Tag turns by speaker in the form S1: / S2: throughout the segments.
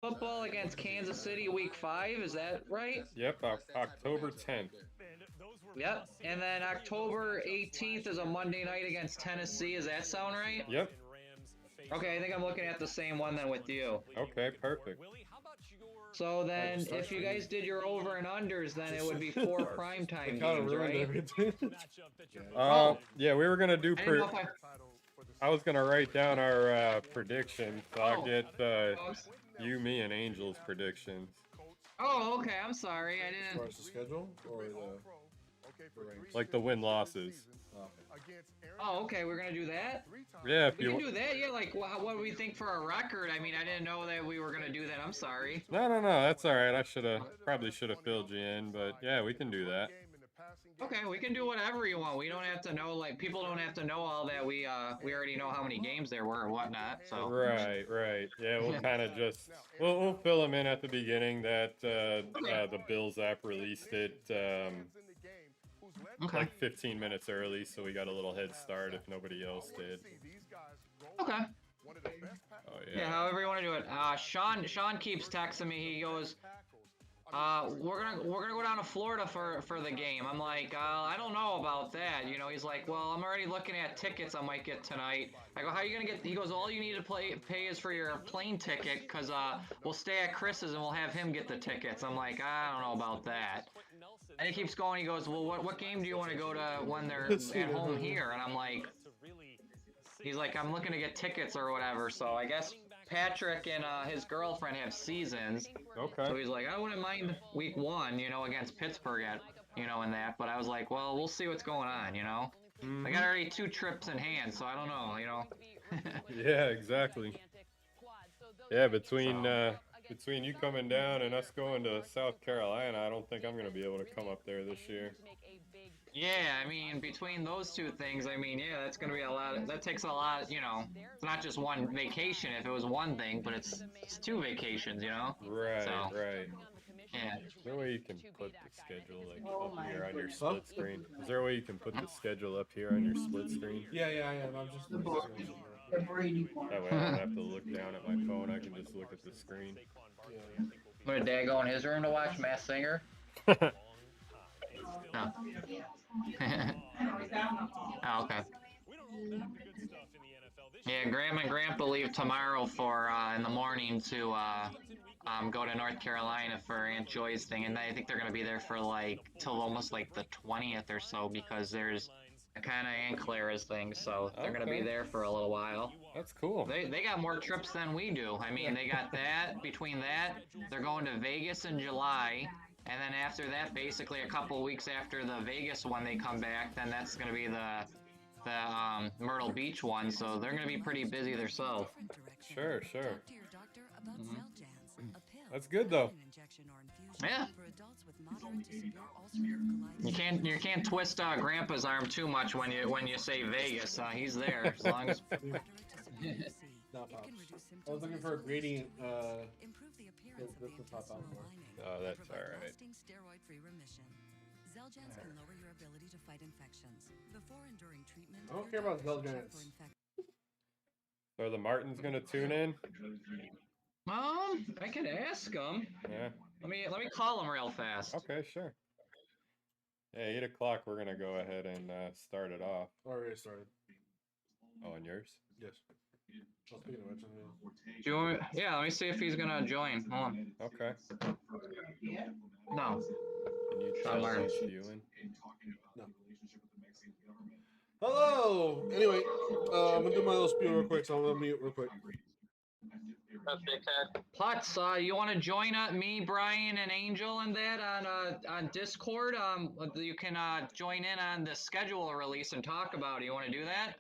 S1: football against Kansas City week 5. Is that right?
S2: Yep, October 10th.
S1: Yep. And then October 18th is a Monday night against Tennessee. Does that sound right?
S2: Yep.
S1: Okay, I think I'm looking at the same one then with you.
S2: Okay, perfect.
S1: So then, if you guys did your over and unders, then it would be 4 primetime games, right?
S3: Everything.
S2: Yeah, we were gonna do
S1: I didn't know if
S2: I was gonna write down our predictions. So I'll
S1: Oh.
S2: get
S1: Oh,
S2: you, me, and Angel's predictions.
S1: oh, okay. I'm sorry. I
S3: As
S1: didn't.
S3: far as the schedule or the ranks?
S2: Like the win losses.
S3: Oh, okay.
S1: Oh, okay. We're gonna do that.
S2: Yeah, if
S1: We
S2: you
S1: can do that. Yeah. Like, what do we think for a record? I mean, I didn't know that we were gonna do that. I'm sorry.
S2: No, that's all right. I probably should have filled you in, but yeah, we can do that.
S1: Okay, we can do whatever you want. We don't have to know. Like, people don't have to know all that. We already know how many games there were or whatnot. So.
S2: Right. Yeah, we'll kind of just we'll fill them in at the beginning that the Bills app released it
S1: Okay.
S2: like 15 minutes early, so we got a little head start if nobody else did.
S1: Okay.
S2: Oh
S1: Yeah,
S2: yeah.
S1: however you want to do it. Sean keeps texting me. He goes, we're gonna go down to Florida for the game. I'm like, I don't know about that. You know, he's like, well, I'm already looking at tickets I might get tonight. I go, how are you gonna get? He goes, all you need to pay is for your plane ticket, cause we'll stay at Chris's and we'll have him get the tickets. I'm like, I don't know about that. And he keeps going. He goes, well, what game do you want to go to when they're at home here? And I'm like, he's like, I'm looking to get tickets or whatever. So I guess Patrick and his girlfriend have seasons.
S2: Okay.
S1: So he's like, I wouldn't mind week 1, you know, against Pittsburgh in that. But I was like, well, we'll see what's going on, you know. I got already 2 trips in hand, so I don't know, you know.
S2: Yeah, exactly. Yeah, between you coming down and us going to South Carolina, I don't think I'm gonna be able to come up there this year.
S1: Yeah, I mean, between those 2 things, I mean, yeah, that's going to be a lot. That takes a lot, you know. It's not just one vacation if it was one thing, but it's 2 vacations, you know.
S2: Right,
S1: So,
S2: right.
S1: yeah.
S2: Is there a way you can put the schedule like up here on your split screen? Is there a way you can put the schedule up here on your split screen?
S3: Yeah, I am. I'm just.
S2: That way I don't have to look down at my phone. I can just look at the screen.
S3: Yeah.
S1: Would Dad go in his room to watch Masked Singer? No. Oh, okay. Yeah, Grandma and Grandpa leave tomorrow for in the morning to go to North Carolina for Aunt Joy's thing, and I think they're gonna be there for like till almost like the 20th or so because there's a kind of Aunt Clara's thing, so they're gonna be
S2: Okay.
S1: there for a little while.
S2: That's cool.
S1: They got more trips than we do. I mean, they got that. Between that, they're going to Vegas in July, and then after that, basically a couple weeks after the Vegas one, they come back. Then that's going to be the Myrtle Beach one. So they're going to be pretty busy themselves.
S2: Sure. That's good though.
S1: Yeah. You can't twist Grandpa's arm too much when you say Vegas. He's there as long as.
S3: Not pops. I was looking for a gradient. This will pop out more.
S2: Oh, that's all right.
S4: Xeljanz can lower your ability to fight infections. Before and during treatment,
S3: I don't care about Xeljanz.
S2: So the Martins gonna tune in?
S1: I can ask him.
S2: Yeah.
S1: Let me call him real fast.
S2: Okay, sure. Yeah, 8 o'clock. We're gonna go ahead and start it off.
S3: Already started.
S2: Oh, and yours?
S3: Yes. Well, speaking of which,
S1: Do you want, yeah, let me see if he's gonna join. Hold on.
S2: Okay.
S1: No.
S2: Can you
S1: Sean Martin.
S2: translate you in?
S3: No. Hello. Anyway, I'm gonna do my little spiel real quick, so I'm gonna mute real quick.
S1: Putz, you want to join me, Brian, and Angel and that on Discord? You can join in on the schedule release and talk about it. You want to do that?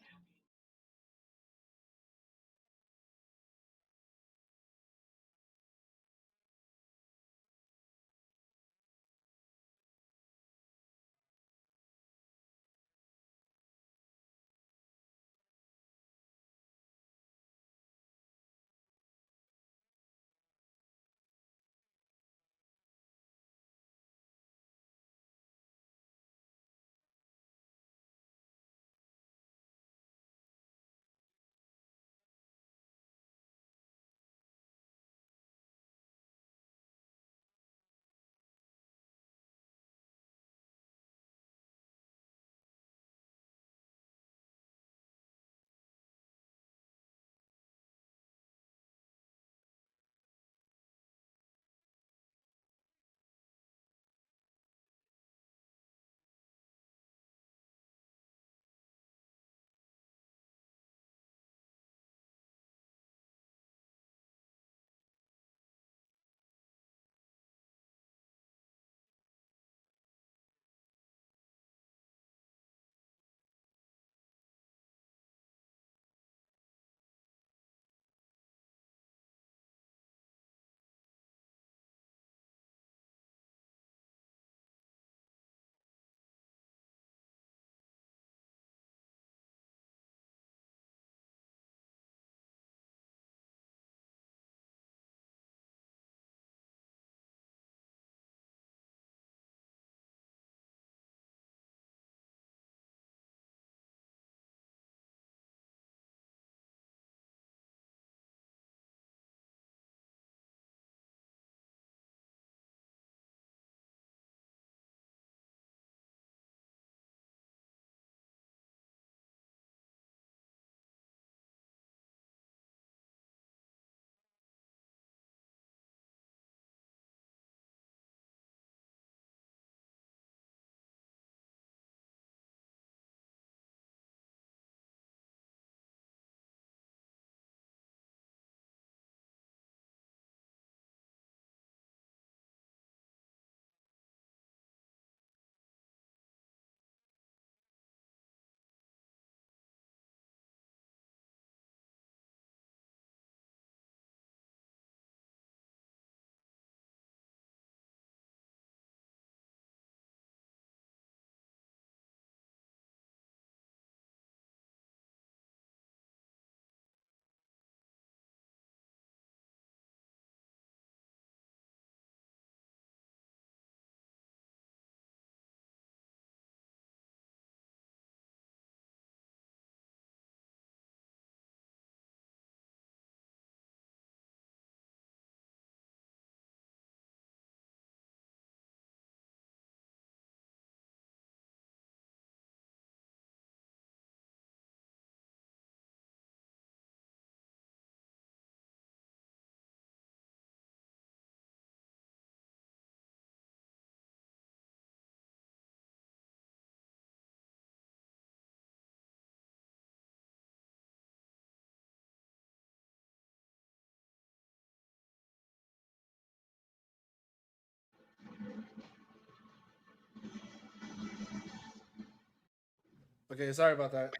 S3: Okay, sorry about that.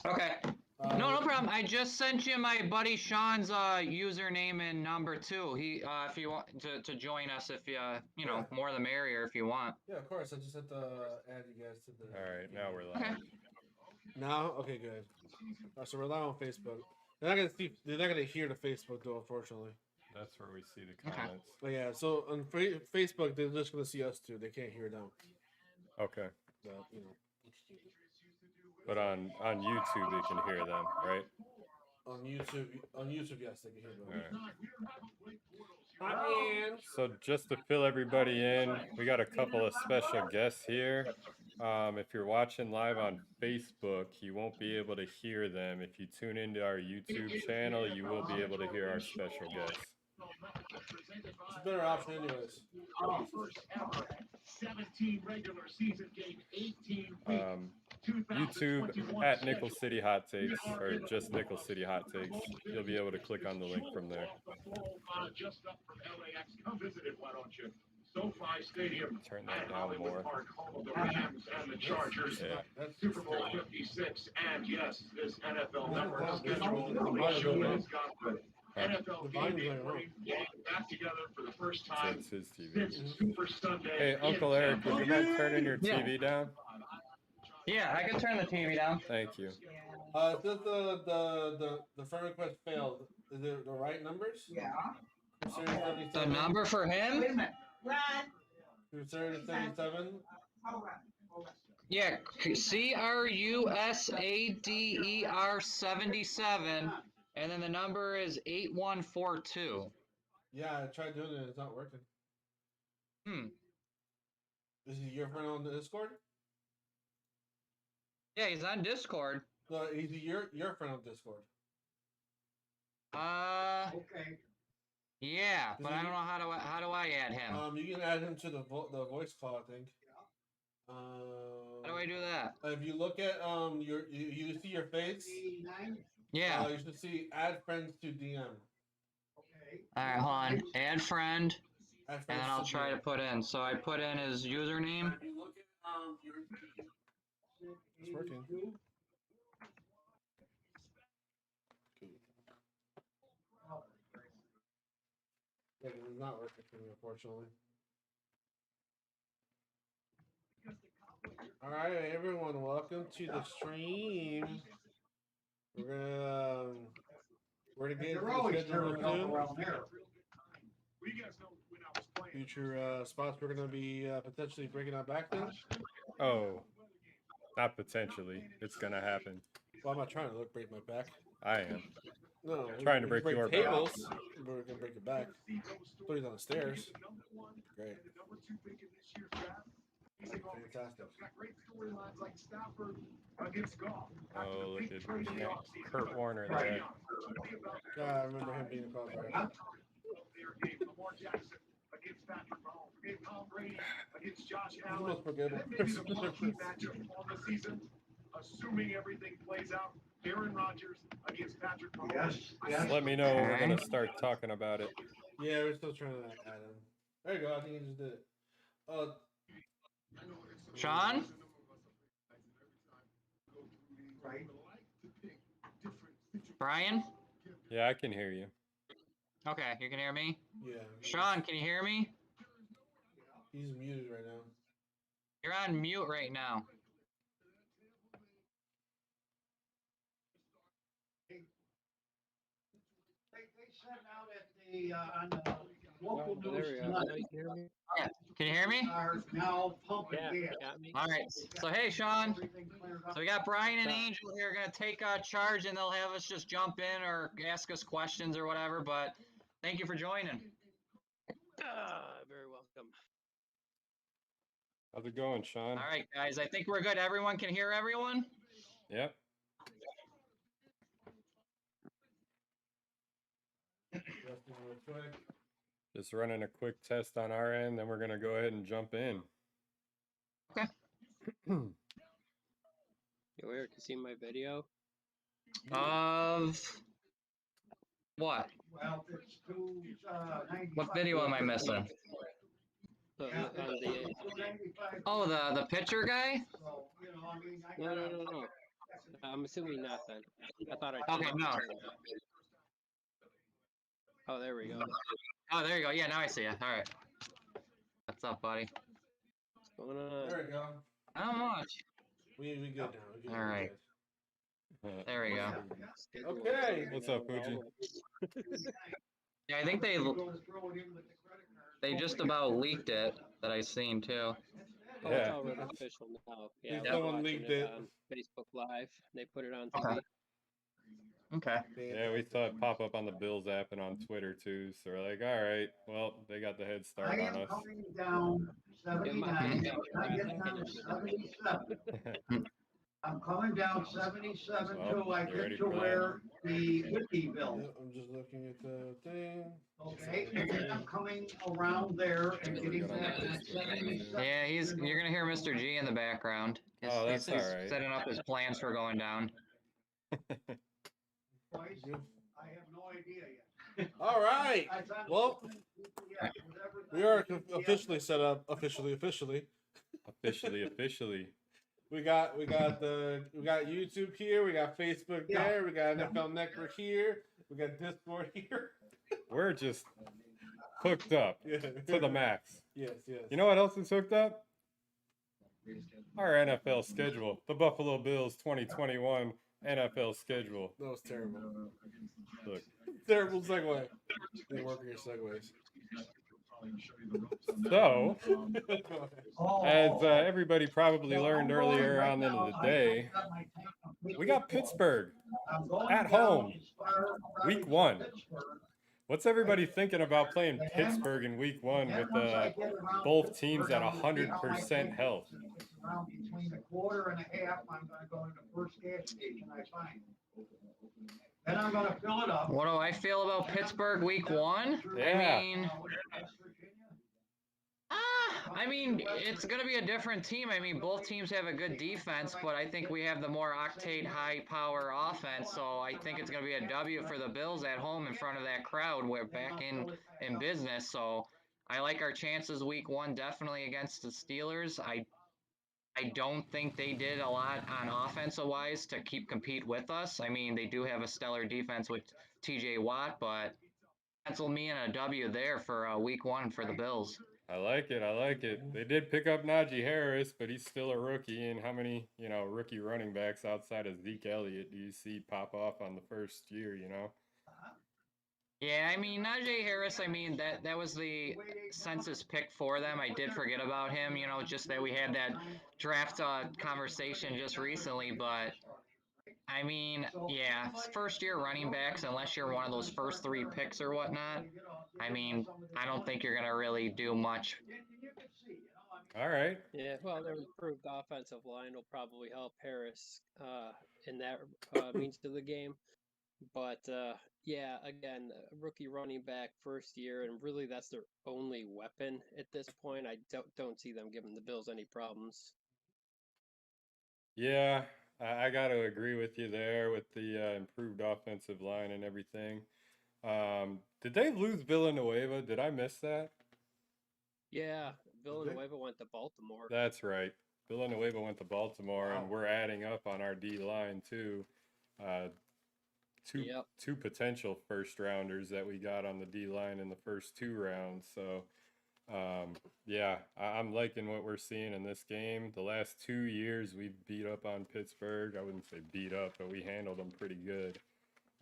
S1: Okay. No problem. I just sent you my buddy Sean's username and number too. He if you want to join us, if you know, more the merrier if you want.
S3: Yeah, of course. I just had to add you guys to the.
S2: All right, now we're live.
S1: Okay.
S3: Now, okay, good. So we're live on Facebook. They're not gonna see. They're not gonna hear the Facebook though, unfortunately.
S2: That's where we see the comments.
S3: But yeah, so on Facebook, they're just gonna see us too. They can't hear them.
S2: Okay.
S3: But you know.
S2: But on YouTube, they can hear them, right?
S3: On YouTube, yes, they can hear them.
S2: All right. So just to fill everybody in, we got a couple of special guests here. If you're watching live on Facebook, you won't be able to hear them. If you tune into our YouTube channel, you will be able to hear our special guests.
S3: It's a better option anyways.
S2: YouTube at Nickel City Hot Takes, or just Nickel City Hot Takes. You'll be able to click on the link from there. Turn that down more. Yeah.
S5: Super Bowl 56, and yes, this NFL network schedule really showed it's got the NFL game day getting back together for the first time
S2: So it's his TV.
S5: since Super Sunday.
S2: Hey, Uncle Eric, would you mind turning your TV down?
S1: Yeah, I can turn the TV down.
S2: Thank you.
S3: Since the friend request failed, is it the right numbers?
S6: Yeah.
S1: The number for him?
S6: Wait a minute. Ron.
S3: Crusader 37.
S6: Hold on.
S1: Yeah, CRUSADER 77, and then the number is 8142.
S3: Yeah, I tried doing it. It's not working. Is he your friend on the Discord?
S1: Yeah, he's on Discord.
S3: No, he's your friend on Discord.
S6: Okay.
S1: Yeah, but I don't know how do I add him?
S3: You can add him to the voice call, I think.
S1: How do I do that?
S3: If you look at you see your face.
S1: Yeah.
S3: You should see add friends to DM.
S6: Okay.
S1: All right, hold on. Add friend,
S3: Add
S1: and
S3: friends
S1: then I'll
S3: to
S1: try to
S3: DM.
S1: put in. So I put in his username.
S3: If you look at it's working. Cool. Yeah, it's not working for me, unfortunately. All right, everyone, welcome to the stream. We're gonna get
S6: They're always
S3: into the schedule
S6: turning up
S3: soon.
S6: around there.
S3: Future spots we're gonna be potentially breaking our back then.
S2: Oh, not potentially. It's gonna happen.
S3: Well, I'm not trying to break my back.
S2: I am.
S3: No,
S2: Trying to
S3: we can
S2: break your back.
S3: tables, but we're gonna break your back. Put it on the stairs. Great. Fantastic.
S2: Oh, look at Kurt Warner there.
S3: God, I remember him being a crossbar. The most forgettable person.
S5: Assuming everything plays out, Aaron Rodgers against Patrick Mahomes.
S2: Just let me know when we're gonna start talking about it.
S3: Yeah, we're still trying to add him. There you go. I think he just did it.
S1: Sean?
S6: Right.
S1: Brian?
S2: Yeah, I can hear you.
S1: Okay, you can hear me?
S3: Yeah.
S1: Sean, can you hear me?
S3: He's muted right now.
S1: You're on mute right now.
S6: They sent out at the on the local news tonight.
S1: Yeah. Can you hear me?
S6: Are now pumping gas.
S1: All right. So hey, Sean.
S6: Everything cleared up.
S1: So we got Brian and Angel here going to take charge, and they'll have us just jump in or ask us questions or whatever. But thank you for joining.
S7: Very welcome.
S2: How's it going, Sean?
S1: All right, guys. I think we're good. Everyone can hear everyone?
S2: Yep. Just running a quick test on our end, then we're gonna go ahead and jump in.
S1: Okay.
S7: You Eric, you seen my video?
S1: Of what?
S6: Well, it's 295.
S1: What video am I missing?
S7: On the
S1: Oh, the pitcher guy?
S6: So, you know, I mean, I
S7: no. I'm assuming not then. I thought I
S1: Okay,
S7: changed
S1: no.
S7: the channel. Oh, there we go.
S1: Oh, there you go. Yeah, now I see you. All right. What's up, buddy?
S7: What's going on?
S3: There we go.
S1: Not much.
S3: We good now. We good.
S1: All right. There we go.
S3: Okay.
S2: What's up, Fuji?
S1: Yeah, I think they just about leaked it that I seen too.
S7: Oh, it's already official now. Yeah, we're
S3: Someone
S7: watching
S3: leaked
S7: it
S3: it.
S7: on Facebook Live. They put it on TV.
S1: Okay.
S2: Yeah, we saw it pop up on the Bills app and on Twitter too. So we're like, all right, well, they got the head start
S6: I
S2: on
S6: am
S2: us.
S6: coming down 79. I get down to 77. I'm coming down 77
S2: Oh,
S6: till I
S2: you ready
S6: get to
S2: for that?
S6: where the Whitney built.
S3: Yep, I'm just looking at the thing.
S6: Okay, and then I'm coming around there and
S2: Yeah,
S6: getting
S2: we're good on
S6: back
S2: that.
S6: at 77.
S1: Yeah, you're gonna hear Mr. G in the background.
S2: Oh, that's
S1: He's
S2: all right.
S1: setting up his plans for going down.
S6: Twice, I have no idea yet.
S3: All right. Well,
S6: Yeah, whatever
S3: we are
S6: that-
S3: officially set up. Officially.
S2: Officially.
S3: We got YouTube here. We got Facebook there. We got NFL Network here. We got Discord here.
S2: We're just hooked up
S3: Yeah.
S2: to the max.
S3: Yes.
S2: You know what else is hooked up? Our NFL schedule. The Buffalo Bills 2021 NFL schedule.
S3: That was terrible.
S2: Look.
S3: Terrible segue. They work your segues.
S2: So,
S6: Oh,
S2: as everybody probably learned earlier on into the day, we got Pittsburgh at home, week 1. What's everybody thinking about playing Pittsburgh in week 1 with both teams at 100% health?
S6: Around between a quarter and a half, I'm gonna go to the first gas station I find. Then I'm gonna fill it up.
S1: What do I feel about Pittsburgh week 1?
S2: Yeah.
S1: I mean, it's going to be a different team. I mean, both teams have a good defense, but I think we have the more octane, high-power offense. So I think it's going to be a W for the Bills at home in front of that crowd. We're back in business. So I like our chances week 1 definitely against the Steelers. I don't think they did a lot on offensive-wise to compete with us. I mean, they do have a stellar defense with T.J. Watt, but pencil me in a W there for week 1 for the Bills.
S2: I like it. They did pick up Najee Harris, but he's still a rookie. And how many, rookie running backs outside of Zeke Elliott do you see pop off on the first year,
S1: Yeah, I mean, Najee Harris, I mean, that was the census pick for them. I did forget about him, just that we had that draft conversation just recently. But, I mean, yeah, first-year running backs, unless you're one of those first 3 picks or whatnot, I mean, I don't think you're going to really do much.
S2: All right.
S7: Yeah, well, their improved offensive line will probably help Harris in that means to the game. But, yeah, again, rookie running back first year, and really that's their only weapon at this point. I don't see them giving the Bills any problems.
S2: Yeah, I got to agree with you there with the improved offensive line and everything. Did they lose Villanueva? Did I miss that?
S7: Yeah, Villanueva went to Baltimore.
S2: That's right. Villanueva went to Baltimore, and we're adding up on our D line too. Two potential first rounders that we got on the D line in the first 2 rounds. So, yeah, I'm liking what we're seeing in this game. The last 2 years we've beat up on Pittsburgh. I wouldn't say beat up, but we handled them pretty good.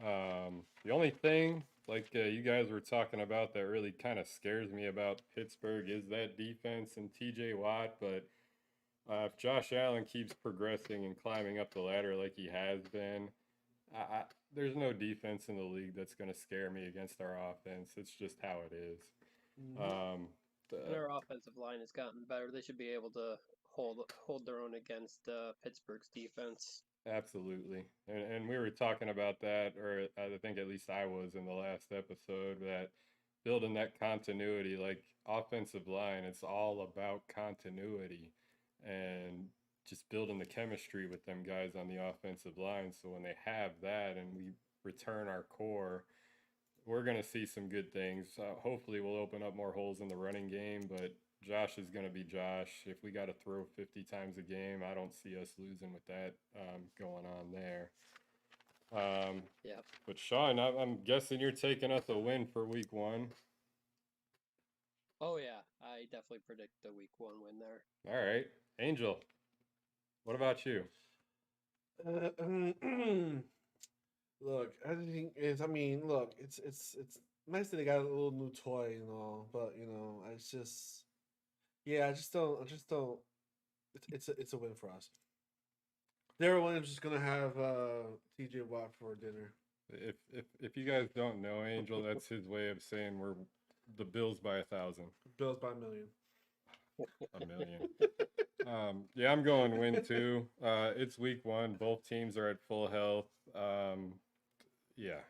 S2: The only thing, like you guys were talking about, that really kind of scares me about Pittsburgh is that defense and TJ Watt. But if Josh Allen keeps progressing and climbing up the ladder like he has been, there's no defense in the league that's going to scare me against our offense. It's just how it is.
S7: Their offensive line has gotten better. They should be able to hold their own against Pittsburgh's defense.
S2: Absolutely. And we were talking about that, or I think at least I was in the last episode, that building that continuity, like offensive line, it's all about continuity and just building the chemistry with them guys on the offensive line. So when they have that and we return our core, we're going to see some good things. Hopefully, we'll open up more holes in the running game, but Josh is going to be Josh. If we got to throw 50 times a game, I don't see us losing with that going on there.
S7: Yeah.
S2: But Sean, I'm guessing you're taking us a win for week 1.
S7: Oh yeah, I definitely predict the week 1 win there.
S2: All right, Angel. What about you?
S3: Look, I think it's. I mean, look, it's nice that they got a little new toy and all, but it's just, yeah, I just don't. It's a win for us. Darryl Williams is gonna have T.J. Watt for dinner.
S2: If you guys don't know Angel, that's his way of saying we're the Bills by 1,000.
S3: Bills by a million.
S2: A million. Yeah, I'm going win too. It's week 1. Both teams are at full health. Yeah,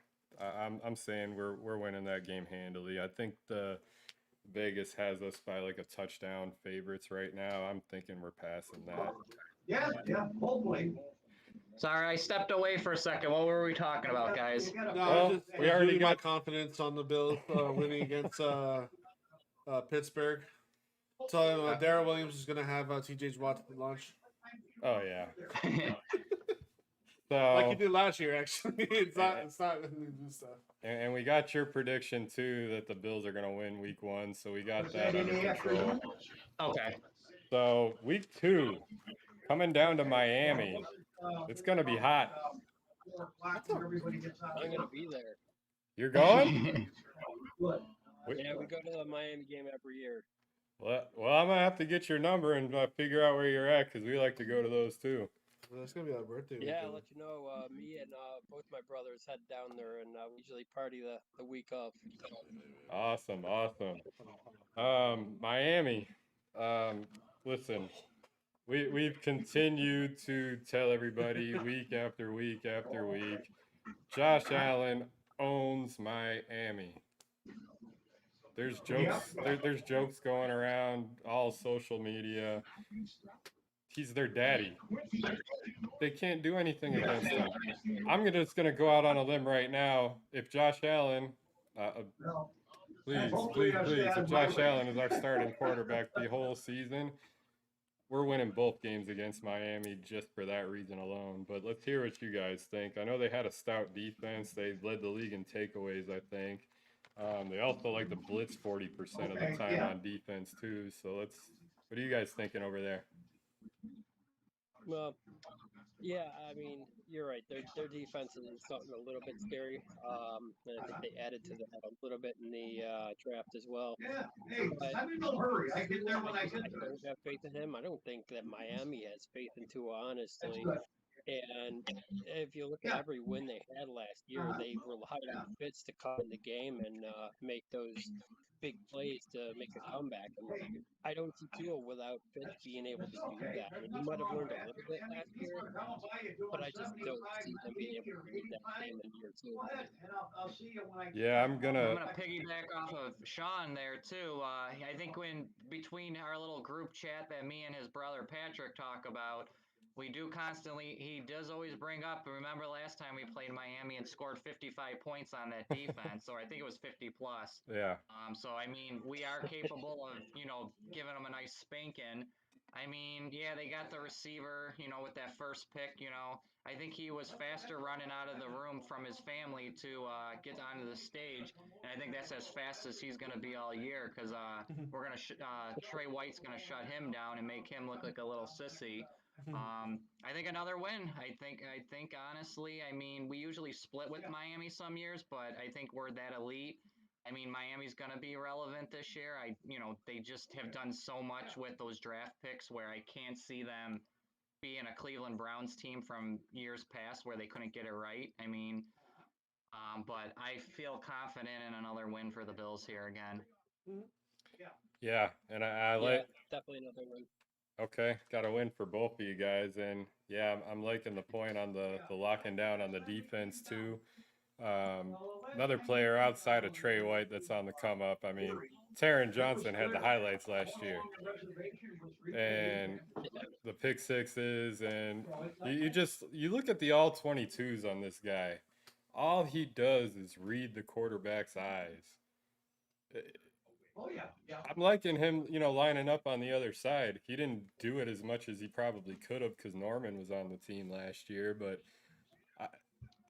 S2: I'm saying we're winning that game handily. I think the Vegas has us by like a touchdown favorites right now. I'm thinking we're passing that.
S6: Yeah, hopefully.
S1: Sorry, I stepped away for a second. What were we talking about, guys?
S3: No,
S2: Well, we already
S3: my
S2: got
S3: confidence on the Bills winning against Pittsburgh. So Darryl Williams is gonna have T.J. Watt at launch.
S2: Oh yeah. So
S3: Like he did last year, actually. It's not new stuff.
S2: and we got your prediction too that the Bills are going to win week 1, so we got that under control.
S1: Okay.
S2: So week 2, coming down to Miami, it's going to be hot.
S7: I'm gonna be there.
S2: You're going?
S7: Yeah, we go to the Miami game every year.
S2: Well, I'm gonna have to get your number and figure out where you're at because we like to go to those too.
S3: Well, that's gonna be our birthday.
S7: Yeah,
S3: weekend.
S7: I'll let you know. Me and both my brothers head down there, and we usually party the week of.
S2: Awesome. Miami. Listen, we've continued to tell everybody week after week after week, Josh Allen owns Miami. There's jokes. There's jokes going around all social media. He's their daddy. They can't do anything against him. I'm just gonna go out on a limb right now. If Josh Allen, please, if Josh Allen is our starting quarterback the whole season, we're winning both games against Miami just for that reason alone. But let's hear what you guys think. I know they had a stout defense. They led the league in takeaways, I think. They also like to blitz 40% of the time on defense too. So what are you guys thinking over there?
S7: Well, yeah, I mean, you're right. Their defense is something a little bit scary. And I think they added to that a little bit in the draft as well.
S6: Yeah, hey,
S7: But
S6: I'm in no hurry. I get there when I
S7: I
S6: get there.
S7: don't have faith in him. I don't think that Miami has faith in Tua, honestly.
S6: Good.
S7: And if you look at every win they had last year, they relied on Fitz to come in the game and make those big plays to make a comeback. And I don't see Tua without Fitz being able to do that. I mean, he might have learned a little bit last year, but I just don't see him being able to read that game in year 2.
S6: I'll see you when I get
S2: Yeah, I'm
S1: I'm
S2: gonna.
S1: gonna piggyback off of Sean there too. I think between our little group chat that me and his brother Patrick talk about, we do constantly. He does always bring up. Remember last time we played Miami and scored 55 points on that defense, or I think it was 50 plus.
S2: Yeah.
S1: So I mean, we are capable of giving them a nice spanking. I mean, yeah, they got the receiver, with that first pick. I think he was faster running out of the room from his family to get onto the stage, and I think that's as fast as he's going to be all year because we're going to Trey White's going to shut him down and make him look like a little sissy. I think another win. I think honestly, I mean, we usually split with Miami some years, but I think we're that elite. I mean, Miami's going to be relevant this year. They just have done so much with those draft picks where I can't see them being a Cleveland Browns team from years past where they couldn't get it right. I mean, but I feel confident in another win for the Bills here again.
S2: Yeah, and I
S7: Yeah,
S2: like.
S7: definitely another win.
S2: Okay, got a win for both of you guys, and yeah, I'm liking the point on the locking down on the defense too. Another player outside of Trey White that's on the come up. I mean, Taron Johnson had the highlights last year, and the pick sixes, and you look at the all 22s on this guy. all he does is read the quarterback's eyes.
S6: Oh, yeah.
S2: I'm liking him, lining up on the other side. He didn't do it as much as he probably could have because Norman was on the team last year, but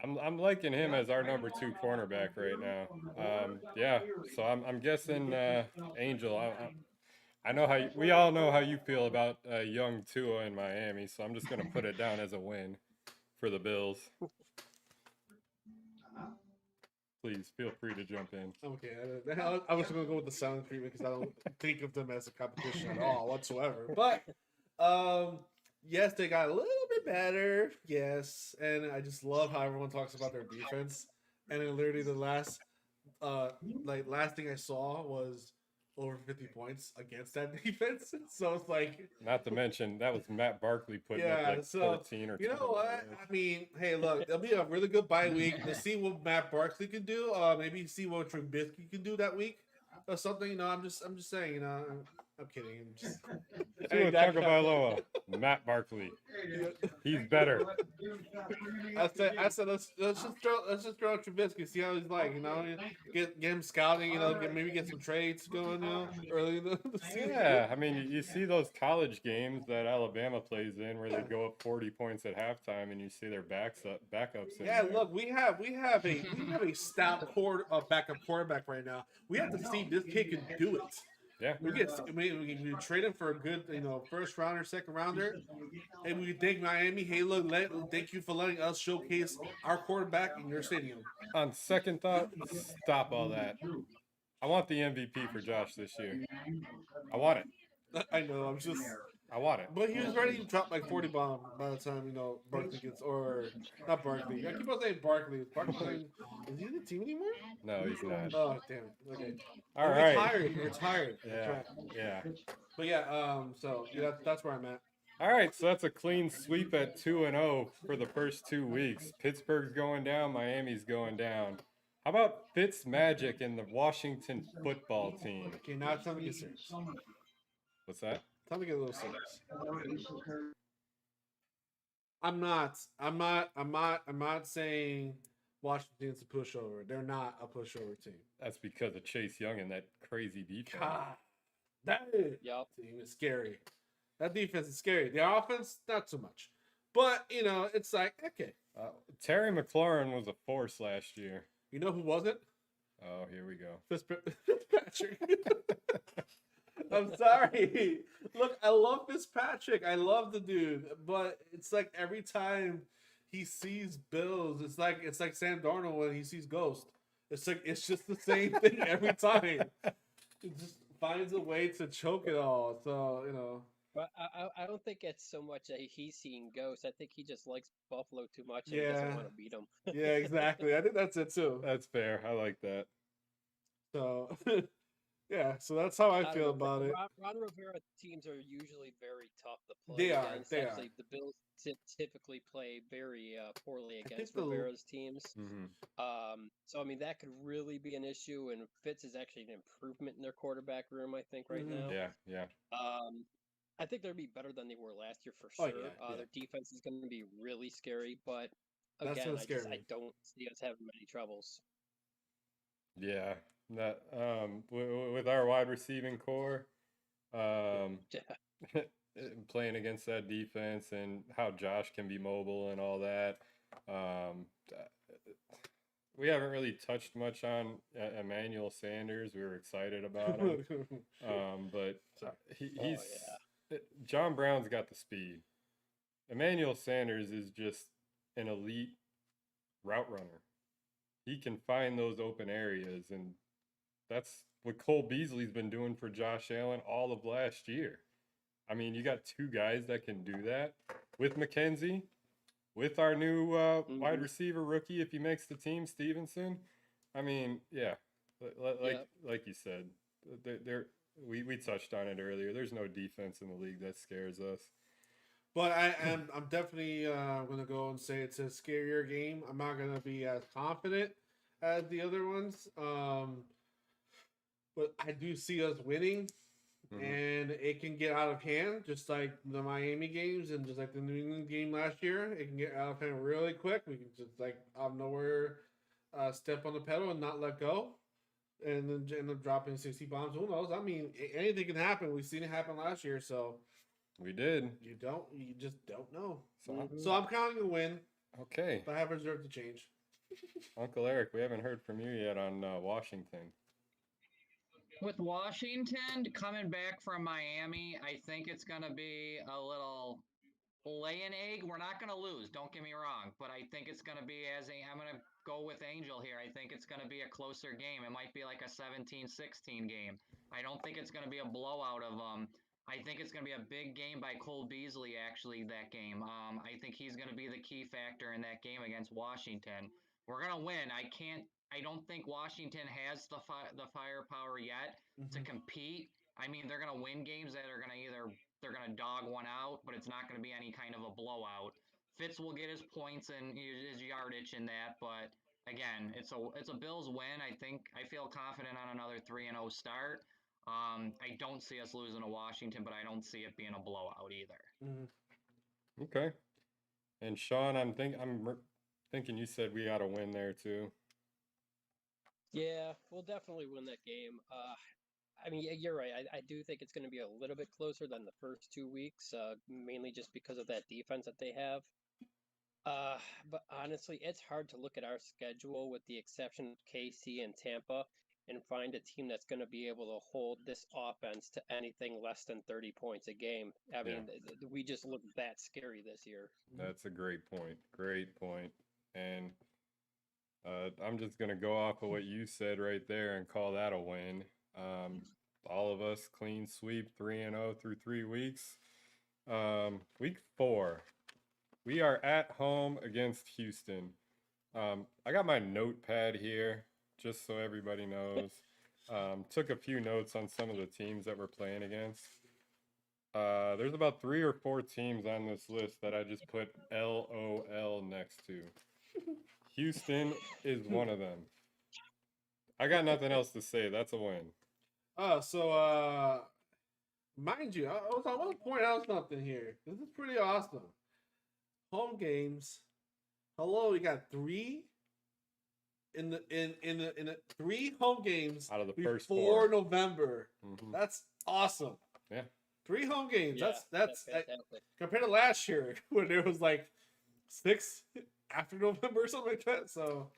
S2: I'm liking him as our number 2 cornerback right now. Yeah, so I'm guessing Angel. I know we all know how you feel about young Tua in Miami, so I'm just gonna put it down as a win for the Bills. Please feel free to jump in.
S3: Okay, I was going to go with the silent treatment because I don't think of them as a competition at all whatsoever. But yes, they got a little bit better. Yes, and I just love how everyone talks about their defense. And then literally the last thing I saw was over 50 points against that defense. So it's like,
S2: not to mention that was Matt Barkley putting up like 14 or 20.
S3: You know what? I mean, hey, look, it'll be a really good bye week. Let's see what Matt Barkley can do. Maybe see what Trubisky can do that week or something. I'm just saying. I'm kidding. I'm just.
S2: Tagovailoa, Matt Barkley. He's better.
S3: I said let's just throw out Trubisky, see how he's like. Get him scouting. Maybe get some trades going. Early in the season.
S2: Yeah, I mean, you see those college games that Alabama plays in where they go up 40 points at halftime, and you see their backups.
S3: Yeah, look, we have a stout backup quarterback right now. We have to see if this kid can do it.
S2: Yeah,
S3: we trade him for a good, first rounder, second rounder, and we thank Miami. Hey, look, thank you for letting us showcase our quarterback in your stadium.
S2: On second thought, stop all that. I want the MVP for Josh this year. I want it.
S3: I know.
S2: I want it.
S3: But he was ready to drop like 40 bomb by the time Barkley gets, or not Barkley. I keep on saying Barkley. Is he in the team anymore?
S2: No, he's not.
S3: Oh, damn it. Okay.
S2: All right.
S3: Retired.
S2: Yeah.
S3: But yeah, so yeah, that's where I'm at.
S2: All right, so that's a clean sweep at 2-0 for the first 2 weeks. Pittsburgh's going down, Miami's going down. How about Fitz Magic and the Washington football team?
S3: Okay, now it's time to get serious.
S2: What's that?
S3: Time to get a little serious. I'm not saying Washington's a pushover. They're not a pushover team.
S2: That's because of Chase Young and that crazy defense.
S3: God, that team is scary. That defense is scary. The offense, not so much. But, it's like, okay.
S2: Terry McLaurin was a force last year.
S3: You know who wasn't?
S2: Oh, here we go.
S3: Fitzpatrick. I'm sorry. Look, I love Fitzpatrick. I love the dude. But it's like every time he sees Bills, it's like Sam Darnold when he sees Ghost. It's just the same thing every time. It just finds a way to choke it all. So,
S7: But I don't think it's so much that he's seeing ghosts. I think he just likes Buffalo too much and doesn't want to beat them.
S3: Yeah, exactly. I think that's it too.
S2: That's fair. I like that.
S3: So, yeah. So that's how I feel about it.
S7: Ron Rivera teams are usually very tough to play.
S3: They are.
S7: The Bills typically play very poorly against Rivera's teams.
S2: Mm-hmm.
S7: So I mean that could really be an issue. And Fitz is actually an improvement in their quarterback room. I think right now.
S2: Yeah.
S7: I think they'll be better than they were last year for sure. Their defense is going to be really scary, but again, I don't see us having many troubles.
S2: Yeah, that with our wide receiving core, playing against that defense and how Josh can be mobile and all that. We haven't really touched much on Emmanuel Sanders. We were excited about him, but he's. John Brown's got the speed. Emmanuel Sanders is just an elite route runner. He can find those open areas, and that's what Cole Beasley's been doing for Josh Allen all of last year. I mean, you got 2 guys that can do that with McKenzie, with our new wide receiver rookie, if he makes the team, Stevenson. I mean, yeah, like you said, we touched on it earlier. There's no defense in the league that scares us.
S3: But I'm definitely going to go and say it's a scarier game. I'm not going to be as confident as the other ones. But I do see us winning. Mm-hmm. And it can get out of hand, just like the Miami games and just like the New England game last year. It can get out of hand really quick. We can just, like, out of nowhere, step on the pedal and not let go, and then end up dropping 60 bombs. Who knows? I mean, anything can happen. We've seen it happen last year, so
S2: We did.
S3: you just don't know.
S2: So,
S3: So I'm counting a win,
S2: okay.
S3: but I have reserved to change.
S2: Uncle Eric, we haven't heard from you yet on Washington.
S1: With Washington coming back from Miami, I think it's going to be a little lay an egg. We're not going to lose, don't get me wrong, but I think it's going to be I'm going to go with Angel here. I think it's going to be a closer game. It might be like a 17-16 game. I don't think it's going to be a blowout of I think it's going to be a big game by Cole Beasley, actually, that game. I think he's going to be the key factor in that game against Washington. We're going to win. I don't think Washington has the firepower yet to compete. I mean, they're going to win games that are going to they're going to dog one out, but it's not going to be any kind of a blowout. Fitz will get his points and his yardage in that, but again, it's a Bills win. I feel confident on another 3-0 start. I don't see us losing to Washington, but I don't see it being a blowout either.
S2: Okay. And Sean, I'm thinking you said we got to win there too.
S7: Yeah, we'll definitely win that game. I mean, you're right. I do think it's going to be a little bit closer than the first 2 weeks, mainly just because of that defense that they have. But honestly, it's hard to look at our schedule with the exception of KC and Tampa and find a team that's going to be able to hold this offense to anything less than 30 points a game. I mean, we just look that scary this year.
S2: That's a great point. Great point. And I'm just going to go off of what you said right there and call that a win. All of us clean sweep 3-0 through 3 weeks. Week 4, we are at home against Houston. I got my notepad here just so everybody knows. Took a few notes on some of the teams that we're playing against. There's about 3 or 4 teams on this list that I just put LOL next to. Houston is one of them. I got nothing else to say. That's a win.
S3: So mind you, I want to point out something here. This is pretty awesome. Home games. Hello, we got 3 in the 3 home games
S2: out of the first
S3: before November.
S2: Mm-hmm.
S3: That's awesome.
S2: Yeah.
S3: 3 home games.
S7: Yeah,
S3: that's compared to last year when there was like 6 after November or something like that. So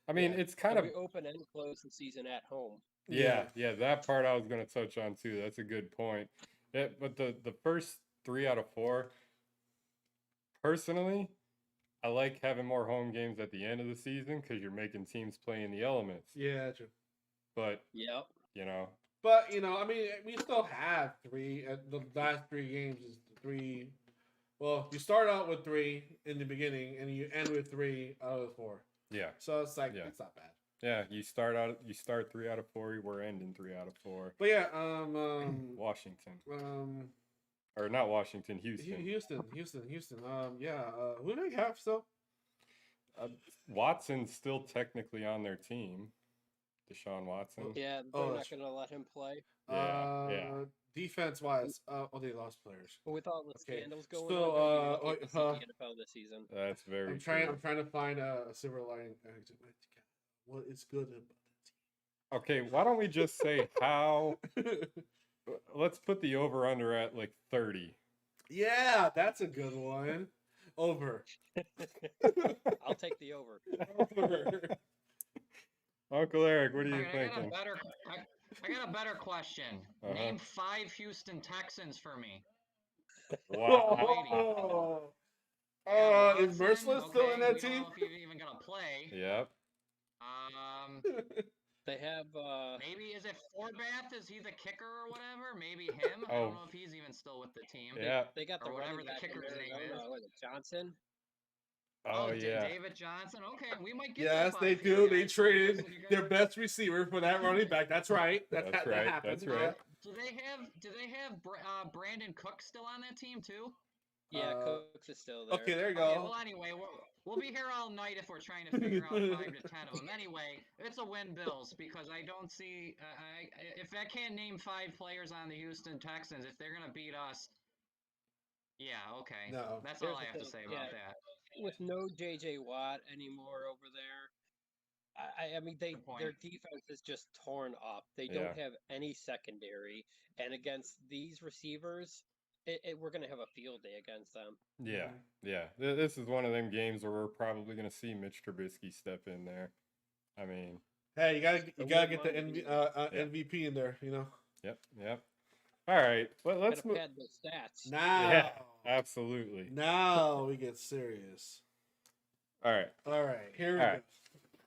S2: I mean, it's kind of
S7: we open and close the season at home.
S2: Yeah, that part I was going to touch on too. That's a good point. Yeah, but the first 3 out of 4, personally, I like having more home games at the end of the season because you're making teams play in the elements.
S3: Yeah, true.
S2: But
S7: yep.
S3: But I mean, we still have 3. The last 3 games is 3. Well, you start out with 3 in the beginning, and you end with 3 out of the 4.
S2: Yeah.
S3: So it's like it's not bad.
S2: Yeah, you start 3 out of 4. We're ending 3 out of 4.
S3: But yeah,
S2: Washington.
S3: Or
S2: not Washington, Houston.
S3: Houston. Who do they have still?
S2: Watson's still technically on their team. Deshaun Watson.
S7: Yeah, they're not going to let him play.
S2: Yeah.
S3: Defense wise, they lost players.
S7: With all the scandals going
S3: on,
S7: the NFL this season.
S2: That's very.
S3: I'm trying to find a silver lining. What is good about that
S2: Okay,
S3: team?
S2: why don't we just say how? Let's put the over/under at like 30.
S3: Yeah, that's a good one. Over.
S7: I'll take the over.
S2: Uncle Eric, what are you thinking?
S1: I got a better question. Name 5 Houston Texans for me.
S2: Wow.
S3: Is Merciless still in that team?
S1: I don't know if he's even gonna play.
S2: Yep.
S7: They have
S1: maybe is it Forbath? Is he the kicker or whatever? Maybe him. I don't know if he's even still with the team.
S2: Yeah.
S7: They got the
S1: whatever the kicker's name is.
S7: What is it, Johnson?
S2: Oh yeah.
S1: David Johnson. Okay, we might get.
S3: Yes, they do. They traded their best receiver for that running back. That's right.
S2: That's right.
S3: That happened.
S2: That's right.
S1: Do they have Brandon Cook still on that team too?
S7: Yeah, Cooks is still there.
S3: Okay, there you go.
S1: Okay, well, anyway, we'll be here all night if we're trying to figure out 5 to 10 of them. Anyway, it's a win, Bills, because I don't see if I can't name 5 players on the Houston Texans, if they're gonna beat us. Yeah, okay.
S3: No.
S1: That's all I have to say about that.
S7: With no J.J. Watt anymore over there, I mean,
S1: Good point.
S7: their defense is just torn up. They
S2: Yeah.
S7: don't have any secondary, and against these receivers, we're gonna have a field day against them.
S2: Yeah, yeah. This is one of them games where we're probably going to see Mitch Trubisky step in there. I mean,
S3: Hey, you gotta
S7: wouldn't
S3: get the
S7: mind being-
S3: MVP in there, you know.
S2: yep. All right, well, let's
S7: Gotta
S2: move.
S7: pad those stats.
S3: Now,
S2: Yeah, absolutely.
S3: now we get serious.
S2: All right.
S3: All right, here we
S2: All
S3: go.
S2: right.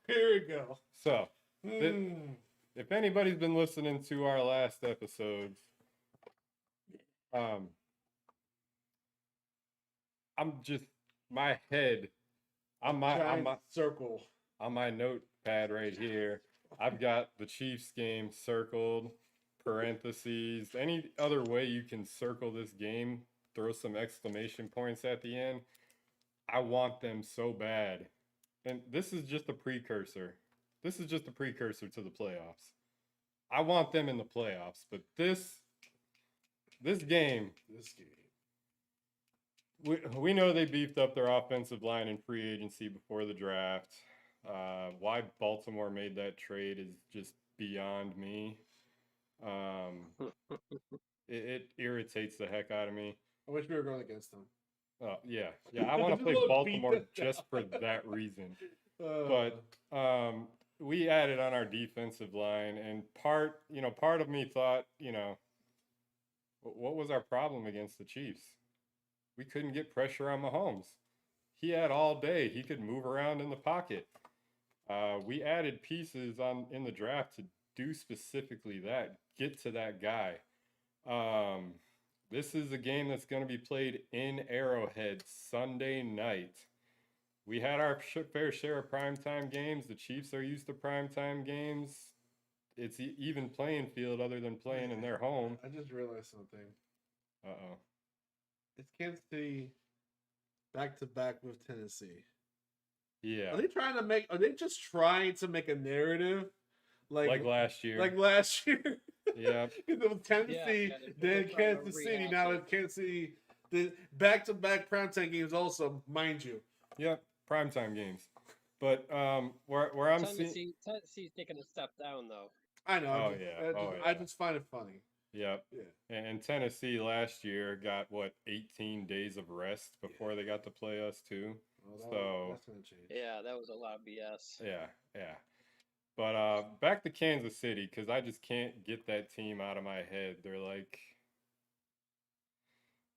S3: Here we go.
S2: So,
S3: Hmm.
S2: if anybody's been listening to our last episodes, I'm just my head on
S3: Giant
S2: my
S3: circle.
S2: on my notepad right here. I've got the Chiefs game circled, parentheses. Any other way you can circle this game, throw some exclamation points at the end. I want them so bad. And this is just a precursor. This is just a precursor to the playoffs. I want them in the playoffs, but this game, we know they beefed up their offensive line in free agency before the draft. Why Baltimore made that trade is just beyond me. It irritates the heck out of me.
S3: I wish we were going against them.
S2: Yeah. I want to play Baltimore just for that reason. But we added on our defensive line, and part of me thought, what was our problem against the Chiefs? We couldn't get pressure on Mahomes. He had all day. He could move around in the pocket. We added pieces in the draft to do specifically that, get to that guy. This is a game that's going to be played in Arrowhead Sunday night. We had our fair share of primetime games. The Chiefs are used to primetime games. It's even playing field other than playing in their home.
S3: I just realized something.
S2: Uh-oh.
S3: It's Kansas City back to back with Tennessee.
S2: Yeah.
S3: Are they just trying to make a narrative?
S2: Like last year.
S3: Like last year.
S2: Yeah.
S3: It was Tennessee,
S7: they're
S3: then
S7: trying to
S3: Kansas City.
S7: rehash
S3: Now
S7: it.
S3: it's Kansas City. The back-to-back primetime games also, mind you.
S2: Yep. Primetime games. But where I'm seeing
S7: Tennessee's taking a step down, though.
S3: I know.
S2: Oh, yeah.
S3: I just find it funny.
S2: Yep.
S3: Yeah.
S2: And Tennessee last year got 18 days of rest before they got to play us too.
S3: Well, that's gonna change.
S7: Yeah, that was a lot of BS.
S2: Yeah. But back to Kansas City, because I just can't get that team out of my head. They're like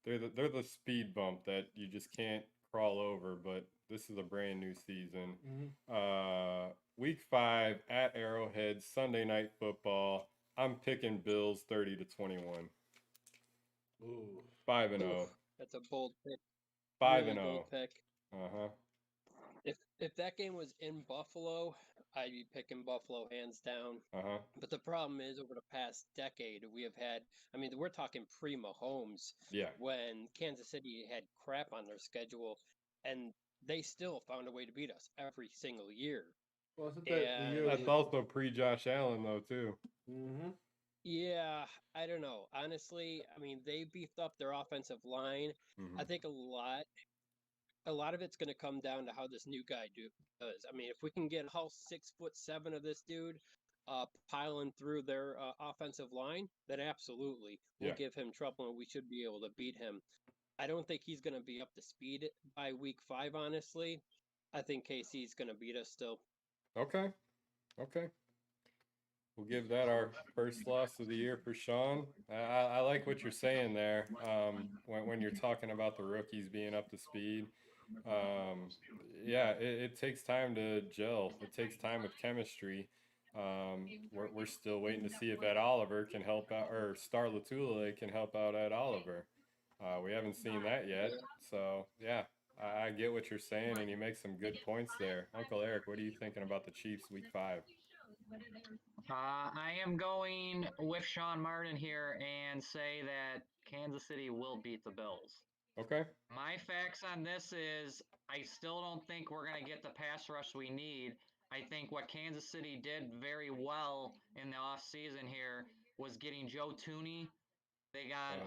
S2: they're the speed bump that you just can't crawl over. But this is a brand new season.
S3: Mm-hmm.
S2: Week 5 at Arrowhead, Sunday Night Football. I'm picking Bills 30-21.
S3: Ooh.
S2: 5-0.
S7: That's a bold pick.
S2: 5-0.
S7: Really bold pick.
S2: Uh-huh.
S7: If that game was in Buffalo, I'd be picking Buffalo hands down.
S2: Uh-huh.
S7: But the problem is, over the past decade, we have had, I mean, we're talking pre-Mahomes,
S2: Yeah.
S7: when Kansas City had crap on their schedule, and they still found a way to beat us every single year.
S3: Well, isn't that the year
S2: That's also pre-Josh Allen, though, too.
S3: Mm-hmm.
S7: Yeah, I don't know. Honestly, I mean, they beefed up their offensive line.
S2: Mhm.
S7: I think a lot of it's going to come down to how this new guy does. I mean, if we can get all 6'7" of this dude piling through their offensive line, then absolutely we'll
S2: Yeah.
S7: give him trouble and we should be able to beat him. I don't think he's going to be up to speed by week 5, honestly. I think KC's going to beat us still.
S2: Okay. We'll give that our first loss of the year for Sean. I like what you're saying there. When you're talking about the rookies being up to speed, it takes time to gel. It takes time with chemistry. We're still waiting to see if Ed Oliver can help out, or Star Latule can help out Ed Oliver. We haven't seen that yet. So yeah, I get what you're saying, and you make some good points there. Uncle Eric, what are you thinking about the Chiefs week 5?
S1: I am going with Sean Martin here and say that Kansas City will beat the Bills.
S2: Okay.
S1: My facts on this is I still don't think we're going to get the pass rush we need. I think what Kansas City did very well in the offseason here was getting Joe Tooney. They got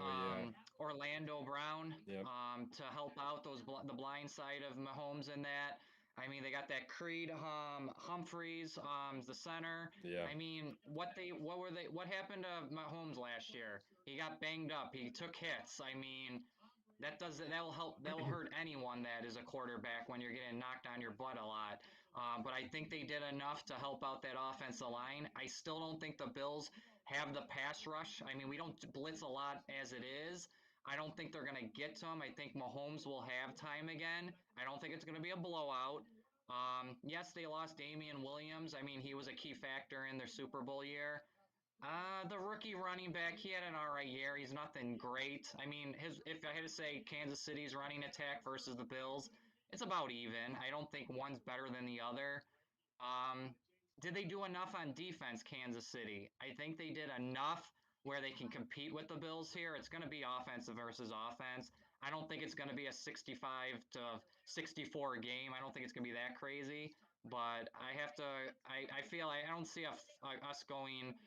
S1: Orlando Brown
S2: Yep.
S1: to help out the blind side of Mahomes in that. I mean, they got that Creed Humphreys, the center.
S2: Yeah.
S1: I mean, what happened to Mahomes last year? He got banged up. He took hits. I mean, that'll hurt anyone that is a quarterback when you're getting knocked on your butt a lot. But I think they did enough to help out that offensive line. I still don't think the Bills have the pass rush. I mean, we don't blitz a lot as it is. I don't think they're going to get to him. I think Mahomes will have time again. I don't think it's going to be a blowout. Yes, they lost Damian Williams. I mean, he was a key factor in their Super Bowl year. The rookie running back, he had an all right year. He's nothing great. I mean, if I had to say Kansas City's running attack versus the Bills, it's about even. I don't think one's better than the other. Did they do enough on defense, Kansas City? I think they did enough where they can compete with the Bills here. It's going to be offensive versus offense. I don't think it's going to be a 65 to 64 game. I don't think it's going to be that crazy. But I feel I don't see us going,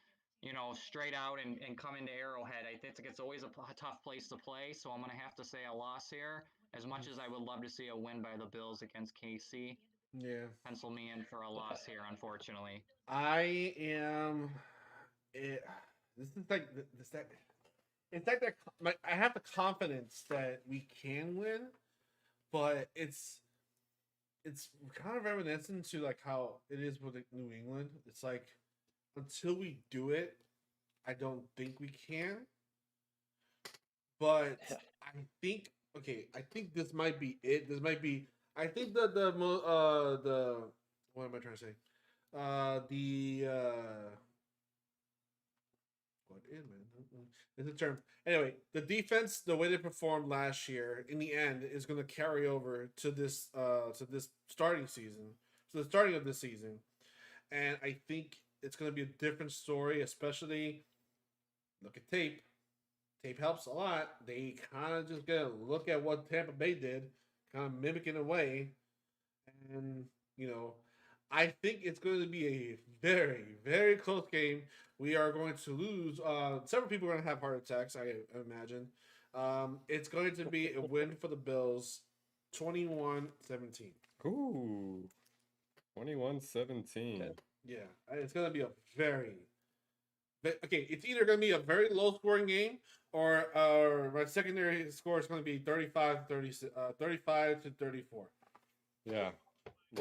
S1: straight out and coming to Arrowhead. I think it's always a tough place to play. So I'm going to have to say a loss here. As much as I would love to see a win by the Bills against KC.
S3: Yeah.
S1: Pencil me in for a loss here, unfortunately.
S3: I am. This is like this that. It's like that. Like I have the confidence that we can win, but it's kind of reminiscent to like how it is with New England. It's like until we do it, I don't think we can. But I think I think this might be it. This might be. I think the what am I trying to say? What is man? It's a term. Anyway, the defense, the way they performed last year, in the end, is going to carry over to this starting season, to the starting of the season, and I think it's going to be a different story. Especially, look at tape. Tape helps a lot. They kind of just gotta look at what Tampa Bay did, kind of mimicking away, and I think it's going to be a very, very close game. We are going to lose. Several people are going to have heart attacks, I imagine. It's going to be a win for the Bills, 21-17.
S2: Ooh, 21-17.
S3: Yeah, it's going to be a it's either going to be a very low-scoring game or my secondary score is going to be 35 to 34.
S2: Yeah.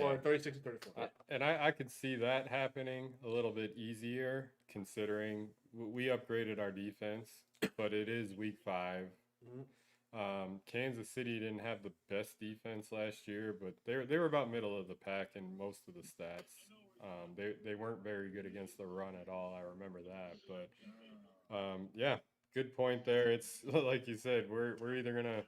S3: Or 36 to 34.
S2: And I could see that happening a little bit easier considering we upgraded our defense, but it is week 5.
S3: Mm-hmm.
S2: Kansas City didn't have the best defense last year, but they were about middle of the pack in most of the stats. They weren't very good against the run at all. I remember that, but yeah, good point there. It's like you said, we're either gonna.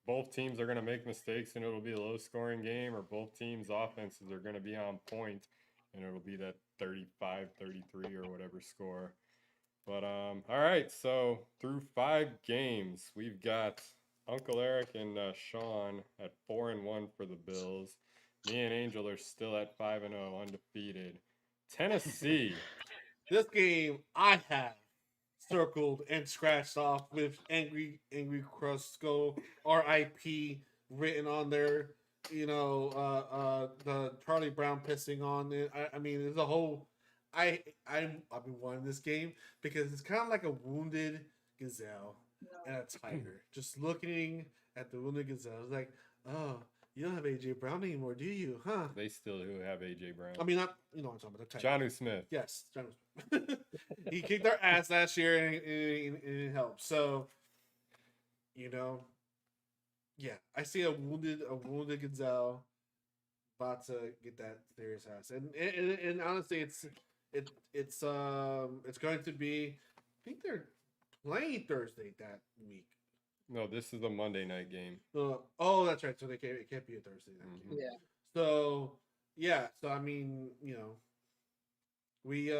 S2: Both teams are going to make mistakes and it'll be a low-scoring game, or both teams' offenses are going to be on point and it'll be that 35-33 or whatever score. But all right, so through 5 games, we've got Uncle Eric and Sean at 4-1 for the Bills. Me and Angel are still at 5-0, undefeated. Tennessee.
S3: This game I have circled and scratched off with Angry Crusco RIP written on there. The Charlie Brown pissing on it. I mean, there's a whole. I've been wanting this game because it's kind of like a wounded gazelle and a tiger. Just looking at the wounded gazelle, it's like, oh, you don't have AJ Brown anymore, do you? Huh?
S2: They still do have AJ Brown.
S3: I mean, not what I'm talking about.
S2: Jonnu Smith.
S3: Yes, Jonnu Smith. He kicked our ass last year, and it helped. So, yeah, I see a wounded gazelle about to get that serious ass, and honestly, it's going to be. I think they're playing Thursday that week.
S2: No, this is a Monday night game.
S3: Oh, that's right. So it can't be a Thursday night game.
S7: Yeah.
S3: So yeah. So I mean, we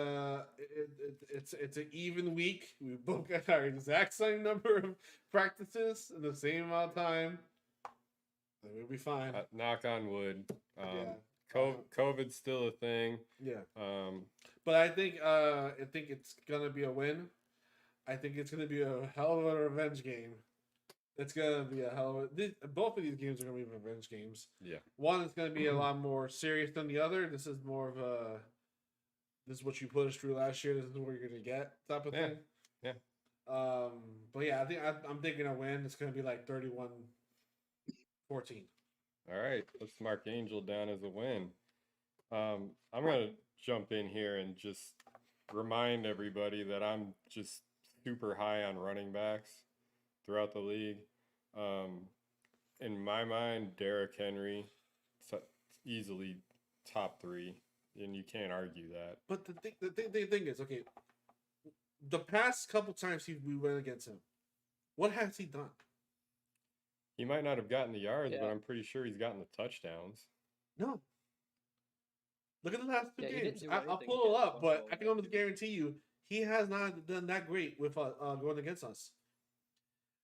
S3: it's an even week. We both got our exact same number of practices in the same amount of time. We'll be fine.
S2: Knock on wood.
S3: Yeah.
S2: COVID's still a thing.
S3: Yeah. But I think it's gonna be a win. I think it's gonna be a hell of a revenge game. It's gonna be a hell of a. Both of these games are gonna be revenge games.
S2: Yeah.
S3: One is gonna be a lot more serious than the other. This is more of a. This is what you put us through last year. This is what you're gonna get, type of thing.
S2: Yeah.
S3: But yeah, I'm thinking a win. It's gonna be like 31-14.
S2: All right, let's mark Angel down as a win. I'm gonna jump in here and just remind everybody that I'm just super high on running backs throughout the league. In my mind, Derrick Henry easily top 3, and you can't argue that.
S3: But the thing is, okay, the past couple times we went against him, what has he done?
S2: He might not have gotten the yards, but I'm pretty sure he's gotten the touchdowns.
S3: No. Look at the last 2
S7: Yeah,
S3: games. I'll pull it up, but I can almost guarantee you he has not done that great with going against us.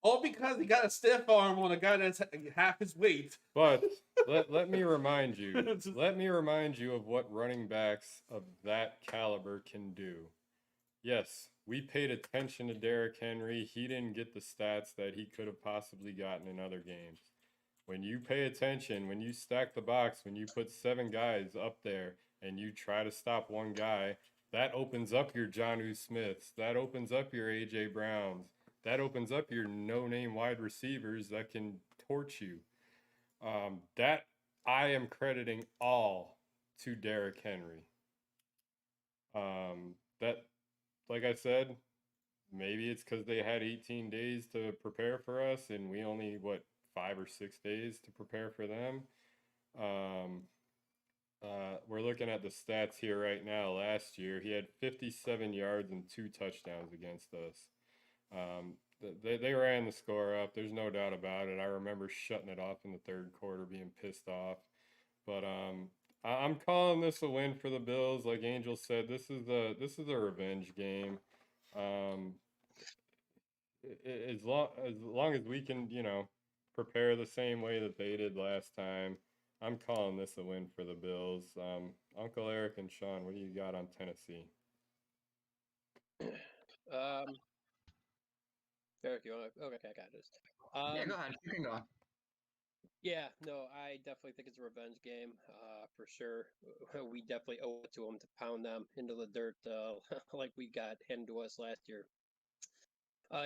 S3: All because he got a stiff arm on a guy that's half his weight.
S2: But let me remind you. Let me remind you of what running backs of that caliber can do. Yes, we paid attention to Derrick Henry. He didn't get the stats that he could have possibly gotten in other games. When you pay attention, when you stack the box, when you put 7 guys up there and you try to stop one guy, that opens up your Jonnu Smiths. That opens up your A.J. Browns. That opens up your no-name wide receivers that can torch you. That I am crediting all to Derrick Henry. That, like I said, maybe it's because they had 18 days to prepare for us, and we only, 5 or 6 days to prepare for them. We're looking at the stats here right now. Last year, he had 57 yards and 2 touchdowns against us. They ran the score up. There's no doubt about it. I remember shutting it off in the 3rd quarter, being pissed off. But I'm calling this a win for the Bills. Like Angel said, this is a revenge game. As long as we can, prepare the same way that they did last time, I'm calling this a win for the Bills. Uncle Eric and Sean, what do you got on Tennessee?
S7: Eric, you want to? Okay, I got this.
S1: Yeah, go ahead. You can go.
S7: Yeah, no, I definitely think it's a revenge game, for sure. We definitely owe it to them to pound them into the dirt, like we got handed to us last year.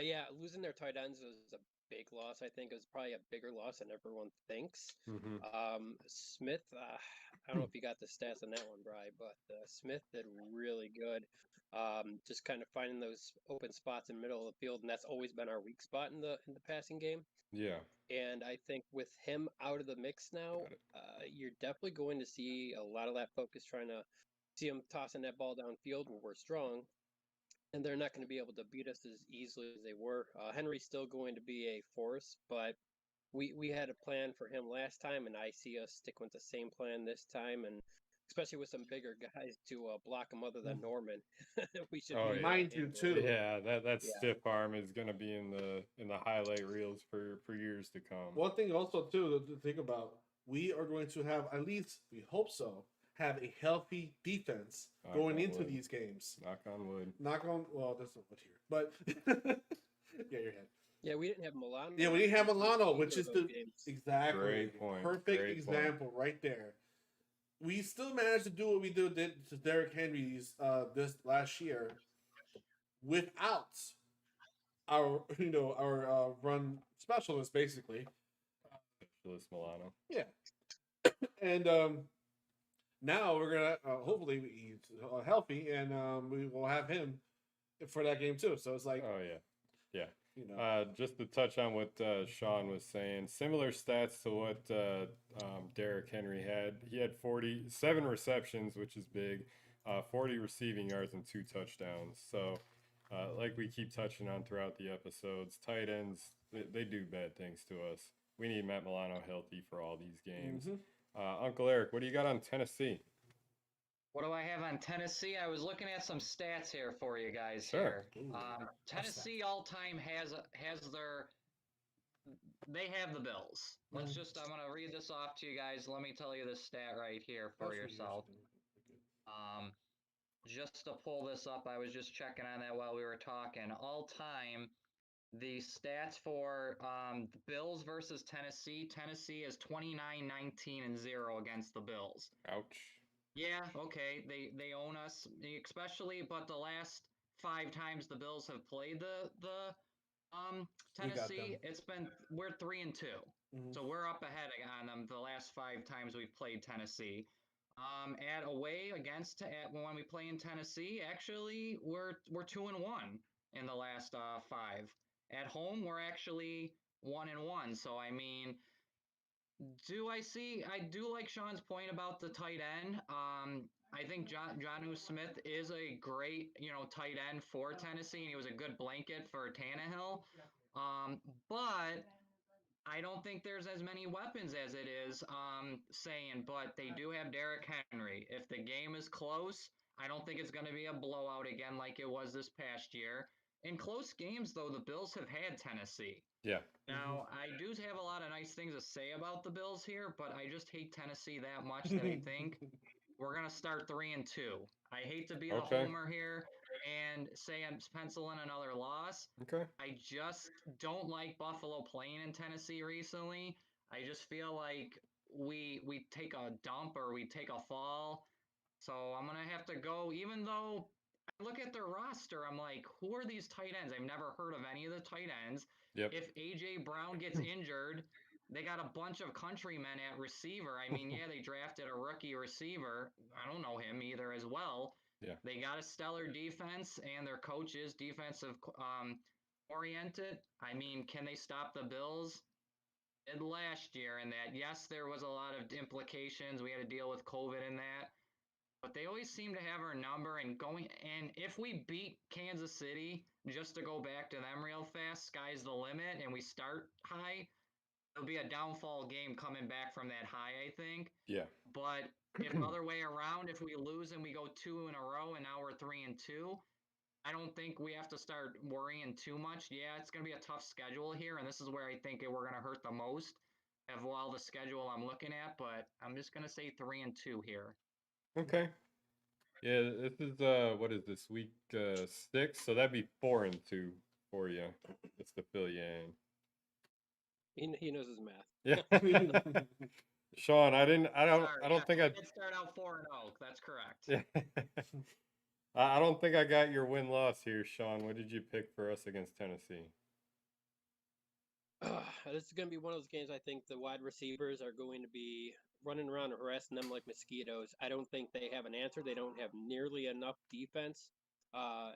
S7: Yeah, losing their tight ends was a big loss. I think it was probably a bigger loss than everyone thinks.
S2: Mm-hmm.
S7: Smith, I don't know if you got the stats on that one, Bri, but Smith did really good. Just kind of finding those open spots in the middle of the field, and that's always been our weak spot in the passing game.
S2: Yeah.
S7: And I think with him out of the mix now, you're definitely going to see a lot of that focus trying to see him tossing that ball downfield where we're strong. And they're not going to be able to beat us as easily as they were. Henry's still going to be a force, but we had a plan for him last time, and I see us stick with the same plan this time, and especially with some bigger guys to block him other than Norman. We should be
S3: mind you too.
S2: Yeah, that stiff arm is going to be in the highlight reels for years to come.
S3: One thing also too to think about, we are going to have, at least we hope so, have a healthy defense going into these games.
S2: Knock on wood.
S3: Well, there's no wood here, but yeah, your head.
S7: Yeah, we didn't have Milano.
S3: Yeah, we didn't have Milano, which is exactly
S2: great point.
S3: Perfect example right there. We still managed to do what we did to Derrick Henry's this last year without our run specialist, basically.
S2: Specialist Milano.
S3: Yeah, and now we're gonna hopefully he's healthy, and we will have him for that game too. So it's like,
S2: oh yeah. Just to touch on what Sean was saying, similar stats to what Derrick Henry had. He had 47 receptions, which is big, 40 receiving yards and 2 touchdowns. So, like we keep touching on throughout the episodes, tight ends they do bad things to us. We need Matt Milano healthy for all these games.
S3: Mm-hmm.
S2: Uncle Eric, what do you got on Tennessee?
S1: What do I have on Tennessee? I was looking at some stats here for you guys
S2: Sure.
S1: here. Tennessee all time they have the Bills. I'm gonna read this off to you guys. Let me tell you this stat right here for yourself. Just to pull this up, I was just checking on that while we were talking. All time, the stats for the Bills versus Tennessee. Tennessee is 29-19-0 against the Bills.
S2: Ouch.
S1: Yeah, okay, they own us, especially, but the last 5 times the Bills have played the
S3: We got
S1: Tennessee,
S3: them.
S1: we're 3-2.
S3: Mhm.
S1: So we're up ahead on them the last 5 times we've played Tennessee. At away against when we play in Tennessee, actually we're 2-1 in the last 5. At home, we're actually 1-1. So I mean, I do like Sean's point about the tight end. I think Jonnu Smith is a great, tight end for Tennessee, and he was a good blanket for Tannehill. But I don't think there's as many weapons as it is saying, but they do have Derrick Henry. If the game is close, I don't think it's going to be a blowout again like it was this past year. In close games, though, the Bills have had Tennessee.
S2: Yeah.
S1: Now, I do have a lot of nice things to say about the Bills here, but I just hate Tennessee that much that I think we're going to start 3-2. I hate to be the
S2: Okay.
S1: homer here and say I'm penciling another loss.
S2: Okay.
S1: I just don't like Buffalo playing in Tennessee recently. I just feel like we take a dump or we take a fall. So I'm going to have to go, even though I look at their roster, I'm like, who are these tight ends? I've never heard of any of the tight ends.
S2: Yep.
S1: If A.J. Brown gets injured, they got a bunch of countrymen at receiver. I mean, yeah, they drafted a rookie receiver. I don't know him either as well.
S2: Yeah.
S1: They got a stellar defense, and their coach is defensive oriented. I mean, can they stop the Bills? Did last year in that. Yes, there was a lot of implications. We had to deal with COVID in that. But they always seem to have our number and if we beat Kansas City, just to go back to them real fast, sky's the limit and we start high, it'll be a downfall game coming back from that high, I think.
S2: Yeah.
S1: But if other way around, if we lose and we go 2 in a row and now we're 3-2, I don't think we have to start worrying too much. Yeah, it's going to be a tough schedule here, and this is where I think we're going to hurt the most of all the schedule I'm looking at, but I'm just going to say 3-2 here.
S2: Okay. Yeah, this is what is this, week 6? So that'd be 4-2 for you, just to fill you in.
S7: He knows his math.
S2: Yeah. Sean, I don't think I
S1: did start out 4-0. That's correct.
S2: Yeah. I don't think I got your win-loss here, Sean. What did you pick for us against Tennessee?
S7: This is going to be one of those games. I think the wide receivers are going to be running around harassing them like mosquitoes. I don't think they have an answer. They don't have nearly enough defense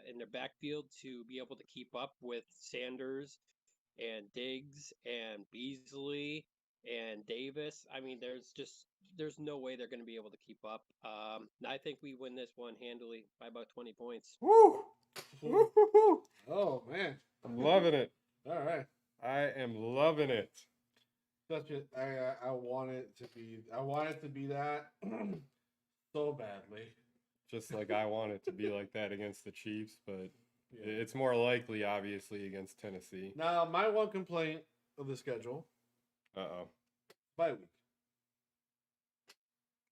S7: in their backfield to be able to keep up with Sanders and Diggs and Beasley and Davis. I mean, there's no way they're going to be able to keep up. I think we win this one handily by about 20 points.
S2: Woo! Woo-hoo-hoo!
S3: Oh man,
S2: I'm loving it.
S3: All right.
S2: I am loving it.
S3: I want it to be that so badly.
S2: Just like I want it to be like that against the Chiefs, but it's more likely, obviously, against Tennessee.
S3: Now, my one complaint of the schedule.
S2: Uh-oh.
S3: Bye week.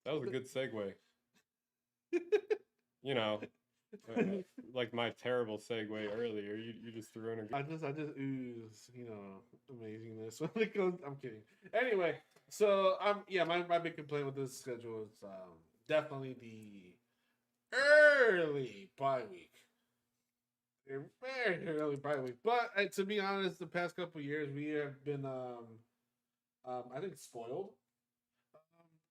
S2: That was a good segue. You know, like my terrible segue earlier. You just threw in a good...
S3: I just ooze, amazingness when it goes. I'm kidding. Anyway, so my big complaint with this schedule is definitely the early bye week. A very early bye week. But to be honest, the past couple of years we have been I think spoiled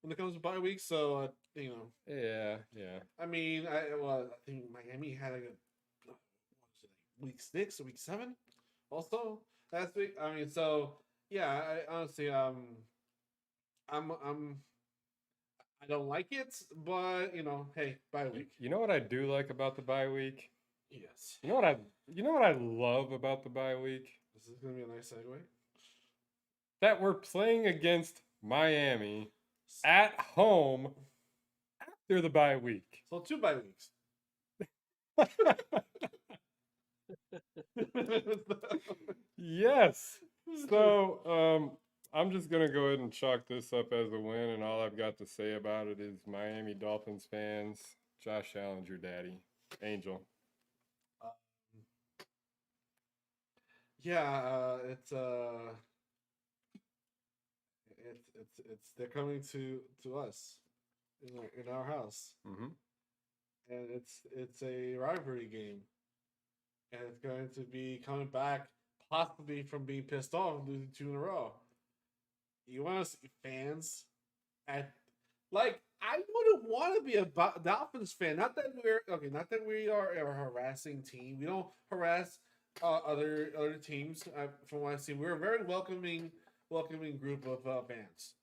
S3: when it comes to bye weeks. So
S2: Yeah.
S3: I mean, I think Miami had week 6 or week 7 also last week. I mean, so yeah, I honestly I don't like it, but hey, bye week.
S2: You know what I do like about the bye week?
S3: Yes.
S2: You know what I love about the bye week?
S3: This is gonna be a nice segue.
S2: That we're playing against Miami at home after the bye week.
S3: So 2 bye weeks.
S2: Yes. So I'm just gonna go ahead and chalk this up as a win, and all I've got to say about it is Miami Dolphins fans, Josh Allen's your daddy. Angel.
S3: Yeah, it's they're coming to us in our house,
S2: Mm-hmm.
S3: and it's a rivalry game, and it's going to be coming back possibly from being pissed off losing two in a row. You want to see fans at like I wouldn't want to be a Dolphins fan. Not that we're okay. Not that we are a harassing team. We don't harass other teams. From what I see, we're a very welcoming group of fans.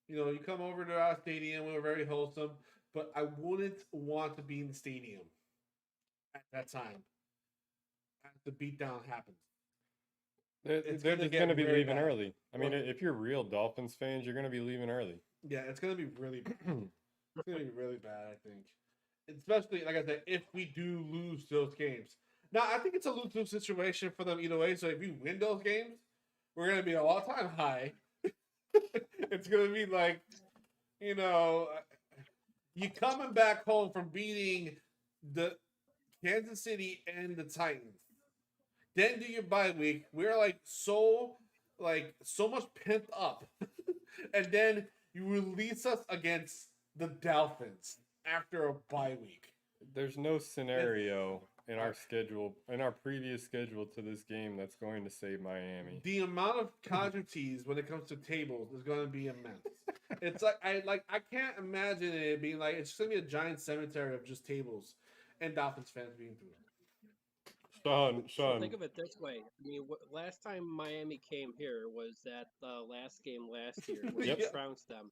S3: You know, you come over to our stadium. We're very wholesome. But I wouldn't want to be in the stadium at that time. As the beatdown happens.
S2: They're
S3: It's
S2: they're
S3: gonna
S2: just
S3: get
S2: going to be
S3: very
S2: leaving
S3: bad.
S2: early. I mean,
S3: Well-
S2: if you're real Dolphins fans, you're going to be leaving early.
S3: Yeah, it's gonna be really bad. It's gonna be really bad, I think. Especially like I said, if we do lose those games. Now I think it's a lose-lose situation for them either way. So if you win those games, we're gonna be an all-time high. It's gonna be like, you know, you coming back home from beating the Kansas City and the Titans. Then do your bye week. We're like so much pent up. And then you release us against the Dolphins after a bye week.
S2: There's no scenario in our schedule, in our previous schedule to this game, that's going to save Miami.
S3: The amount of casualties when it comes to tables is going to be immense. It's like I can't imagine it being like it's going to be a giant cemetery of just tables and Dolphins fans being through it.
S7: Well,
S2: Sean,
S7: think of it this way. I mean, last time Miami came here was that last game last year where
S2: Yep.
S7: we trounced them.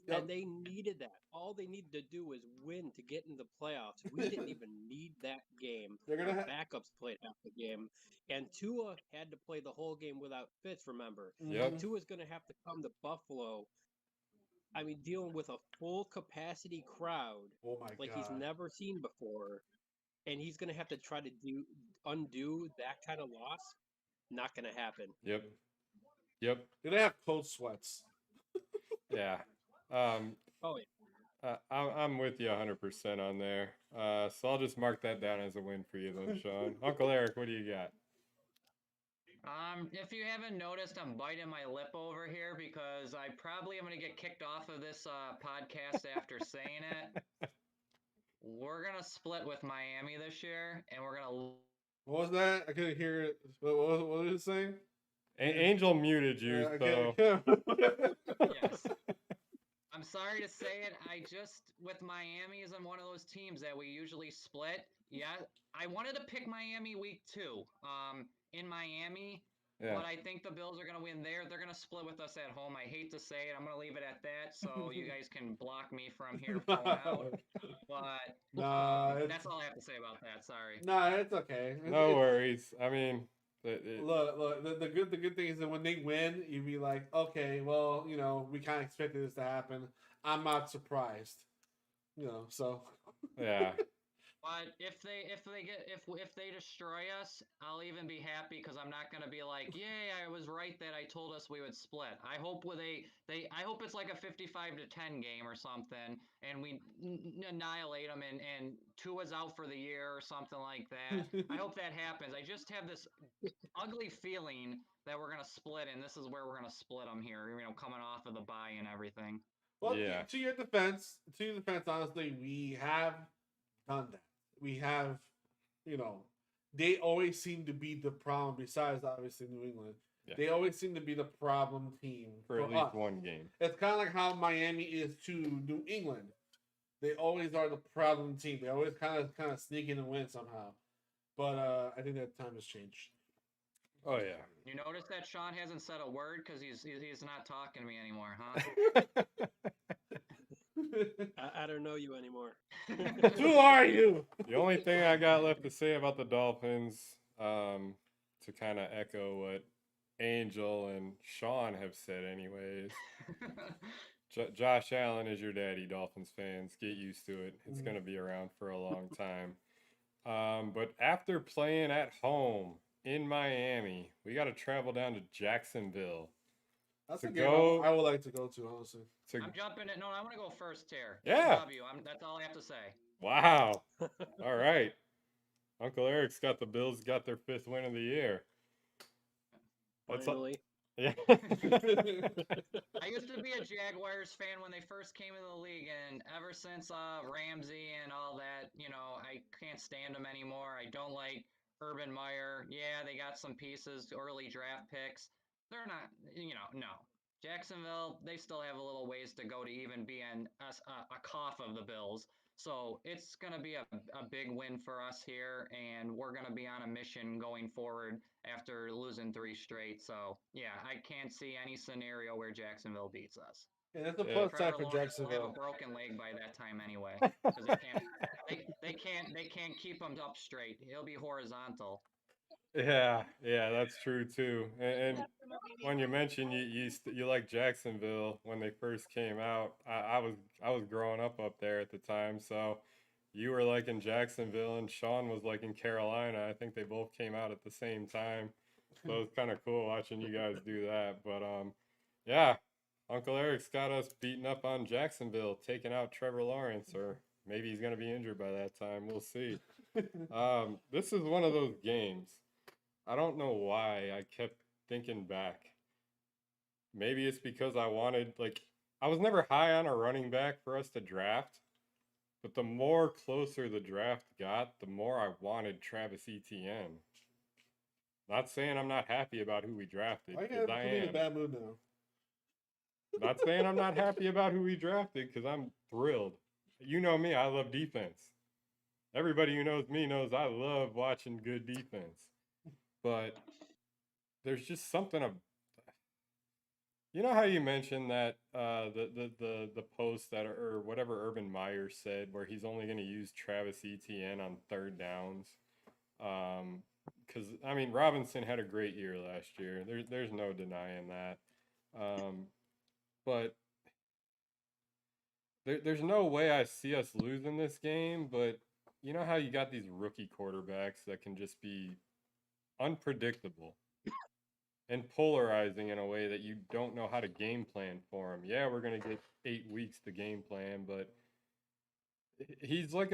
S3: Yep.
S7: And they needed that. All they needed to do was win to get in the playoffs. We didn't even need that game.
S3: They're gonna
S7: Our
S3: ha-
S7: backups played half the game. And Tua had to play the whole game without Fitz, remember.
S2: Yep.
S7: And Tua's going to have to come to Buffalo. I mean, dealing with a full capacity crowd
S3: Oh my
S7: like
S3: god.
S7: he's never seen before. And he's going to have to try to undo that kind of loss. Not going to happen.
S2: Yep. Yep.
S3: They're gonna have cold sweats.
S2: Yeah.
S7: Oh, yeah.
S2: I'm with you 100% on there. So I'll just mark that down as a win for you, then, Sean. Uncle Eric, what do you got?
S1: If you haven't noticed, I'm biting my lip over here because I probably am going to get kicked off of this podcast after saying it. We're going to split with Miami this year, and we're going to...
S3: What was that? I couldn't hear it. What was it saying?
S2: Angel muted you, so...
S1: Yes. I'm sorry to say it. With Miami is one of those teams that we usually split. Yeah, I wanted to pick Miami week 2 in Miami,
S2: Yeah.
S1: but I think the Bills are going to win there. They're going to split with us at home. I hate to say it. I'm going to leave it at that so you guys can block me from here going out. But that's all I have to say about that. Sorry.
S3: Nah, it's okay.
S2: No worries. I mean...
S3: Look. The good thing is that when they win, you'd be like, okay, well, you know, we kind of expected this to happen. I'm not surprised, you know. So
S2: Yeah.
S1: But if they destroy us, I'll even be happy because I'm not gonna be like, yay, I was right that I told us we would split. I hope I hope it's like a 55-10 game or something, and we annihilate them, and Tua's out for the year or something like that. I hope that happens. I just have this ugly feeling that we're gonna split, and this is where we're gonna split them here. You know, coming off of the bye and everything.
S3: well,
S2: Yeah.
S3: to your defense, honestly, we have done that. We have, you know, they always seem to be the problem. Besides, obviously, New England,
S2: Yeah.
S3: they always seem to be the problem team
S2: For at least
S3: us.
S2: one game.
S3: It's kind of like how Miami is to New England. They always are the problem team. They always kind of sneak in and win somehow. But I think that time has changed.
S2: Oh, yeah.
S1: You notice that Sean hasn't said a word because he's not talking to me anymore, huh?
S7: I don't know you anymore.
S3: Who are you?
S2: The only thing I got left to say about the Dolphins, to kind of echo what Angel and Sean have said anyways, Josh Allen is your daddy, Dolphins fans. Get used to it. It's going to be around for a long time. But after playing at home in Miami, we got to travel down to Jacksonville.
S3: That's
S2: To
S3: a game
S2: go-
S3: I would like to go to, honestly.
S1: I'm jumping it. No, I want to go first here.
S2: Yeah.
S1: W. That's all I have to say.
S2: Wow. All right. Uncle Eric's got the Bills got their 5th win of the year.
S7: Finally.
S2: Yeah.
S1: I used to be a Jaguars fan when they first came into the league, and ever since Ramsey and all that, I can't stand them anymore. I don't like Urban Meyer. Yeah, they got some pieces, early draft picks. They're not, no. Jacksonville, they still have a little ways to go to even be a cough of the Bills. So it's going to be a big win for us here, and we're going to be on a mission going forward after losing 3 straight. So, yeah, I can't see any scenario where Jacksonville beats us.
S3: Yeah, that's a
S2: Yeah.
S3: plus side
S1: Trevor
S3: for
S1: Lawrence will have a
S3: Jacksonville.
S1: broken leg by that time anyway, because they can't keep him up straight. He'll be horizontal.
S2: Yeah, that's true too. And when you mentioned you like Jacksonville when they first came out, I was growing up there at the time, so you were liking Jacksonville and Sean was liking Carolina. I think they both came out at the same time, so it was kind of cool watching you guys do that. But yeah, Uncle Eric's got us beating up on Jacksonville, taking out Trevor Lawrence, or maybe he's gonna be injured by that time. We'll see. This is one of those games. I don't know why I kept thinking back. Maybe it's because I was never high on a running back for us to draft, but the more closer the draft got, the more I wanted Travis Etienne. Not saying I'm not happy about who we drafted,
S3: I
S2: because
S3: got
S2: I
S3: put me in a
S2: am.
S3: bad mood now.
S2: Not saying I'm not happy about who we drafted, because I'm thrilled. You know me, I love defense. Everybody who knows me knows I love watching good defense. But there's just something of, you know how you mentioned that the post that or whatever Urban Meyer said where he's only going to use Travis Etienne on 3rd downs, because I mean Robinson had a great year last year. There's no denying that, but there's no way I see us losing this game. But you know how you got these rookie quarterbacks that can just be unpredictable and polarizing in a way that you don't know how to game plan for him. Yeah, we're going to get 8 weeks to game plan, but he's like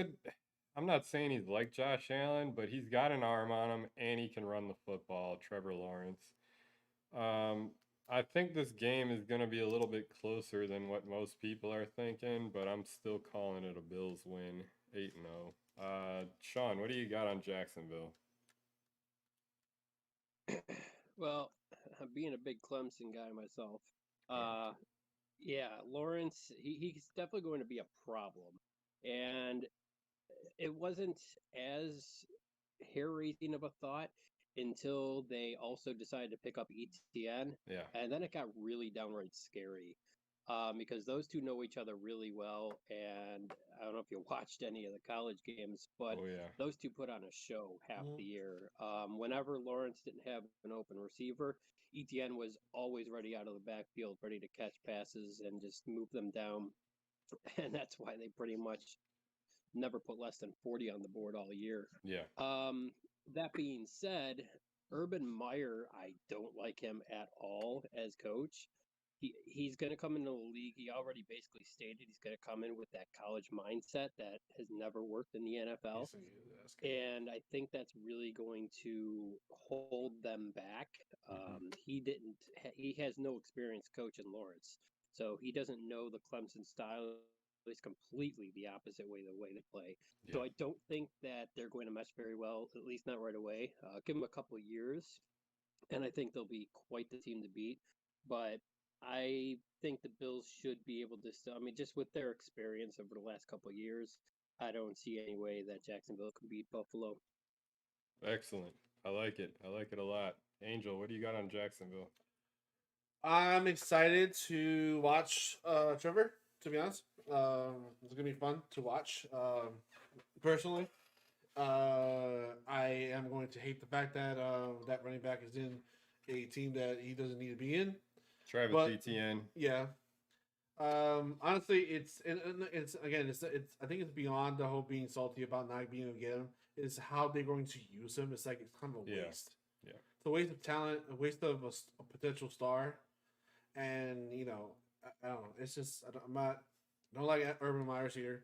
S2: I'm not saying he's like Josh Allen, but he's got an arm on him and he can run the football, Trevor Lawrence. I think this game is going to be a little bit closer than what most people are thinking, but I'm still calling it a Bills win, 8-0. Sean, what do you got on Jacksonville?
S7: Well, being a big Clemson guy myself, yeah, Lawrence, he's definitely going to be a problem. And it wasn't as hair-raising of a thought until they also decided to pick up ETN.
S2: Yeah.
S7: And then it got really downright scary. Because those two know each other really well, and I don't know if you watched any of the college games, but those two put on a show half the year. Whenever Lawrence didn't have an open receiver, Etienne was always ready out of the backfield, ready to catch passes and just move them down. And that's why they pretty much never put less than 40 on the board all year.
S2: Yeah.
S7: That being said, Urban Meyer, I don't like him at all as coach. He's going to come into the league. He already basically stated he's going to come in with that college mindset that has never worked in the NFL. And I think that's really going to hold them back. He has no experience coaching Lawrence. So he doesn't know the Clemson style. It's completely the opposite way they play. Yeah. So I don't think that they're going to mesh very well, at least not right away. Give them a couple of years, and I think they'll be quite the team to beat. But I think the Bills should be able to still, I mean, just with their experience over the last couple of years, I don't see any way that Jacksonville can beat Buffalo.
S2: Excellent. I like it. I like it a lot. Angel, what do you got on Jacksonville?
S3: I'm excited to watch Trevor, to be honest. It's going to be fun to watch. Personally, I am going to hate the fact that that running back is in a team that he doesn't need to be in.
S2: Travis Etienne.
S3: Yeah. Honestly, it's again, I think it's beyond the whole being salty about not being able to get him. It's how they're going to use him. It's like it's kind of a waste.
S2: Yeah.
S3: It's a waste of talent, a waste of a potential star, and I don't know. It's just I don't like Urban Meyer's here.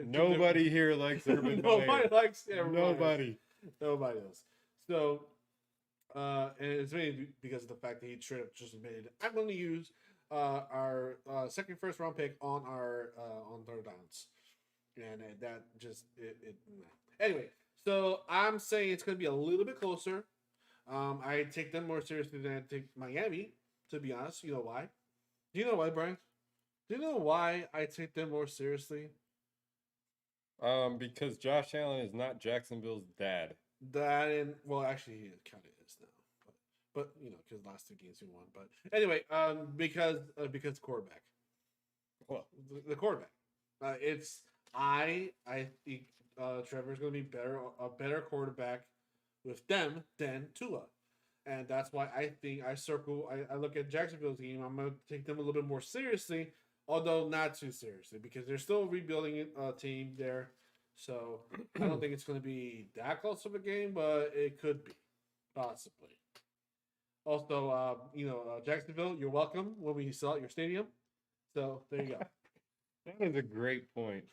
S2: Nobody here likes Urban Meyer.
S3: Nobody likes Urban
S2: Nobody.
S3: Nobody does. So, And it's mainly because of the fact that he straight up just admitted, I'm going to use our second first round pick on our on third downs, and that just anyway. So I'm saying it's going to be a little bit closer. I take them more seriously than I take Miami. To be honest, you know why? Do you know why, Brian? Do you know why I take them more seriously?
S2: Because Josh Allen is not Jacksonville's dad.
S3: That and well, actually, he kind of is now, but you know, because last 2 games he won. But anyway, because quarterback.
S2: Well,
S3: The quarterback. It's I think Trevor's going to be a better quarterback with them than Tua, and that's why I think I look at Jacksonville's team. I'm going to take them a little bit more seriously, although not too seriously because they're still rebuilding a team there. So I don't think it's going to be that close of a game, but it could be possibly. Also, Jacksonville, you're welcome when we sell out your stadium. So there you go.
S2: That is a great point.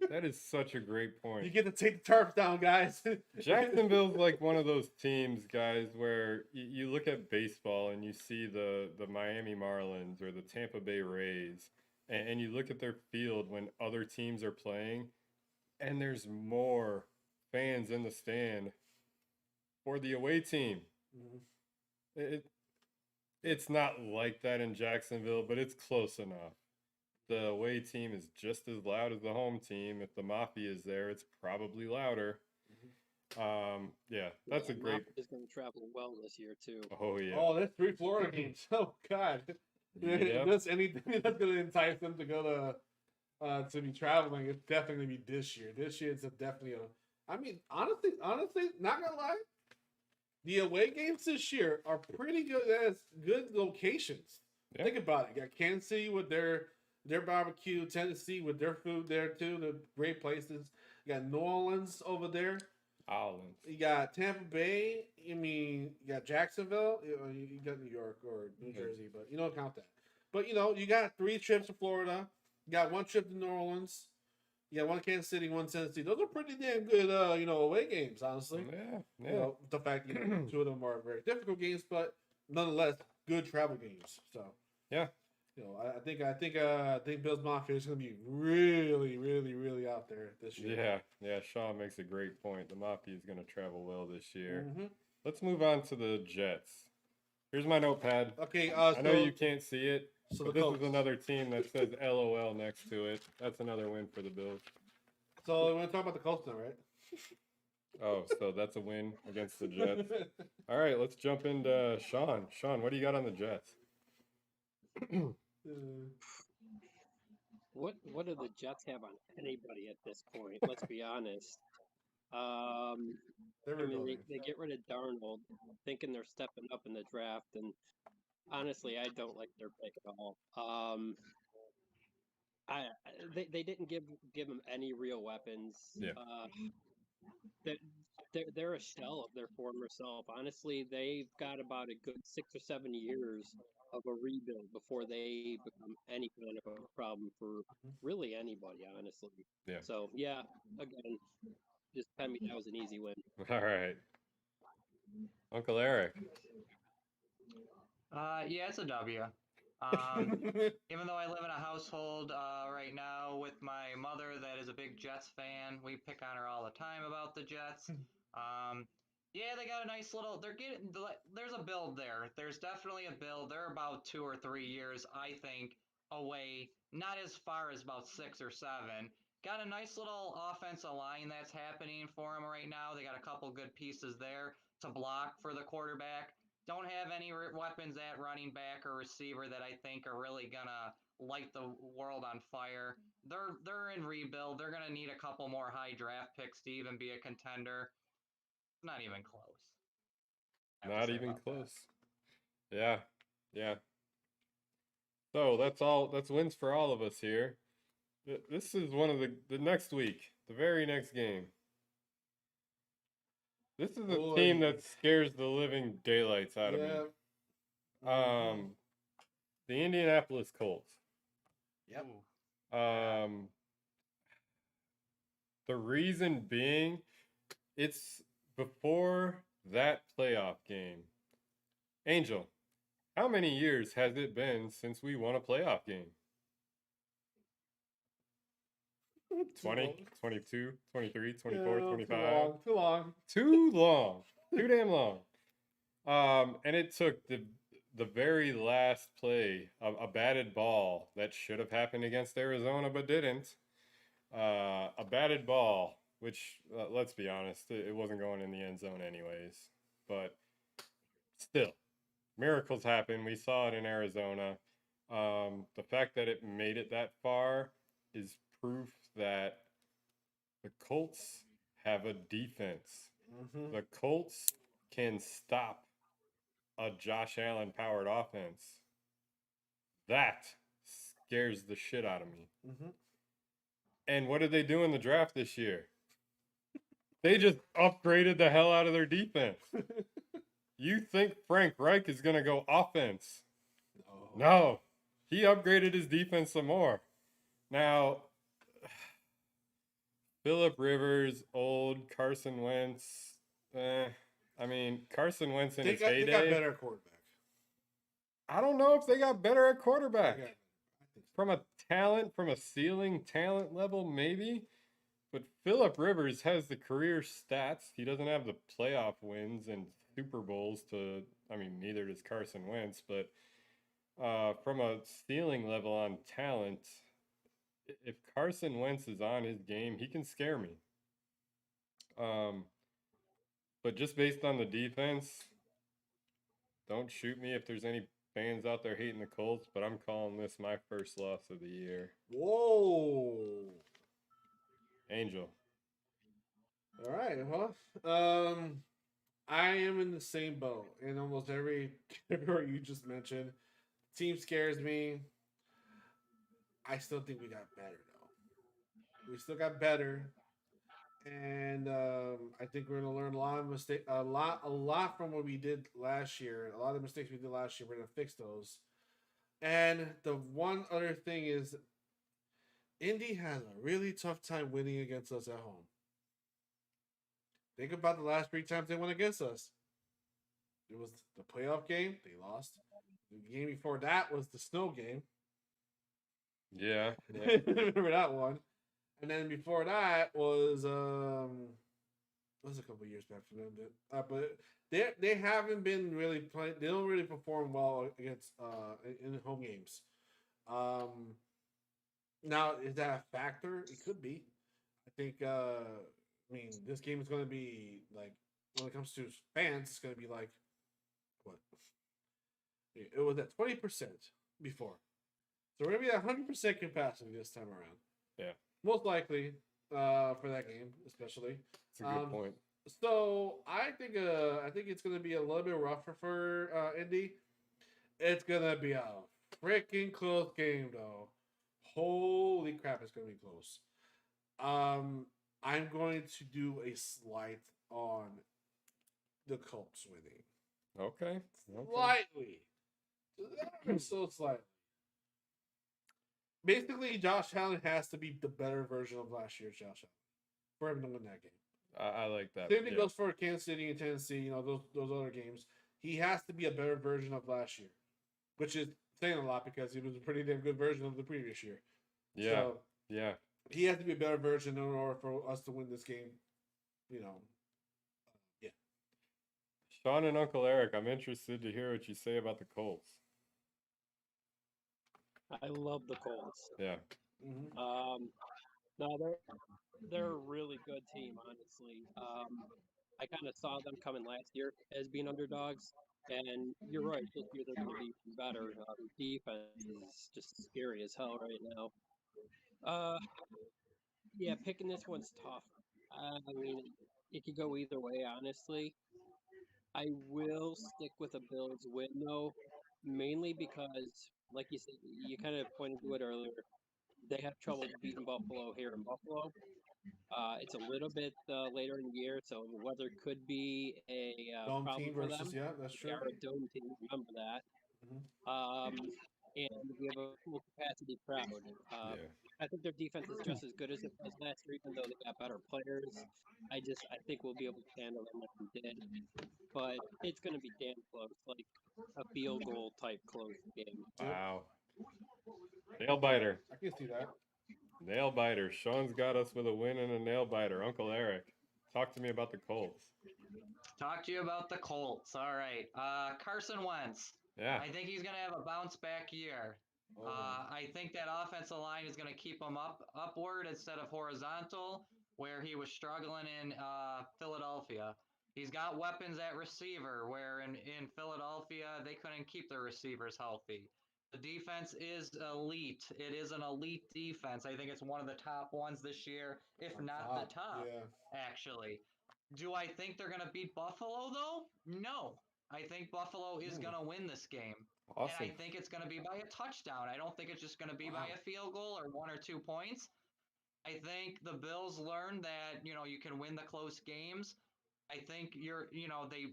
S2: That is such a great point.
S3: You get to take the turf down, guys.
S2: Jacksonville's like one of those teams, guys, where you look at baseball and you see the Miami Marlins or the Tampa Bay Rays, and you look at their field when other teams are playing, and there's more fans in the stand for the away team. Mm-hmm. It's not like that in Jacksonville, but it's close enough. The away team is just as loud as the home team. If the Mafia is there, it's probably louder. Mm-hmm. Yeah, that's a great.
S7: Is going to travel well this year too.
S2: Oh yeah.
S3: Oh, there's 3 Florida games. Oh God.
S2: Yep.
S3: Just anything that's going to entice them to go to be traveling. It's definitely going to be this year. This year it's definitely I mean, honestly, not gonna lie, the away games this year are pretty good. As good locations. Yeah. Think about it. You got Kansas City with their barbecue, Tennessee with their food there too. The great places. You got New Orleans over there.
S2: Orleans.
S3: You got Tampa Bay. You got Jacksonville. You got New York or New Jersey, but you don't count that. But you got 3 trips to Florida. You got 1 trip to New Orleans. You got 1 Kansas City, 1 Tennessee. Those are pretty damn good, away games. Honestly,
S2: yeah.
S3: The fact 2 of them are very difficult games, but nonetheless good travel games. So
S2: yeah.
S3: I think Bills Mafia is going to be really, really, really out there this year.
S2: Yeah. Sean makes a great point. The Mafia is going to travel well this year.
S3: Mm-hmm.
S2: Let's move on to the Jets. Here's my notepad.
S3: Okay.
S2: I know you can't see it, but this
S3: Colts.
S2: is another team that says LOL next to it. That's another win for the Bills.
S3: So we're going to talk about the Colts now, right?
S2: Oh, so that's a win against the Jets. All right, let's jump into Sean. Sean, what do you got on the Jets?
S7: What do the Jets have on anybody at this point? Let's be honest. They get rid of Darnold, thinking they're stepping up in the draft, and honestly, I don't like their pick at all. They didn't give them any real weapons.
S2: Yeah.
S7: They're a shell of their former self. Honestly, they've got about a good 6 or 7 years of a rebuild before they become any kind of a problem for really anybody, honestly.
S2: Yeah.
S7: So, yeah, again, just tell me that was an easy win.
S2: All right. Uncle Eric.
S1: Yeah, it's a W. Even though I live in a household right now with my mother that is a big Jets fan, we pick on her all the time about the Jets. Yeah, they got a nice little. There's a build there. There's definitely a build. They're about 2 or 3 years, I think, away. Not as far as about 6 or 7. Got a nice little offensive line that's happening for them right now. They got a couple good pieces there to block for the quarterback. Don't have any weapons at running back or receiver that I think are really gonna light the world on fire. They're in rebuild. They're gonna need a couple more high draft picks to even be a contender. Not even close.
S2: Not even close. Yeah. So that's wins for all of us here. This is one of the next week, the very next game. This is a team that scares the living daylights out of me. The Indianapolis Colts.
S3: Yep.
S2: The reason being, it's before that playoff game. Angel, how many years has it been since we won a playoff game? 20, 22, 23, 24, 25.
S3: Too long.
S2: Too long. Too damn long. And it took the very last play, a batted ball that should have happened against Arizona but didn't. A batted ball, which, let's be honest, it wasn't going in the end zone anyways. But still, miracles happen. We saw it in Arizona. The fact that it made it that far is proof that the Colts have a defense.
S3: Mm-hmm.
S2: The Colts can stop a Josh Allen powered offense. That scares the shit out of me.
S3: Mm-hmm.
S2: And what did they do in the draft this year? They just upgraded the hell out of their defense. You think Frank Reich is going to go offense? No. He upgraded his defense some more. Now, Phillip Rivers, old Carson Wentz. I mean, Carson Wentz in his heyday.
S3: They got better at quarterback.
S2: I don't know if they got better at quarterback. From a talent, from a ceiling talent level, maybe. But Phillip Rivers has the career stats. He doesn't have the playoff wins and Super Bowls to, I mean, neither does Carson Wentz. But from a ceiling level on talent, if Carson Wentz is on his game, he can scare me. But just based on the defense, don't shoot me if there's any fans out there hating the Colts, but I'm calling this my first loss of the year.
S3: Whoa.
S2: Angel.
S3: All right. Well, I am in the same boat in almost every category you just mentioned. Team scares me. I still think we got better, though. We still got better. And I think we're gonna learn a lot from what we did last year. A lot of the mistakes we did last year, we're gonna fix those. And the one other thing is, Indy has a really tough time winning against us at home. Think about the last 3 times they went against us. It was the playoff game, they lost. The game before that was the snow game.
S2: Yeah.
S3: Remember that one? And then before that was a couple years back for them. But they haven't been really playing. They don't really perform well against in home games. Now is that a factor? It could be. I think. I mean, this game is going to be like, when it comes to fans, it's going to be like, what? It was at 20% before, so we're going to be at 100% capacity this time around.
S2: Yeah.
S3: Most likely for that game, especially.
S2: It's a good point.
S3: So I think it's gonna be a little bit rougher for Indy. It's gonna be a freaking close game, though. Holy crap, it's gonna be close. I'm going to do a slight on the Colts winning.
S2: Okay.
S3: Slightly. So slightly. Basically, Josh Allen has to be the better version of last year's Josh Allen for him to win that game.
S2: I like that.
S3: Same thing goes for Kansas City and Tennessee. You know, those other games. He has to be a better version of last year, which is saying a lot because he was a pretty damn good version of the previous year.
S2: Yeah.
S3: So,
S2: yeah.
S3: He has to be a better version in order for us to win this game. You know. Yeah.
S2: Sean and Uncle Eric, I'm interested to hear what you say about the Colts.
S7: I love the Colts.
S2: Yeah.
S7: Mm-hmm. No, they're a really good team, honestly. I kind of saw them coming last year as being underdogs, and you're right. This year they're going to be better. Defense is just scary as hell right now. Yeah, picking this one's tough. I mean, it could go either way, honestly. I will stick with a Bills win, though, mainly because, like you said, you kind of pointed to it earlier. They have trouble beating Buffalo here in Buffalo. It's a little bit later in the year, so the weather could be a
S3: dome
S7: problem
S3: team
S7: for
S3: versus,
S7: them.
S3: yeah, that's true.
S7: They are a dome team. Remember that.
S3: Mm-hmm.
S7: and we have a full capacity crowd.
S2: Yeah.
S7: I think their defense is just as good as it was last year, even though they got better players. I think we'll be able to handle them like we did, but it's going to be damn close, like a field goal type close game.
S2: Wow. Nail biter.
S3: I can see that.
S2: Nail biter. Sean's got us with a win and a nail biter. Uncle Eric, talk to me about the Colts.
S1: Talk to you about the Colts. All right. Carson Wentz.
S2: Yeah.
S1: I think he's going to have a bounce back year. I think that offensive line is going to keep him upward instead of horizontal, where he was struggling in Philadelphia. He's got weapons at receiver, where in Philadelphia they couldn't keep their receivers healthy. The defense is elite. It is an elite defense. I think it's one of the top ones this year, if not the top, actually. Do I think they're going to beat Buffalo, though? No. I think Buffalo is going to win this game.
S2: Awesome.
S1: And I think it's going to be by a touchdown. I don't think it's just going to be by a field goal or 1 or 2 points. I think the Bills learned that, you can win the close games. I think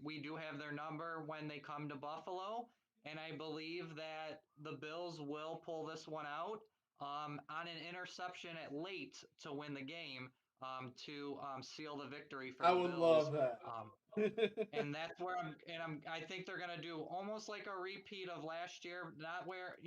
S1: we do have their number when they come to Buffalo. And I believe that the Bills will pull this one out on an interception at late to win the game. To seal the victory for the Bills.
S3: I would love that.
S1: And that's where I think they're gonna do almost like a repeat of last year, not where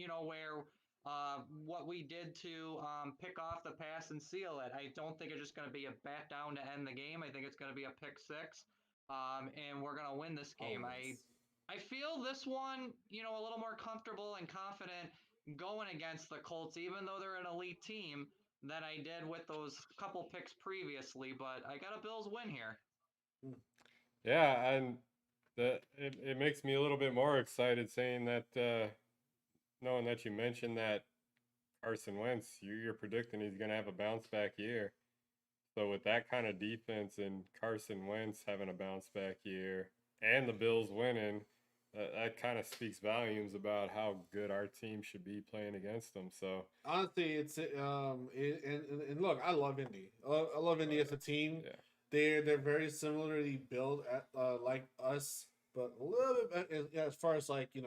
S1: what we did to pick off the pass and seal it. I don't think it's just gonna be a bat down to end the game. I think it's gonna be a pick six, and we're gonna win this game. I feel this one, a little more comfortable and confident going against the Colts, even though they're an elite team, than I did with those couple picks previously. But I got a Bills win here.
S2: Yeah, and it makes me a little bit more excited saying that, knowing that you mentioned that Carson Wentz, you're predicting he's going to have a bounce back year. So with that kind of defense and Carson Wentz having a bounce back year and the Bills winning, that kind of speaks volumes about how good our team should be playing against them. So
S3: honestly, it's and look, I love Indy. I love Indy as a team.
S2: Yeah.
S3: They're very similarly built at like us, but a little bit as far as like and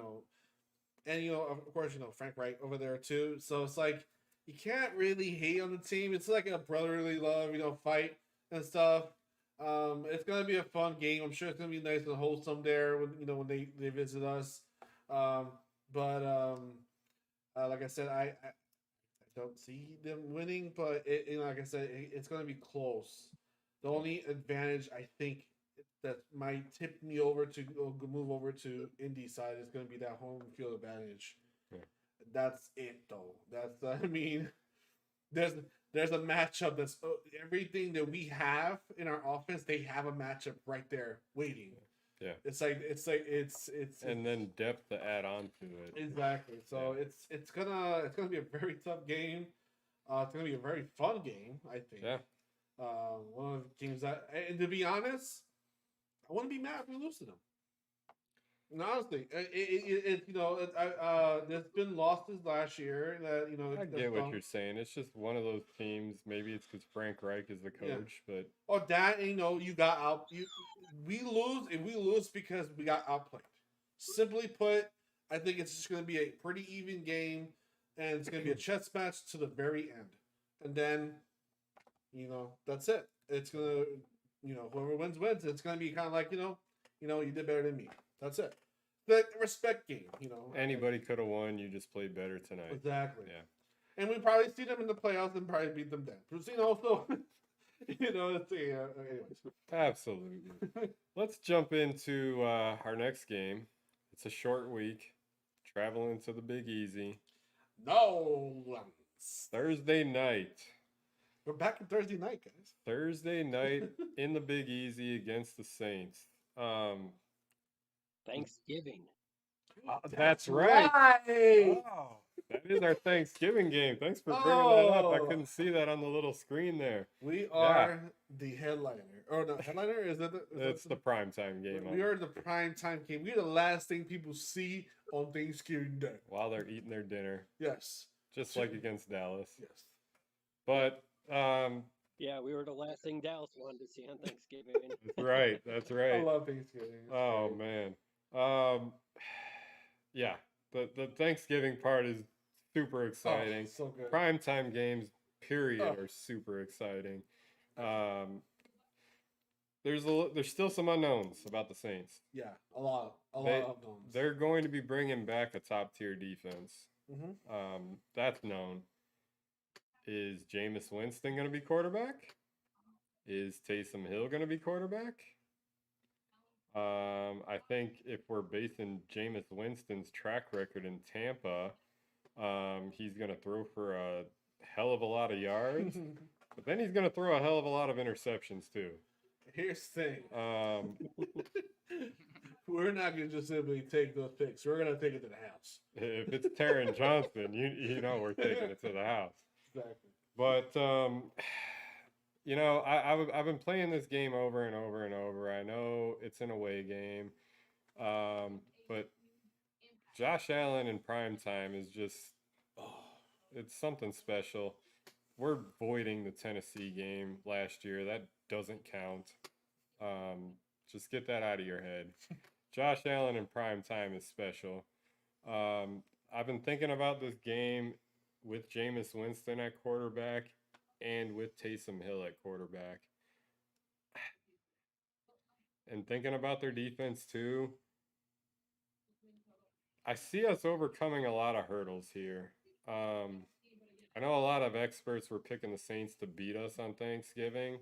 S3: of course Frank Wright over there too. So it's like you can't really hate on the team. It's like a brotherly love, fight and stuff. It's gonna be a fun game. I'm sure it's gonna be nice and wholesome there when they visit us. But like I said, I don't see them winning, but like I said, it's gonna be close. The only advantage I think that might tip me over to move over to Indy side is gonna be that home field advantage.
S2: Yeah.
S3: That's it though. That's there's a matchup that's everything that we have in our offense. They have a matchup right there waiting.
S2: Yeah,
S3: it's
S2: and then depth to add on to it.
S3: Exactly. So it's gonna be a very tough game. It's gonna be a very fun game, I think.
S2: Yeah.
S3: One of the games and to be honest, I wouldn't be mad if we lose to them. And honestly, there's been losses last year that
S2: I get what you're saying. It's just one of those teams. Maybe it's because Frank Reich is the coach, but
S3: you got out. We lose because we got outplayed. Simply put, I think it's just going to be a pretty even game, and it's going to be a chess match to the very end, and then that's it. It's gonna whoever wins. It's going to be kind of like you did better than me. That's it. The respect game,
S2: Anybody could have won. You just played better tonight.
S3: Exactly.
S2: Yeah.
S3: And we probably see them in the playoffs and probably beat them then. So anyways.
S2: Absolutely. Let's jump into our next game. It's a short week. Traveling to the Big Easy.
S3: No.
S2: Thursday night.
S3: We're back on Thursday night, guys.
S2: Thursday night in the Big Easy against the Saints.
S7: Thanksgiving.
S2: That's right. Oh, that is our Thanksgiving game. Thanks for bringing that up. I couldn't see that on the little screen there.
S3: We are the headliner. Or no, headliner?
S2: It's the primetime game.
S3: We are the primetime game. We're the last thing people see on Thanksgiving Day.
S2: While they're eating their dinner.
S3: Yes.
S2: Just like against Dallas.
S3: Yes.
S2: But
S7: yeah, we were the last thing Dallas wanted to see on Thanksgiving.
S2: That's right.
S3: I love Thanksgiving.
S2: Oh man. Yeah. The the Thanksgiving part is super exciting.
S3: so good.
S2: Primetime games, period, are super exciting. There's still some unknowns about the Saints.
S3: Yeah, a lot of unknowns.
S2: They're going to be bringing back a top tier defense. That's known. Is Jameis Winston going to be quarterback? Is Taysom Hill going to be quarterback? I think if we're basing Jameis Winston's track record in Tampa, he's going to throw for a hell of a lot of yards, but then he's going to throw a hell of a lot of interceptions too.
S3: Here's the thing. We're not going to just simply take those picks. We're going to take it to the house.
S2: If it's Taron Johnson, you know we're taking it to the house.
S3: Exactly.
S2: But I've been playing this game over and over and over. I know it's an away game, but Josh Allen in primetime is just it's something special. We're voiding the Tennessee game last year. That doesn't count. Just get that out of your head. Josh Allen in primetime is special. I've been thinking about this game with Jameis Winston at quarterback and with Taysom Hill at quarterback. And thinking about their defense too. I see us overcoming a lot of hurdles here. I know a lot of experts were picking the Saints to beat us on Thanksgiving.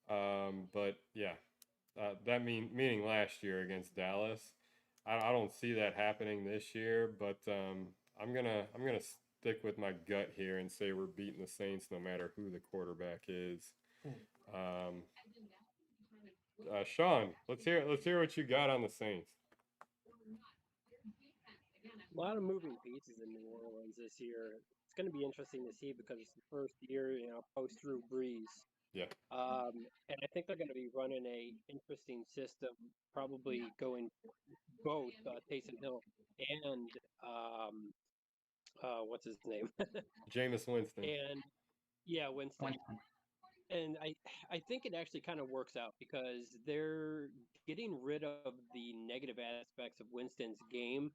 S2: But yeah, meaning last year against Dallas. I don't see that happening this year, but I'm gonna stick with my gut here and say we're beating the Saints no matter who the quarterback is. Sean, let's hear what you got on the Saints.
S7: A lot of moving pieces in New Orleans this year. It's going to be interesting to see because it's the first year, post Drew Brees.
S2: Yeah.
S7: And I think they're going to be running a interesting system, probably going both Taysom Hill and what's his name?
S2: Jameis Winston.
S7: And yeah, Winston. And I think it actually kind of works out because they're getting rid of the negative aspects of Winston's game.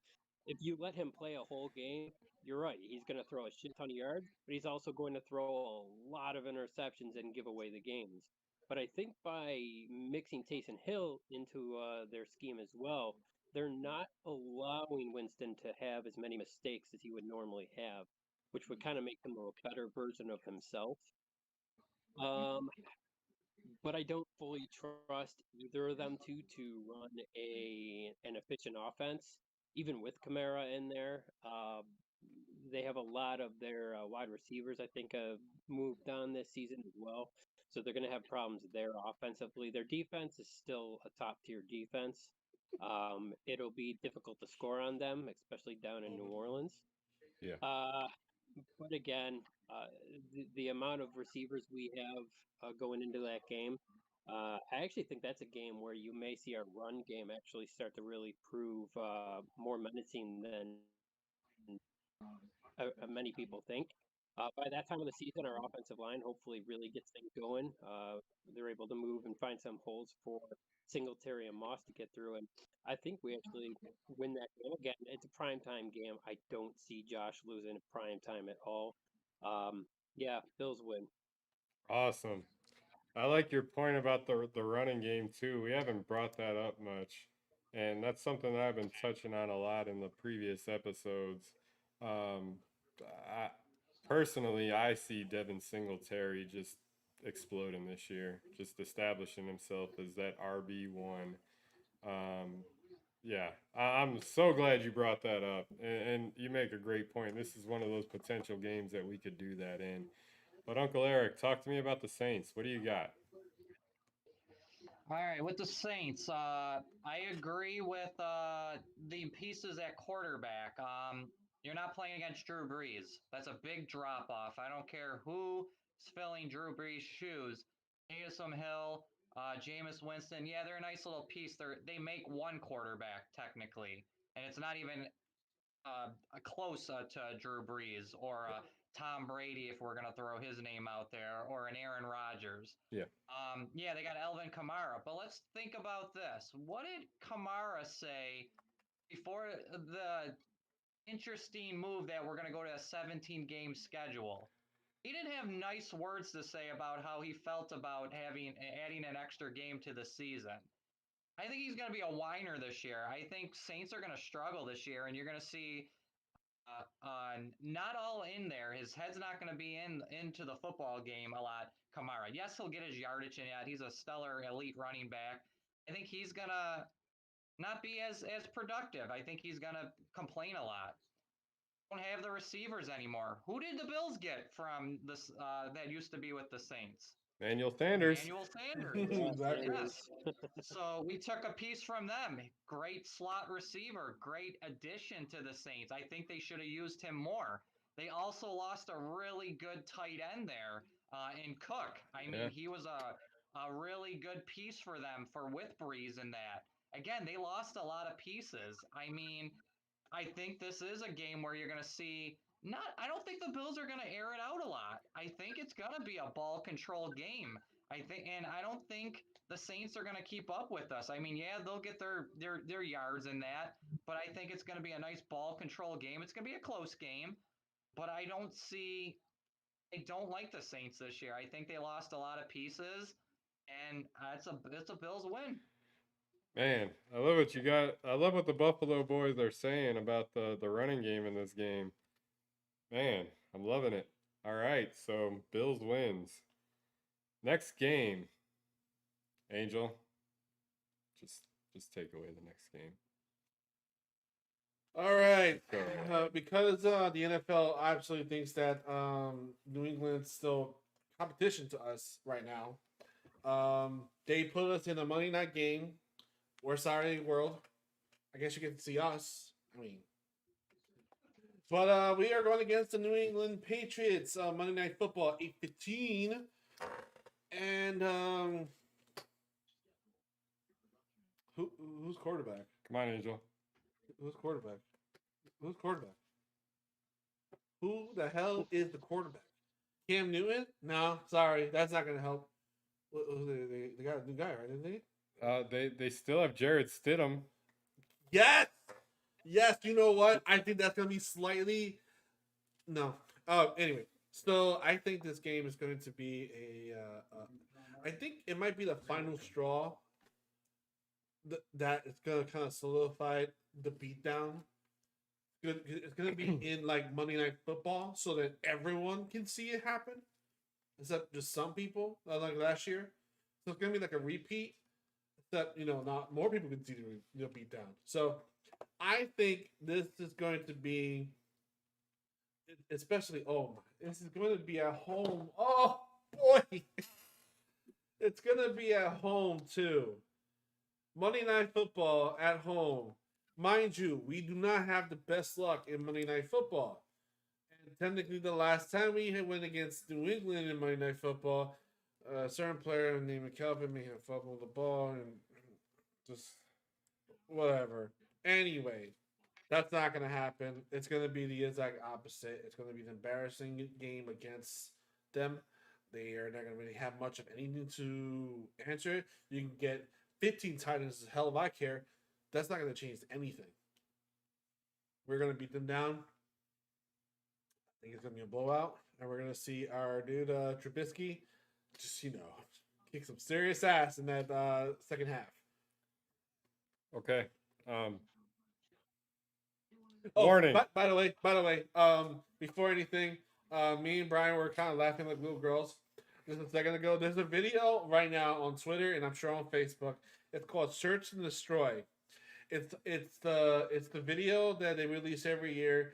S7: If you let him play a whole game, you're right. He's going to throw a shit ton of yards, but he's also going to throw a lot of interceptions and give away the games. But I think by mixing Taysom Hill into their scheme as well, they're not allowing Winston to have as many mistakes as he would normally have, which would kind of make him a better version of himself. But I don't fully trust either of them to run an efficient offense, even with Kamara in there. They have a lot of their wide receivers, I think, have moved on this season as well. So they're going to have problems there offensively. Their defense is still a top tier defense. It'll be difficult to score on them, especially down in New Orleans.
S2: Yeah.
S7: But again, the amount of receivers we have going into that game, I actually think that's a game where you may see our run game actually start to really prove more menacing than many people think. By that time of the season, our offensive line hopefully really gets things going. They're able to move and find some holes for Singletary and Moss to get through. And I think we actually win that game. Again, it's a primetime game. I don't see Josh losing at primetime at all. Yeah, Bills win.
S2: Awesome. I like your point about the running game too. We haven't brought that up much. And that's something that I've been touching on a lot in the previous episodes. Personally, I see Devin Singletary just exploding this year, just establishing himself as that RB1. Yeah, I'm so glad you brought that up. And you make a great point. This is one of those potential games that we could do that in. But Uncle Eric, talk to me about the Saints. What do you got?
S1: All right, with the Saints, I agree with the pieces at quarterback. You're not playing against Drew Brees. That's a big drop off. I don't care who's filling Drew Brees' shoes. Taysom Hill, Jameis Winston, yeah, they're a nice little piece. They make one quarterback technically, and it's not even close to Drew Brees or Tom Brady if we're gonna throw his name out there, or an Aaron Rodgers.
S2: Yeah.
S1: Yeah, they got Elvin Kamara, but let's think about this. What did Kamara say before the interesting move that we're going to go to a 17-game schedule. He didn't have nice words to say about how he felt about adding an extra game to the season. I think he's going to be a whiner this year. I think Saints are going to struggle this year, and you're going to see not all in there. His head's not going to be into the football game a lot. Kamara, yes, he'll get his yardage in yet. He's a stellar elite running back. I think he's going to not be as productive. I think he's going to complain a lot. Don't have the receivers anymore. Who did the Bills get from this that used to be with the Saints?
S2: Manuel Sanders.
S1: Manuel Sanders.
S3: Exactly.
S1: Yes. So we took a piece from them. Great slot receiver, great addition to the Saints. I think they should have used him more. They also lost a really good tight end there in Cook. I mean, he was a really good piece for them with Breeze in that. Again, they lost a lot of pieces. I mean, I think this is a game where you're going to see I don't think the Bills are going to air it out a lot. I think it's going to be a ball control game. And I don't think the Saints are going to keep up with us. I mean, yeah, they'll get their yards in that, but I think it's going to be a nice ball control game. It's going to be a close game, but I don't like the Saints this year. I think they lost a lot of pieces, and it's a Bills win.
S2: Man, I love what you got. I love what the Buffalo boys are saying about the running game in this game. Man, I'm loving it. All right, so Bills wins. Next game, Angel. Just take away the next game.
S3: All right, because the NFL absolutely thinks that New England's still competition to us right now. They put us in a Monday night game. We're sorry, world. I guess you get to see us. I mean, but we are going against the New England Patriots Monday Night Football 8:15, and who's quarterback?
S2: Come on, Angel.
S3: Who's quarterback? Who's quarterback? Who the hell is the quarterback? Cam Newton? No, sorry, that's not gonna help. They got a new guy, right? Didn't they?
S2: They still have Jared Stidham.
S3: Yes. You know what? I think that's gonna be slightly. No. Anyway, so I think this game is going to be I think it might be the final straw. That it's gonna kind of solidify the beatdown. It's gonna be in like Monday Night Football, so that everyone can see it happen, except just some people, like last year. So it's gonna be like a repeat. That not more people can see the beat down. So I think this is going to be, especially this is going to be at home. Oh boy, it's going to be at home too. Monday Night Football at home, mind you. We do not have the best luck in Monday Night Football, and technically the last time we went against New England in Monday Night Football. A certain player named McKelvin may have fumbled the ball and just whatever. Anyway, that's not going to happen. It's going to be the exact opposite. It's going to be an embarrassing game against them. They are not going to really have much of anything to answer. You can get 15 tight ends, hell if I care. That's not going to change anything. We're going to beat them down. I think it's going to be a blowout. And we're going to see our dude, Trubisky, just, kick some serious ass in that second half.
S2: Okay. Warning.
S3: By the way, before anything, me and Brian were kind of laughing like little girls just a second ago. There's a video right now on Twitter and I'm sure on Facebook. It's called Search and Destroy. It's the video that they release every year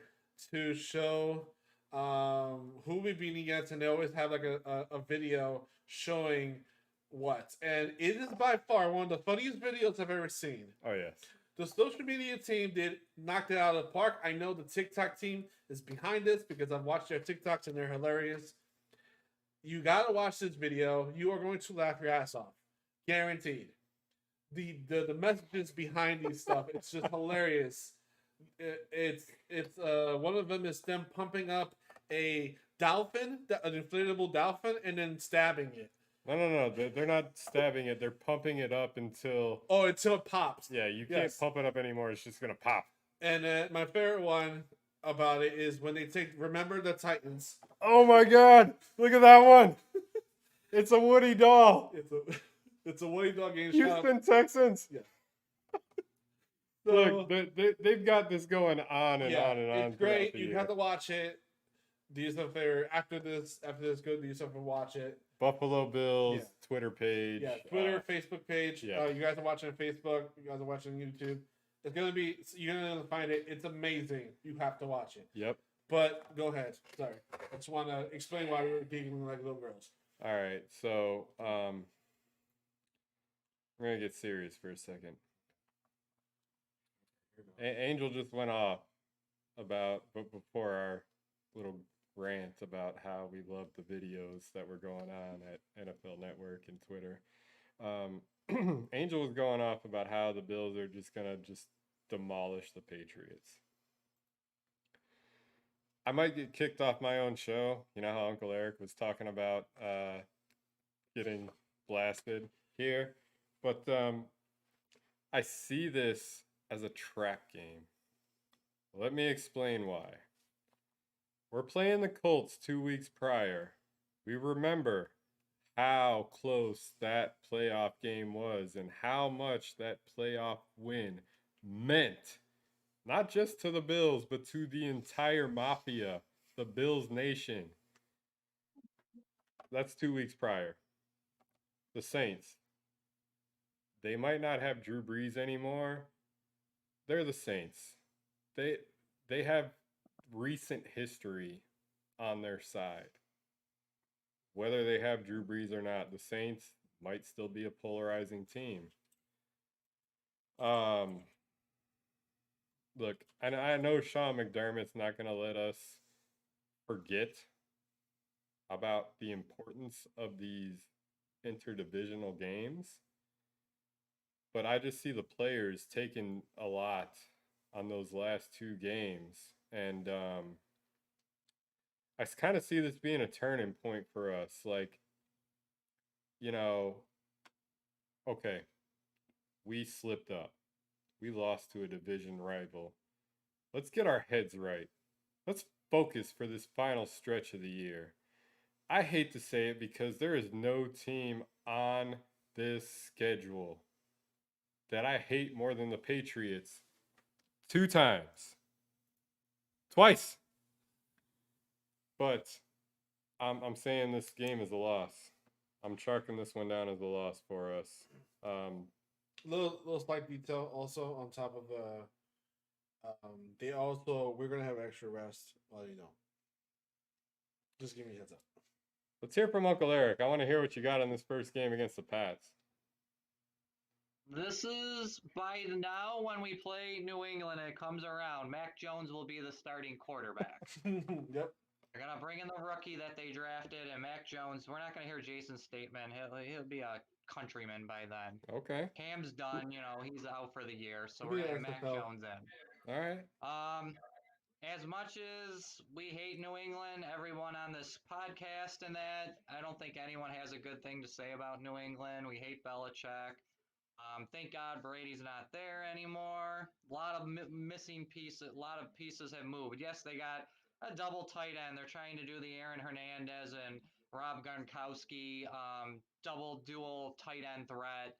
S3: to show who we beat against, and they always have like a video showing what. And it is by far one of the funniest videos I've ever seen.
S2: Oh yes.
S3: The social media team knocked it out of the park. I know the TikTok team is behind this because I've watched their TikToks and they're hilarious. You gotta watch this video. You are going to laugh your ass off, guaranteed. The messages behind these stuff, it's just hilarious. It's one of them is them pumping up a dolphin, an inflatable dolphin, and then stabbing it.
S2: No. They're not stabbing it. They're pumping it up until
S3: it pops.
S2: Yeah, you can't pump it up anymore. It's just gonna pop.
S3: And my favorite one about it is when they remember the Titans.
S2: Oh my God! Look at that one. It's a Woody doll.
S3: It's a Woody dog game.
S2: Houston Texans.
S3: Yeah.
S2: Look, they've got this going on and on and on.
S3: It's great. You have to watch it. Do yourself a favor. After this, go do yourself a watch it.
S2: Buffalo Bills Twitter page.
S3: Yeah, Twitter, Facebook page.
S2: Yeah.
S3: You guys are watching on Facebook. You guys are watching on YouTube. It's gonna be. You're gonna find it. It's amazing. You have to watch it.
S2: Yep.
S3: But go ahead. Sorry. I just want to explain why we're giggling like little girls.
S2: All right. So we're gonna get serious for a second. Angel just went off before our little rant about how we love the videos that were going on at NFL Network and Twitter. Angel was going off about how the Bills are just gonna demolish the Patriots. I might get kicked off my own show. You know how Uncle Eric was talking about getting blasted here, but I see this as a trap game. Let me explain why. We're playing the Colts 2 weeks prior. We remember how close that playoff game was and how much that playoff win meant, not just to the Bills, but to the entire mafia, the Bills Nation. That's 2 weeks prior. The Saints, they might not have Drew Brees anymore. They're the Saints. They have recent history on their side. Whether they have Drew Brees or not, the Saints might still be a polarizing team. Look, I know Sean McDermott's not going to let us forget about the importance of these interdivisional games, but I just see the players taking a lot on those last 2 games, and I kind of see this being a turning point for us. Like, you know, okay, we slipped up. We lost to a division rival. Let's get our heads right. Let's focus for this final stretch of the year. I hate to say it because there is no team on this schedule that I hate more than the Patriots 2 times. Twice. But I'm saying this game is a loss. I'm chalking this one down as a loss for us.
S3: Little slight detail also on top of we're gonna have extra rest. Well, you know, just give me a heads up.
S2: Let's hear from Uncle Eric. I want to hear what you got on this first game against the Pats.
S1: This is by now when we play New England, it comes around. Mac Jones will be the starting quarterback.
S3: Yep.
S1: They're gonna bring in the rookie that they drafted, and Mac Jones. We're not gonna hear Jason's statement. He'll be a countryman by then.
S2: Okay.
S1: Cam's done. You know, he's out for the year, so we're gonna have Mac Jones in.
S2: All right.
S1: As much as we hate New England, everyone on this podcast and that, I don't think anyone has a good thing to say about New England. We hate Belichick. Thank God Brady's not there anymore. A lot of missing pieces. A lot of pieces have moved. Yes, they got a double tight end. They're trying to do the Aaron Hernandez and Rob Gronkowski double dual tight end threat.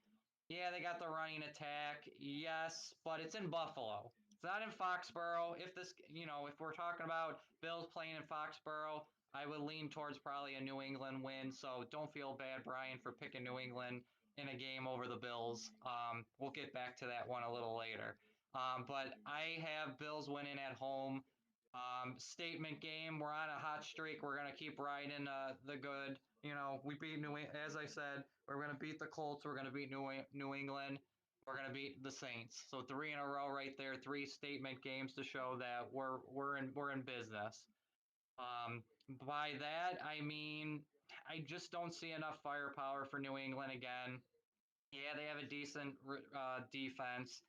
S1: Yeah, they got the running attack. Yes, but it's in Buffalo. It's not in Foxborough. If we're talking about Bills playing in Foxborough, I would lean towards probably a New England win. So don't feel bad, Brian, for picking New England in a game over the Bills. We'll get back to that one a little later. But I have Bills winning at home. Statement game. We're on a hot streak. We're going to keep riding the good. You know, we beat as I said, we're going to beat the Colts. We're going to beat New England. We're going to beat the Saints. So 3 in a row right there. 3 statement games to show that we're in business. By that, I mean, I just don't see enough firepower for New England again. Yeah, they have a decent defense.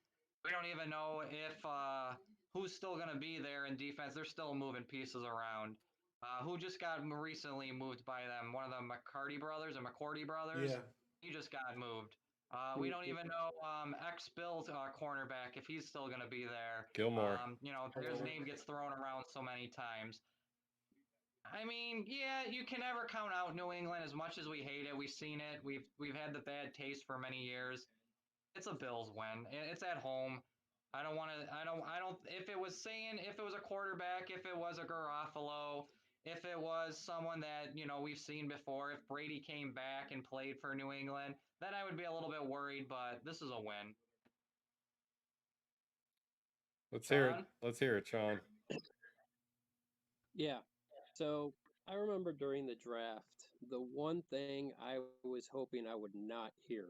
S1: We don't even know if who's still going to be there in defense. They're still moving pieces around. Who just got recently moved by them? One of the McCarty brothers or McCourty brothers?
S3: Yeah.
S1: He just got moved. We don't even know ex-Bills cornerback if he's still going to be there.
S2: Gilmore.
S1: His name gets thrown around so many times. I mean, yeah, you can never count out New England as much as we hate it. We've seen it. We've had the bad taste for many years. It's a Bills win. It's at home. I don't want to. I don't. If it was a quarterback, if it was a Garoppolo, if it was someone that we've seen before, if Brady came back and played for New England, then I would be a little bit worried. But this is a win.
S2: Let's hear it. Let's hear it, Sean.
S7: Yeah. So I remember during the draft, the one thing I was hoping I would not hear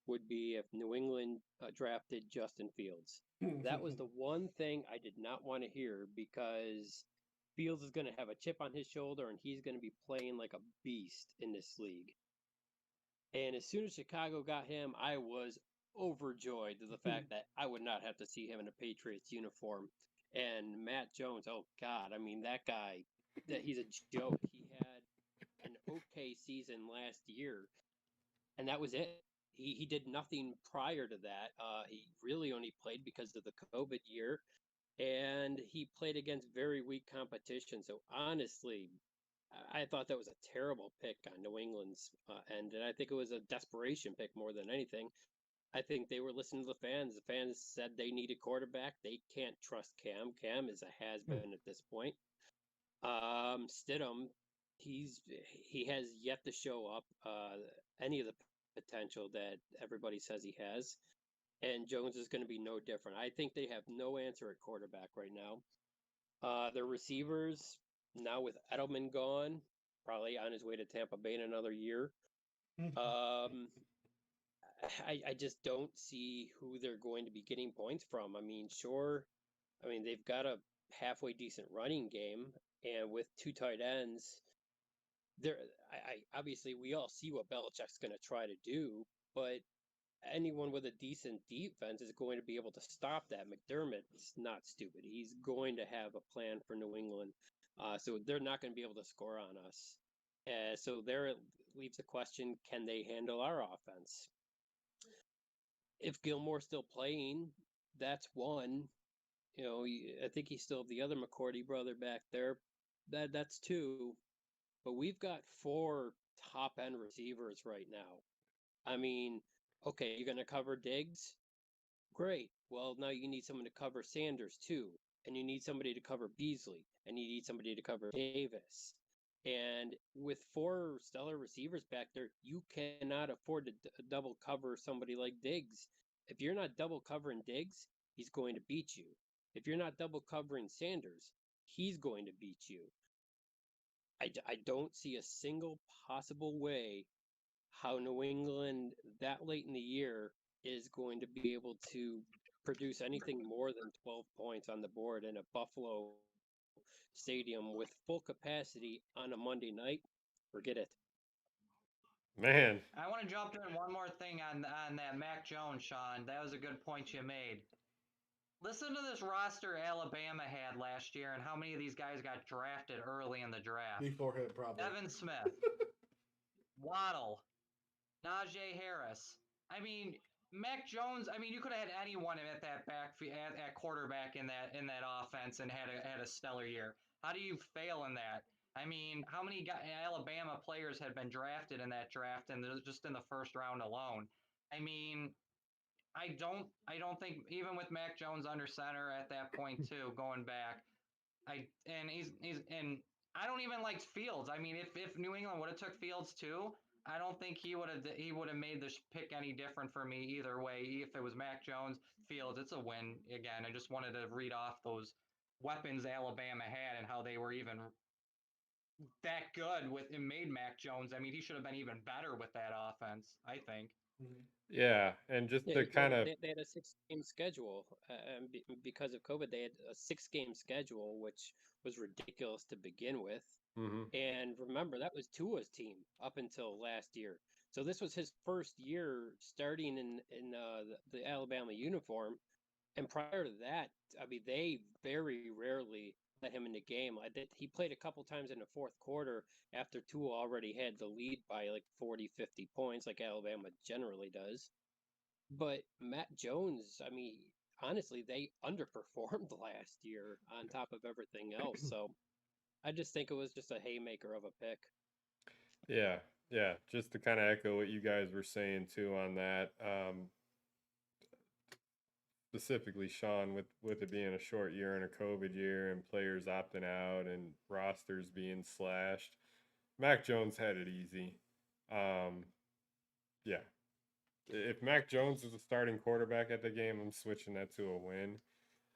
S7: would be if New England drafted Justin Fields. That was the one thing I did not want to hear because Fields is going to have a chip on his shoulder and he's going to be playing like a beast in this league. And as soon as Chicago got him, I was overjoyed to the fact that I would not have to see him in a Patriots uniform. And Matt Jones, oh God, I mean that guy, he's a joke. He had an okay season last year, and that was it. He did nothing prior to that. He really only played because of the COVID year, and he played against very weak competition. So honestly, I thought that was a terrible pick on New England's end, and I think it was a desperation pick more than anything. I think they were listening to the fans. The fans said they need a quarterback. They can't trust Cam. Cam is a has-been at this point. Stidham, he has yet to show up any of the potential that everybody says he has. And Jones is going to be no different. I think they have no answer at quarterback right now. Their receivers, now with Edelman gone, probably on his way to Tampa Bay in another year. I just don't see who they're going to be getting points from. I mean, sure. I mean, they've got a halfway decent running game, and with two tight ends, I obviously we all see what Belichick's going to try to do, but anyone with a decent defense is going to be able to stop that. McDermott is not stupid. He's going to have a plan for New England, so they're not going to be able to score on us. So there it leaves the question: can they handle our offense? If Gilmore's still playing, that's one. I think he's still the other McCourty brother back there. That's two. But we've got four top end receivers right now. I mean, okay, you're gonna cover Diggs? Great. Well, now you need someone to cover Sanders too. And you need somebody to cover Beasley. And you need somebody to cover Davis. And with four stellar receivers back there, you cannot afford to double cover somebody like Diggs. If you're not double covering Diggs, he's going to beat you. If you're not double covering Sanders, he's going to beat you. I don't see a single possible way how New England that late in the year is going to be able to produce anything more than 12 points on the board in a Buffalo stadium with full capacity on a Monday night. Forget it.
S2: Man.
S1: I want to jump in one more thing on that Mac Jones, Sean. That was a good point you made. Listen to this roster Alabama had last year and how many of these guys got drafted early in the draft.
S3: Before him, probably.
S1: Evan Smith, Waddle, Najee Harris. I mean, Mac Jones. I mean, you could have had anyone at that at quarterback in that offense and had a stellar year. How do you fail in that? I mean, how many Alabama players had been drafted in that draft and just in the first round alone? I mean, I don't think even with Mac Jones under center at that point too, going back, and I don't even like Fields. I mean, if New England would have took Fields too, I don't think he would have made this pick any different for me either way. If it was Mac Jones, Fields, it's a win again. I just wanted to read off those weapons Alabama had and how they were even that good with and made Mac Jones. I mean, he should have been even better with that offense, I think.
S2: Yeah, and just to kind of
S7: they had a 6-game schedule, and because of COVID, they had a 6-game schedule, which was ridiculous to begin with. And remember, that was Tua's team up until last year. So this was his first year starting in the Alabama uniform. And prior to that, I mean, they very rarely let him in the game. He played a couple times in the fourth quarter after Tua already had the lead by like 40, 50 points, like Alabama generally does. But Matt Jones, I mean, honestly, they underperformed last year on top of everything else. So I just think it was just a haymaker of a pick.
S2: Yeah, yeah. Just to kind of echo what you guys were saying too on that. Specifically, Sean, with it being a short year and a COVID year and players opting out and rosters being slashed, Mac Jones had it easy. Yeah. If Mac Jones is a starting quarterback at the game, I'm switching that to a win.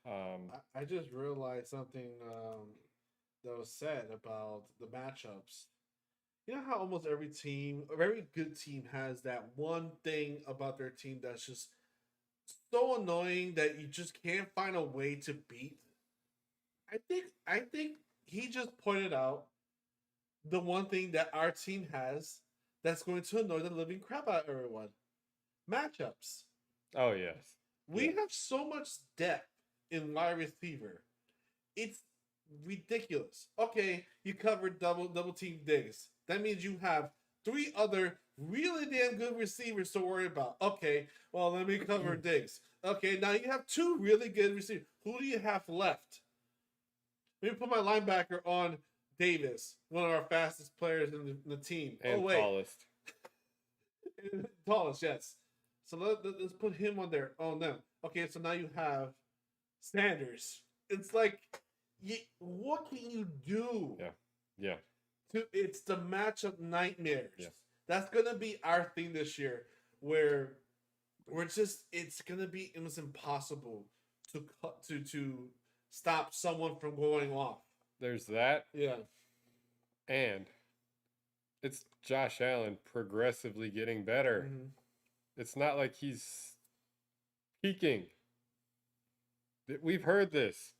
S3: I just realized something that was said about the matchups. You know how almost every team, or every good team, has that one thing about their team that's just so annoying that you just can't find a way to beat. I think he just pointed out the one thing that our team has that's going to annoy the living crap out of everyone. Matchups.
S2: Oh yes.
S3: We
S2: Yeah.
S3: have so much depth in wide receiver. It's ridiculous. Okay, you covered double team Diggs. That means you have three other really damn good receivers to worry about. Okay, well let me cover Diggs. Okay, now you have two really good receivers. Who do you have left? Let me put my linebacker on Davis, one of our fastest players in the team.
S2: And
S3: oh wait,
S2: tallest.
S3: tallest, yes. So let's put him on there. On them. Okay, so now you have Sanders. It's like, what can you do?
S2: Yeah. Yeah.
S3: It's the matchup nightmares.
S2: Yeah.
S3: That's gonna be our thing this year, where it's gonna be almost impossible to stop someone from going off.
S2: There's that.
S3: Yeah.
S2: And it's Josh Allen progressively getting better.
S3: Mm-hmm.
S2: It's not like he's peaking. We've heard this.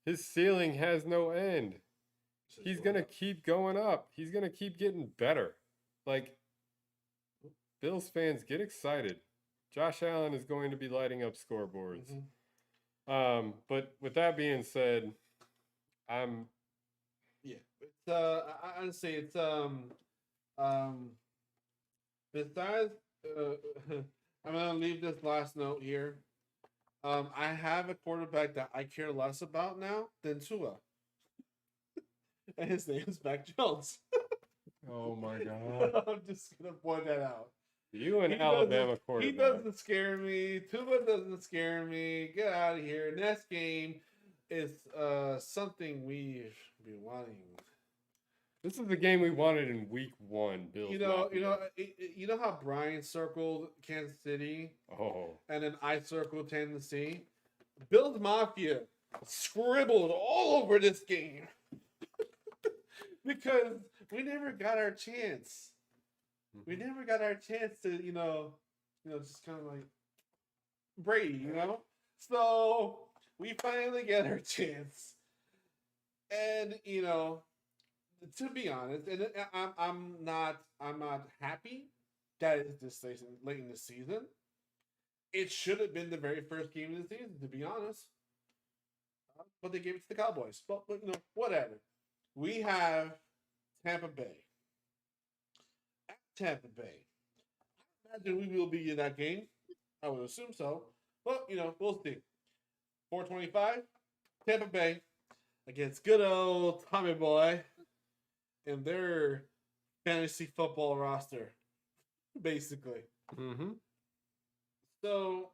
S2: His ceiling has no end. He's going to keep going up. He's going to keep getting better. Like, Bills fans, get excited. Josh Allen is going to be lighting up scoreboards.
S3: Mm-hmm.
S2: But with that being said,
S3: yeah. It's I'd say it's besides I'm gonna leave this last note here. I have a quarterback that I care less about now than Tua. And his name is Mac Jones.
S2: oh my God.
S3: I'm just gonna point that out.
S2: You and Alabama quarterback.
S3: He doesn't scare me. Tua doesn't scare me. Get out of here. Next game is something we've been wanting.
S2: This is the game we wanted in week 1. Bills.
S3: You know how Brian circled Kansas City, and then I circled Tennessee. Bills Mafia scribbled all over this game because we never got our chance. We never got our chance to, just kind of like Brady, So we finally get our chance, and to be honest, and I'm not happy that it's this late in the season. It should have been the very first game of the season, to be honest. But they gave it to the Cowboys. But whatever. We have Tampa Bay. At Tampa Bay. I imagine we will be in that game. I would assume so. But, we'll see. 4:25, Tampa Bay against good old Tommy Boy and their fantasy football roster, basically.
S2: Mm-hmm.
S3: So,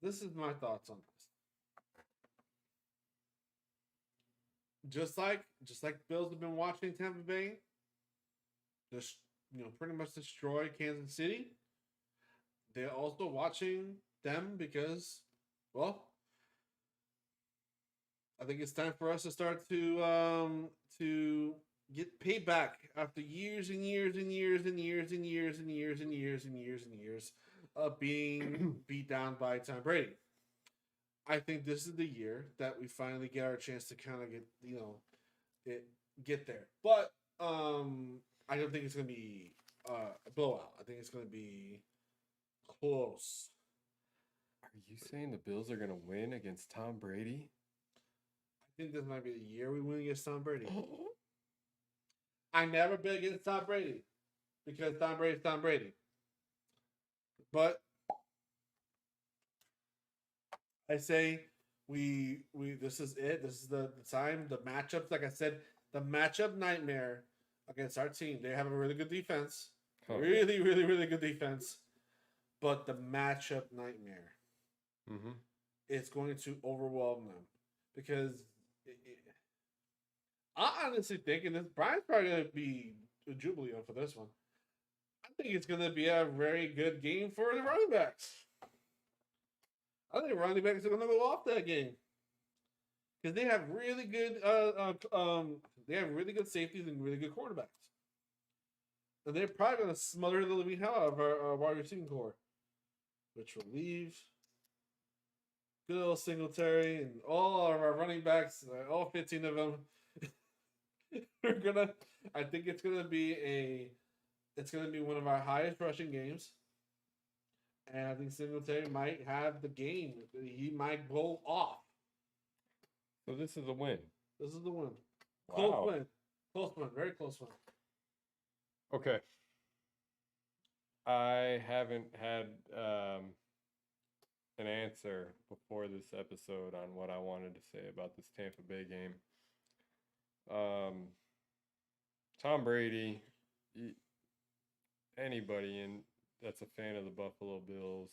S3: this is my thoughts on this. Just like Bills have been watching Tampa Bay, just pretty much destroy Kansas City. They're also watching them because, well, I think it's time for us to start to get payback after years and years and years and years and years and years and years and years and years of being beat down by Tom Brady. I think this is the year that we finally get our chance to kind of get there. But I don't think it's gonna be a blowout. I think it's gonna be close.
S2: Are you saying the Bills are gonna win against Tom Brady?
S3: I think this might be the year we win against Tom Brady. I never bet against Tom Brady because Tom Brady's Tom Brady. But I say we this is it. This is the time. The matchups, like I said, the matchup nightmare against our team. They have a really good defense.
S2: Oh.
S3: Really, really, really good defense. But the matchup nightmare.
S2: Mm-hmm.
S3: It's going to overwhelm them because I honestly think, and this Brian's probably going to be a jubilant for this one. I think it's going to be a very good game for the running backs. I think running backs are going to go off that game because they have really good, they have really good safeties and really good quarterbacks, and they're probably going to smother the living hell out of our wide receiving core, which will leave good old Singletary and all of our running backs, all 15 of them. We're gonna. I think it's gonna be one of our highest rushing games, and I think Singletary might have the game. He might go off.
S2: So this is a win.
S3: This is the win.
S2: Wow.
S3: Close one, very close one.
S2: Okay. I haven't had an answer before this episode on what I wanted to say about this Tampa Bay game. Tom Brady, anybody that's a fan of the Buffalo Bills,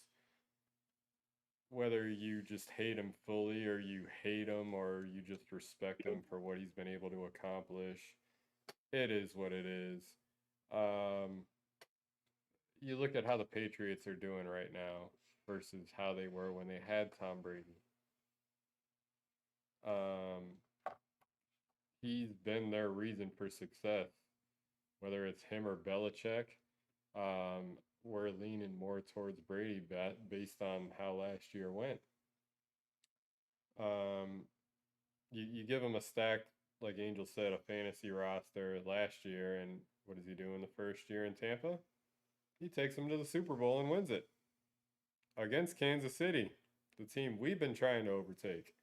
S2: whether you just hate him fully or you hate him or you just respect him for what he's been able to accomplish, it is what it is. You look at how the Patriots are doing right now versus how they were when they had Tom Brady. He's been their reason for success, whether it's him or Belichick. We're leaning more towards Brady based on how last year went. You give him a stacked, like Angel said, a fantasy roster last year, and what does he do in the first year in Tampa? He takes them to the Super Bowl and wins it against Kansas City, the team we've been trying to overtake.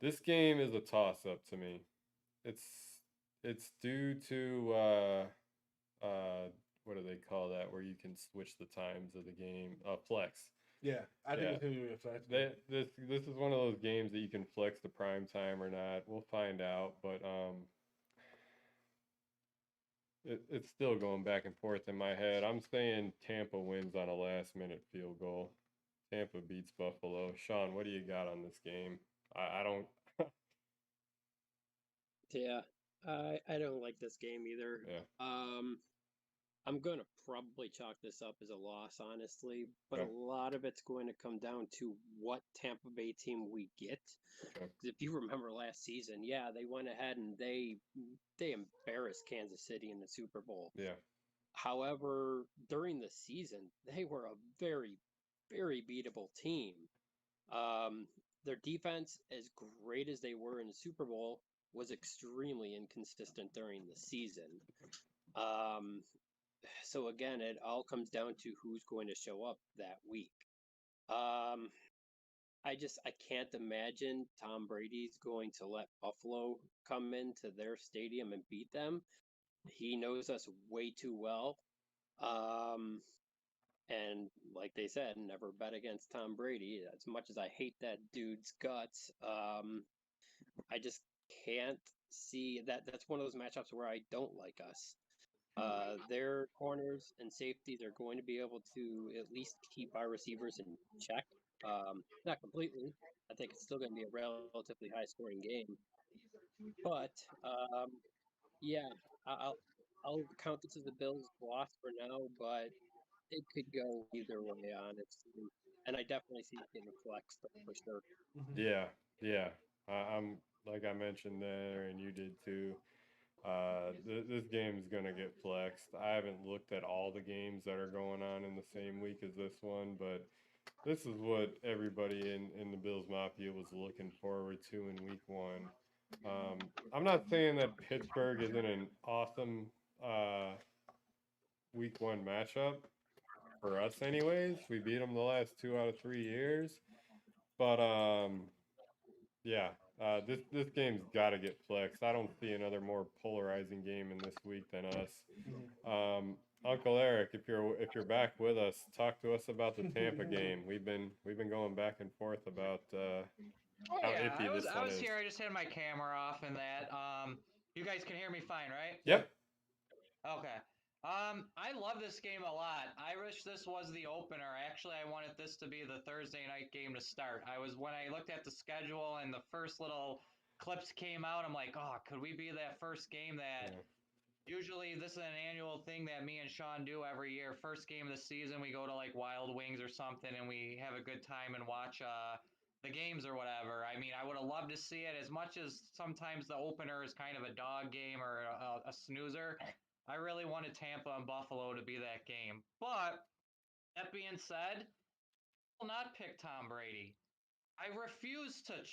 S2: This game is a toss-up to me. It's due to what do they call that, where you can switch the times of the game? Flex.
S3: Yeah, I think it's gonna be a flex.
S2: This is one of those games that you can flex the prime time or not. We'll find out, but it's still going back and forth in my head. I'm saying Tampa wins on a last-minute field goal. Tampa beats Buffalo. Sean, what do you got on this game? I don't.
S7: Yeah, I don't like this game either.
S2: Yeah.
S7: I'm going to probably chalk this up as a loss, honestly, but
S2: Okay.
S7: a lot of it's going to come down to what Tampa Bay team we get.
S2: Okay.
S7: If you remember last season, yeah, they went ahead and they embarrassed Kansas City in the Super Bowl.
S2: Yeah.
S7: However, during the season, they were a very, very beatable team. Their defense, as great as they were in the Super Bowl, was extremely inconsistent during the season. So again, it all comes down to who's going to show up that week. I can't imagine Tom Brady's going to let Buffalo come into their stadium and beat them. He knows us way too well. And like they said, never bet against Tom Brady. As much as I hate that dude's guts, I just can't see that. That's one of those matchups where I don't like us. Their corners and safeties are going to be able to at least keep our receivers in check. Not completely. I think it's still going to be a relatively high-scoring game. But yeah, I'll count this as a Bills loss for now. But it could go either way, honestly. And I definitely see it getting flexed for sure.
S2: Yeah. Yeah. I'm like I mentioned there, and you did too. This game is gonna get flexed. I haven't looked at all the games that are going on in the same week as this one, but this is what everybody in the Bills Mafia was looking forward to in week one. I'm not saying that Pittsburgh isn't an awesome week one matchup for us anyways. We beat them the last 2 out of 3 years. But yeah, this game's got to get flexed. I don't see another more polarizing game in this week than us. Uncle Eric, if you're back with us, talk to us about the Tampa game. We've been going back and forth about how iffy this one
S1: I was
S2: is.
S1: here. I just had my camera off and that. You guys can hear me fine, right?
S2: Yep.
S1: Okay. I love this game a lot. I wish this was the opener. Actually, I wanted this to be the Thursday night game to start. When I looked at the schedule and the first little clips came out, I'm like, oh, could we be that first game that usually this is an annual thing that me and Sean do every year. First game of the season, we go to like Wild Wings or something and we have a good time and watch the games or whatever. I mean, I would have loved to see it as much as sometimes the opener is kind of a dog game or a snoozer. I really wanted Tampa and Buffalo to be that game. But that being said, I will not pick Tom Brady. I refuse to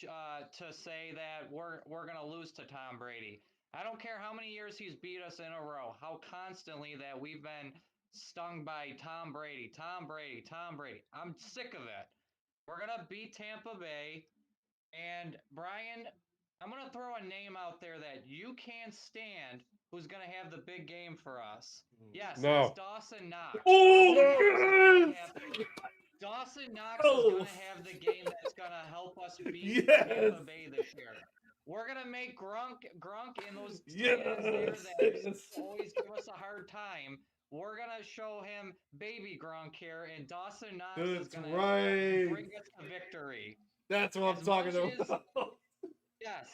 S1: say that we're going to lose to Tom Brady. I don't care how many years he's beat us in a row, how constantly that we've been stung by Tom Brady, Tom Brady, Tom Brady. I'm sick of it. We're going to beat Tampa Bay. And Brian, I'm going to throw a name out there that you can't stand who's going to have the big game for us. Yes, it's Dawson Knox.
S3: Oh,
S1: Dawson Knox is going to have the game that's going to help us beat Tampa Bay this year. We're going to make Grunk and those tight ends there that always give us a hard time. We're going to show him baby Grunk here, and Dawson Knox is going to bring us a victory.
S3: That's what I'm talking about.
S1: Yes.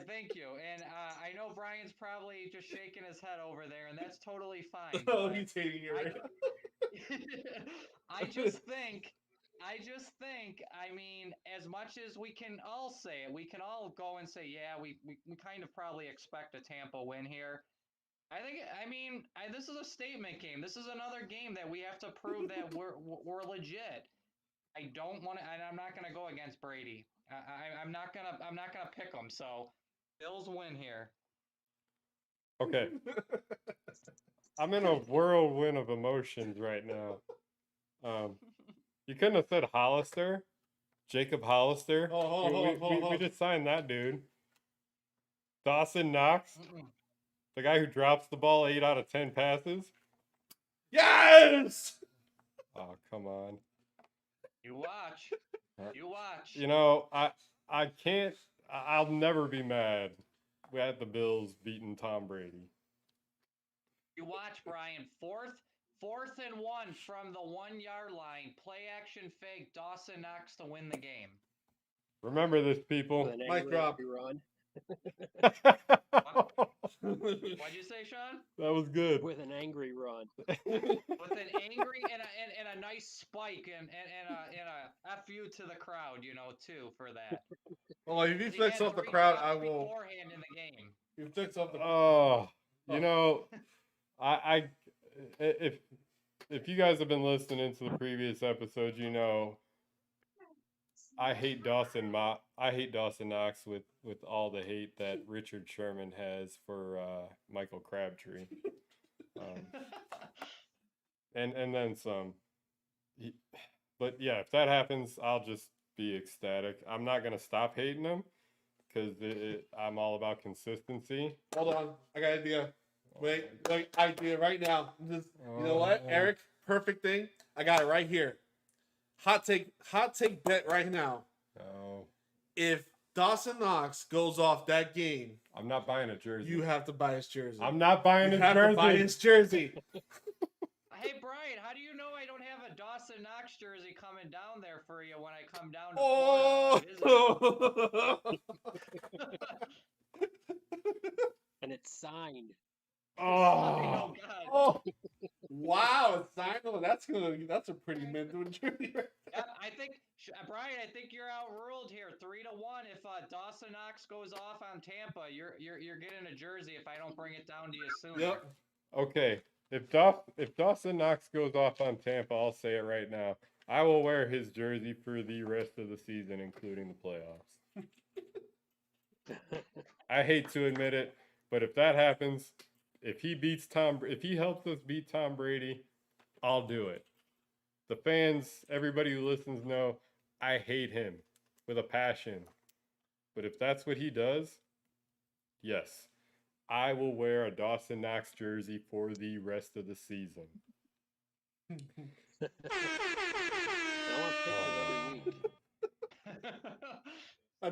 S1: Thank you. And I know Brian's probably just shaking his head over there, and that's totally fine.
S3: Oh, he's hating it right now.
S1: I just think, I mean, as much as we can all say it, we can all go and say, yeah, we kind of probably expect a Tampa win here. This is a statement game. This is another game that we have to prove that we're legit. I don't want to, and I'm not going to go against Brady. I'm not gonna pick them. So, Bills win here.
S2: Okay. I'm in a whirlwind of emotions right now. You couldn't have said Hollister, Jacob Hollister. We just signed that dude. Dawson Knox, the guy who drops the ball 8 out of 10 passes.
S3: Yes.
S2: Oh, come on.
S1: You watch. You watch.
S2: You know, I can't. I'll never be mad at the Bills beating Tom Brady.
S1: You watch, Brian. Fourth and 1 from the 1-yard line. Play action fake. Dawson Knox to win the game.
S2: Remember this, people.
S3: Mic drop.
S1: What'd you say, Sean?
S2: That was good.
S7: With an angry run.
S1: With an angry and a nice spike and a FU to the crowd, too, for that.
S3: Well, if you fix up the crowd, I will.
S1: Beforehand in the game.
S3: You fix up the.
S2: I if you guys have been listening to the previous episodes, I hate Dawson Knox with all the hate that Richard Sherman has for Michael Crabtree, and then some. But yeah, if that happens, I'll just be ecstatic. I'm not gonna stop hating him because I'm all about consistency.
S3: Hold on, I got an idea. Wait, idea right now. Just, you know what, Eric? Perfect thing. I got it right here. Hot take bet right now.
S2: No.
S3: If Dawson Knox goes off that game,
S2: I'm not buying a jersey.
S3: You have to buy his jersey.
S2: I'm not buying his jersey. You have to buy his jersey.
S1: Hey, Brian, how do you know I don't have a Dawson Knox jersey coming down there for you when I come down to Florida?
S7: And it's signed.
S3: Oh, God. Oh, wow, it's signed. Oh, that's a pretty mental jersey.
S1: Yeah, I think, Brian, you're outruled here, 3-1. If Dawson Knox goes off on Tampa, you're getting a jersey if I don't bring it down to you soon.
S3: Yep.
S2: Okay. If Dawson Knox goes off on Tampa, I'll say it right now. I will wear his jersey for the rest of the season, including the playoffs. I hate to admit it, but if that happens, if he helps us beat Tom Brady, I'll do it. The fans, everybody who listens know, I hate him with a passion. But if that's what he does, yes. I will wear a Dawson Knox jersey for the rest of the season.
S7: I want pictures every week.
S3: I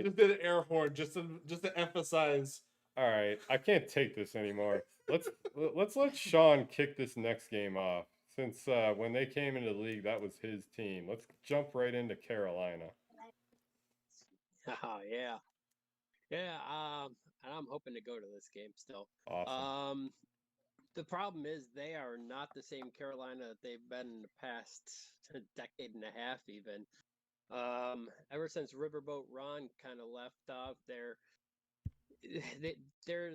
S3: just did an air horn just to emphasize.
S2: All right, I can't take this anymore. Let's let Sean kick this next game off. Since when they came into the league, that was his team. Let's jump right into Carolina.
S7: Oh, yeah. Yeah, and I'm hoping to go to this game still.
S2: Awesome.
S7: The problem is they are not the same Carolina that they've been in the past decade and a half, even. Ever since Riverboat Ron kind of left off, they're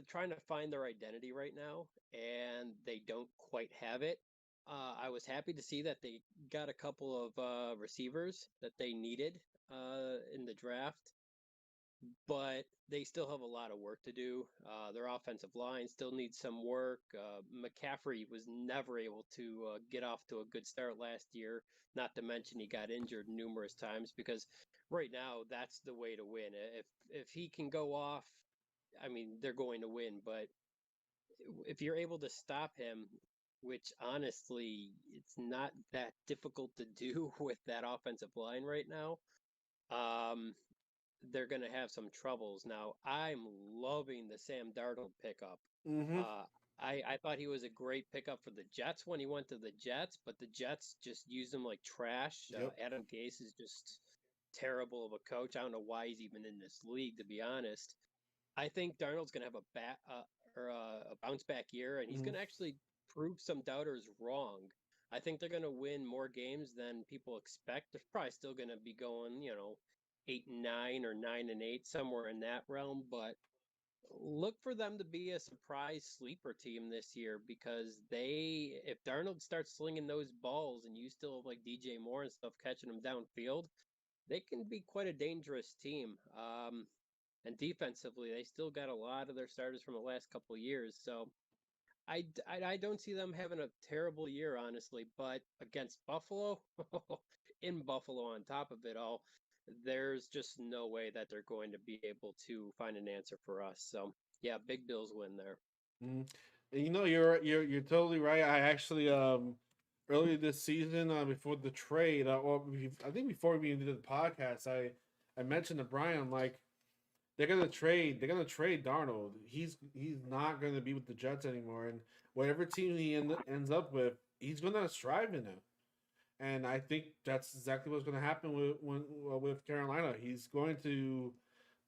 S7: trying to find their identity right now, and they don't quite have it. I was happy to see that they got a couple of receivers that they needed in the draft, but they still have a lot of work to do. Their offensive line still needs some work. McCaffrey was never able to get off to a good start last year, not to mention he got injured numerous times because right now that's the way to win. If he can go off, I mean, they're going to win, but if you're able to stop him, which honestly, it's not that difficult to do with that offensive line right now. They're going to have some troubles. Now, I'm loving the Sam Darnold pickup.
S3: Mm-hmm.
S7: I thought he was a great pickup for the Jets when he went to the Jets, but the Jets just used him like trash.
S3: Yep.
S7: Adam Gase is just terrible of a coach. I don't know why he's even in this league, to be honest. I think Darnold's going to have a bounce back year, and he's going to actually prove some doubters wrong. I think they're going to win more games than people expect. They're probably still going to be going, 8-9 or 9-8, somewhere in that realm. But look for them to be a surprise sleeper team this year because if Darnold starts slinging those balls and you still have like DJ Moore and stuff catching them downfield, they can be quite a dangerous team. And defensively, they still got a lot of their starters from the last couple of years. So I don't see them having a terrible year, honestly. But against Buffalo, in Buffalo on top of it all, there's just no way that they're going to be able to find an answer for us. So yeah, big Bills win there.
S3: You're totally right. I actually earlier this season before the trade, I think before we even did the podcast, I mentioned to Brian like they're gonna trade Darnold. He's not gonna be with the Jets anymore, and whatever team he ends up with, he's gonna strive in it. And I think that's exactly what's going to happen with Carolina. He's going to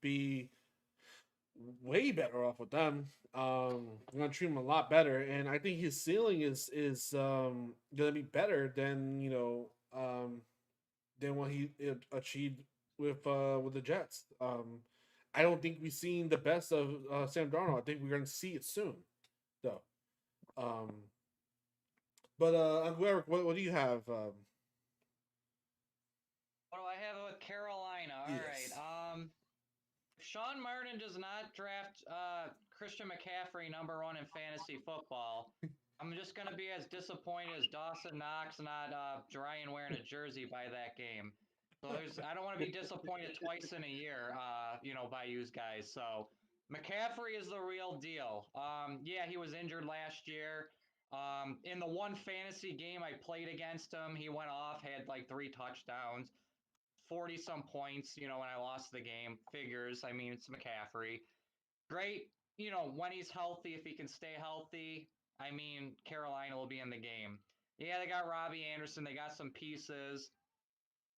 S3: be way better off with them. They're going to treat him a lot better, and I think his ceiling is going to be better than than what he achieved with the Jets. I don't think we've seen the best of Sam Darnold. I think we're going to see it soon, though. But Uncle Eric, what do you have?
S1: What do I have with Carolina? All right. Sean Martin does not draft Christian McCaffrey #1 in fantasy football, I'm just going to be as disappointed as Dawson Knox not Ryan wearing a jersey by that game. So I don't want to be disappointed twice in a year, by you guys. So McCaffrey is the real deal. Yeah, he was injured last year. In the one fantasy game I played against him, he went off, had like 3 touchdowns, 40-some points, when I lost the game. Figures. I mean, it's McCaffrey. Great, when he's healthy, if he can stay healthy, I mean, Carolina will be in the game. Yeah, they got Robbie Anderson. They got some pieces,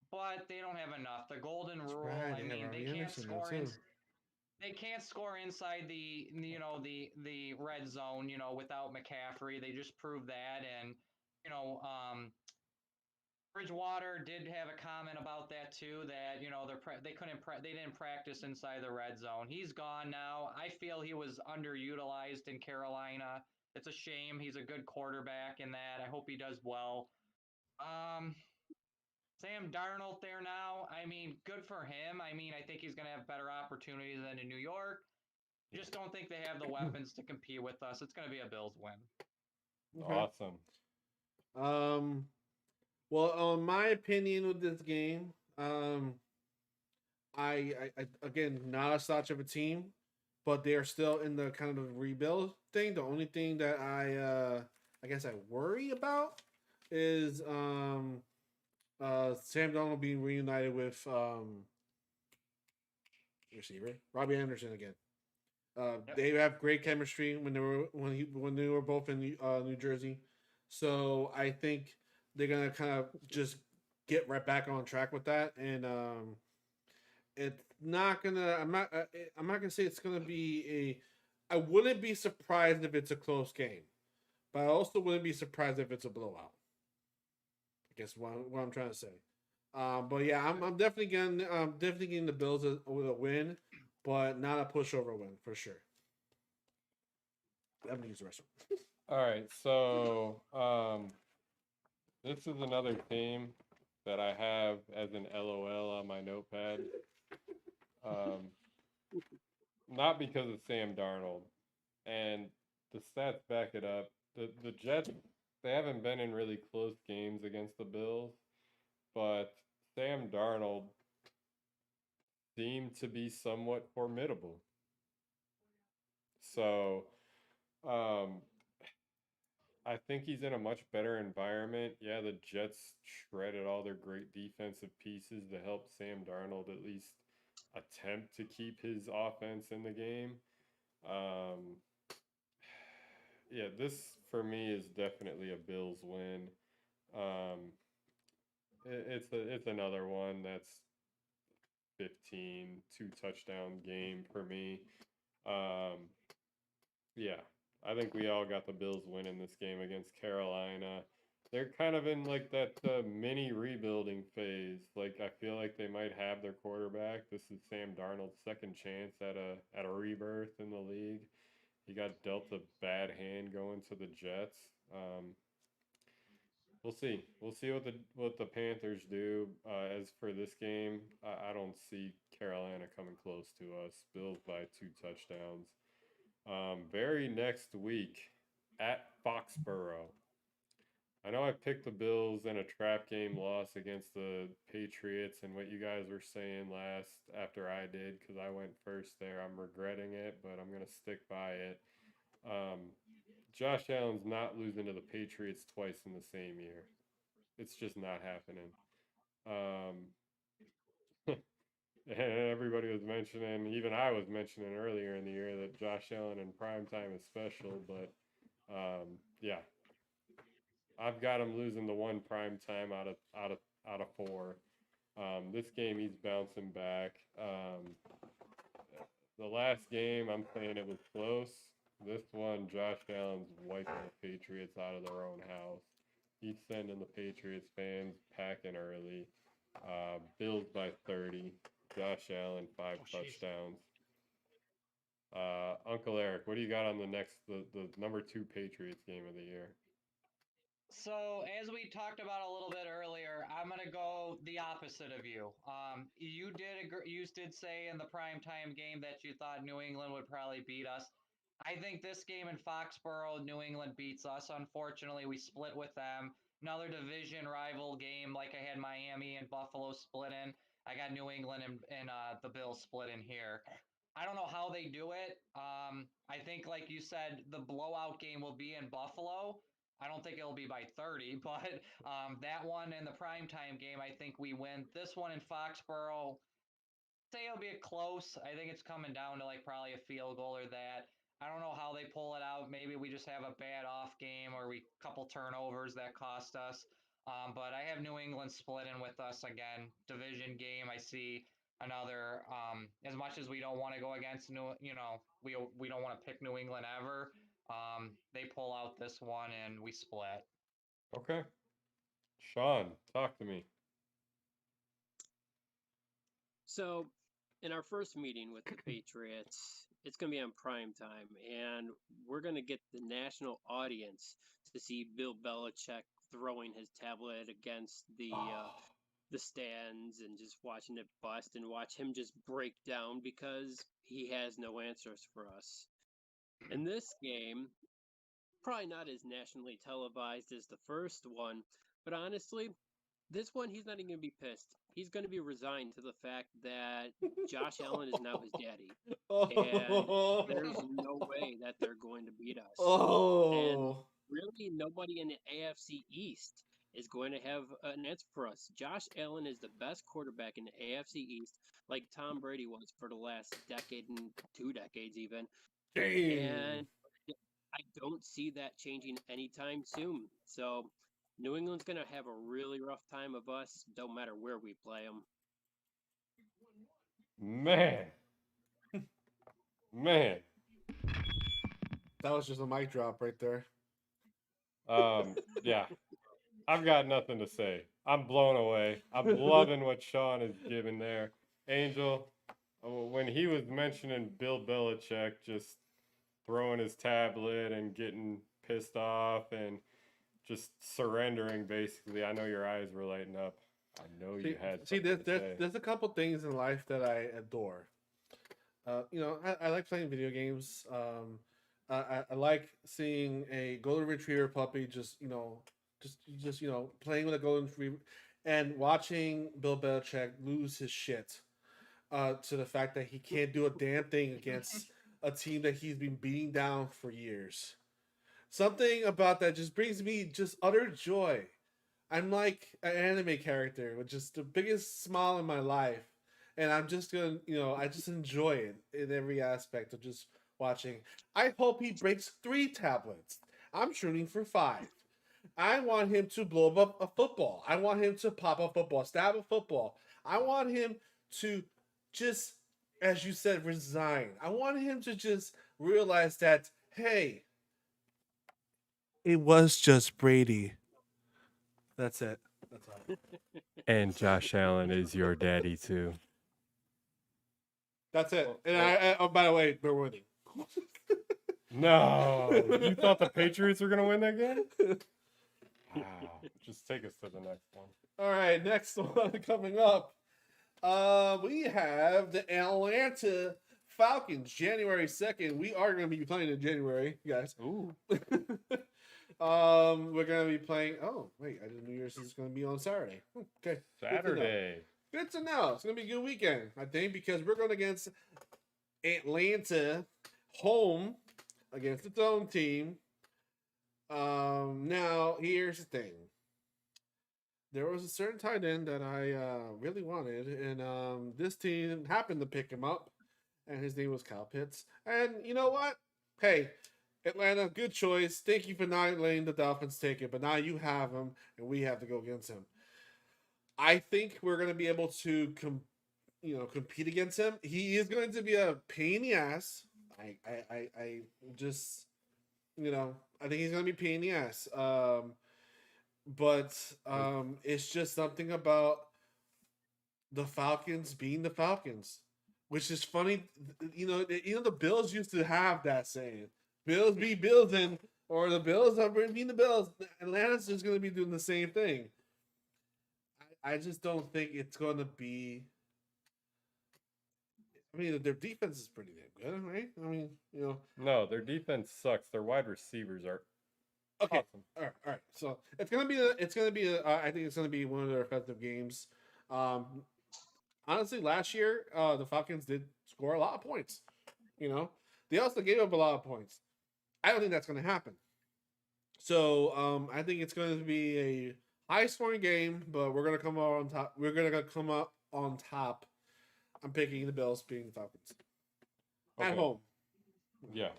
S1: but they don't have enough. The golden rule,
S3: right,
S1: I mean, they can't score they can't score inside the red zone, without McCaffrey. They just proved that. And, Bridgewater did have a comment about that too, that, they didn't practice inside the red zone. He's gone now. I feel he was underutilized in Carolina. It's a shame. He's a good quarterback in that. I hope he does well. Sam Darnold there now. I mean, good for him. I mean, I think he's going to have better opportunities than in New York. Just don't think they have the weapons to compete with us. It's going to be a Bills win.
S3: Okay.
S2: Awesome.
S3: Well, my opinion with this game, I again not a such of a team. but they are still in the kind of rebuild thing. The only thing that I guess I worry about is Sam Donald being reunited with receiver Robbie Anderson again. They have great chemistry when they were both in New Jersey, so I think they're gonna kind of just get right back on track with that, and it's not gonna. I'm not gonna say it's gonna be a. I wouldn't be surprised if it's a close game, but I also wouldn't be surprised if it's a blowout. I guess what I'm trying to say. But yeah, I'm definitely getting the Bills with a win, but not a pushover win for sure. I'm gonna use the restroom.
S2: All right, so this is another team that I have as an LOL on my notepad. Not because of Sam Darnold, and the stats back it up. The Jets, they haven't been in really close games against the Bills, but Sam Darnold seemed to be somewhat formidable. So, I think he's in a much better environment. Yeah, the Jets shredded all their great defensive pieces to help Sam Darnold at least attempt to keep his offense in the game. Um, yeah, this for me is definitely a Bills win. Um, it's another one that's 15, 2 touchdown game for me. Um, yeah, I think we all got the Bills winning this game against Carolina. They're kind of in like that mini rebuilding phase. Like I feel like they might have their quarterback. This is Sam Darnold's second chance at a rebirth in the league. He got dealt a bad hand going to the Jets. We'll see. We'll see what the Panthers do. As for this game, I don't see Carolina coming close to us. Bills by 2 touchdowns. Very next week at Foxborough. I know I picked the Bills in a trap game loss against the Patriots, and what you guys were saying last after I did, because I went first there. I'm regretting it, but I'm going to stick by it. Josh Allen's not losing to the Patriots twice in the same year. It's just not happening. And everybody was mentioning, even I was mentioning earlier in the year that Josh Allen in prime time is special, but yeah, I've got him losing the one prime time out of four. This game he's bouncing back. The last game I'm saying it was close. This one, Josh Allen's wiping the Patriots out of their own house. He's sending the Patriots fans packing early. Bills by 30. Josh Allen, 5 touchdowns. Uncle Eric, what do you got on the number 2 Patriots game of the year?
S1: So, as we talked about a little bit earlier, I'm gonna go the opposite of you. You did say in the primetime game that you thought New England would probably beat us. I think this game in Foxborough, New England beats us. Unfortunately, we split with them. Another division rival game, like I had Miami and Buffalo split in. I got New England and the Bills split in here. I don't know how they do it. I think, like you said, the blowout game will be in Buffalo. I don't think it'll be by 30, but that one in the primetime game, I think we win. This one in Foxborough, say it'll be a close. I think it's coming down to like probably a field goal or that. I don't know how they pull it out. Maybe we just have a bad off game or we couple turnovers that cost us. But I have New England splitting with us again. Division game. I see another. As much as we don't want to go against we don't want to pick New England ever. They pull out this one and we split.
S2: Okay. Sean, talk to me.
S7: So, in our first meeting with the Patriots, it's going to be on prime time, and we're going to get the national audience to see Bill Belichick throwing his tablet against the stands and just watching it bust and watch him just break down because he has no answers for us. In this game, probably not as nationally televised as the first one, but honestly, this one, he's not even going to be pissed. He's going to be resigned to the fact that Josh Allen is now his daddy. And there's no way that they're going to beat us. And really, nobody in the AFC East is going to have an answer for us. Josh Allen is the best quarterback in the AFC East, like Tom Brady was for the last decade and 2 decades even. And I don't see that changing anytime soon. So New England's going to have a really rough time of us, no matter where we play them.
S2: Man. Man.
S3: That was just a mic drop right there.
S2: Yeah. I've got nothing to say. I'm blown away. I'm loving what Sean is giving there. Angel, when he was mentioning Bill Belichick just throwing his tablet and getting pissed off and just surrendering, basically, I know your eyes were lighting up. I know you had.
S3: There's a couple things in life that I adore. I like playing video games. I like seeing a golden retriever puppy just playing with a golden retriever and watching Bill Belichick lose his shit to the fact that he can't do a damn thing against a team that he's been beating down for years. Something about that just brings me just utter joy. I'm like an anime character with just the biggest smile in my life. And I'm just going to, I just enjoy it in every aspect of just watching. I hope he breaks 3 tablets. I'm shooting for 5. I want him to blow up a football. I want him to pop a football, stab a football. I want him to just, as you said, resign. I want him to just realize that, hey, it was just Brady. That's it. That's all.
S2: And Josh Allen is your daddy too.
S3: That's it. And oh, by the way, we're winning.
S2: No, you thought the Patriots were gonna win that game? Wow. Just take us to the next one.
S3: All right, next one coming up. We have the Atlanta Falcons, January 2nd. We are going to be playing in January, guys.
S2: Ooh.
S3: We're going to be playing. Oh, wait, I didn't know yours is going to be on Saturday. Okay.
S2: Saturday.
S3: Good to know. It's going to be a good weekend, I think, because we're going against Atlanta home against its own team. Now, here's the thing. There was a certain tight end that I really wanted, and this team happened to pick him up, and his name was Kyle Pitts. And you know what? Hey, Atlanta, good choice. Thank you for not letting the Dolphins take it, but now you have him, and we have to go against him. I think we're going to be able to compete against him. He is going to be a pain in the ass. I just, I think he's going to be a pain in the ass. But it's just something about the Falcons being the Falcons, which is funny. The Bills used to have that saying, "Bills be Billsing," or the Bills are being the Bills. Atlanta's just going to be doing the same thing. I just don't think it's going to be. I mean, their defense is pretty damn good, right? I mean,
S2: No, their defense sucks. Their wide receivers are.
S3: Okay.
S2: Awesome.
S3: All right. So it's gonna be. I think it's gonna be one of their effective games. Honestly, last year the Falcons did score a lot of points. They also gave up a lot of points. I don't think that's gonna happen. So I think it's going to be a high-scoring game, but we're gonna come out on top. We're gonna come up on top. I'm picking the Bills, beating the Falcons at home.
S2: Yeah,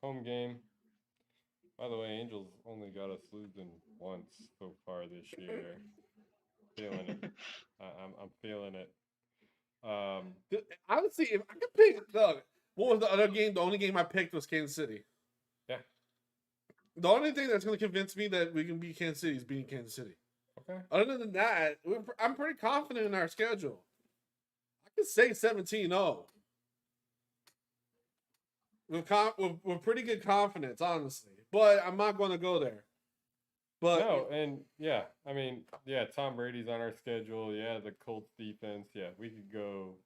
S2: home game. By the way, Angels only got us losing once so far this year. Feeling it. I'm feeling it.
S3: Honestly, if I could pick, what was the other game? The only game I picked was Kansas City.
S2: Yeah.
S3: The only thing that's going to convince me that we can beat Kansas City is beating Kansas City.
S2: Okay.
S3: Other than that, I'm pretty confident in our schedule. I could say 17-0. With pretty good confidence, honestly. But I'm not going to go there. But
S2: no, and yeah, I mean, yeah, Tom Brady's on our schedule. Yeah, the Colts defense. Yeah, we could go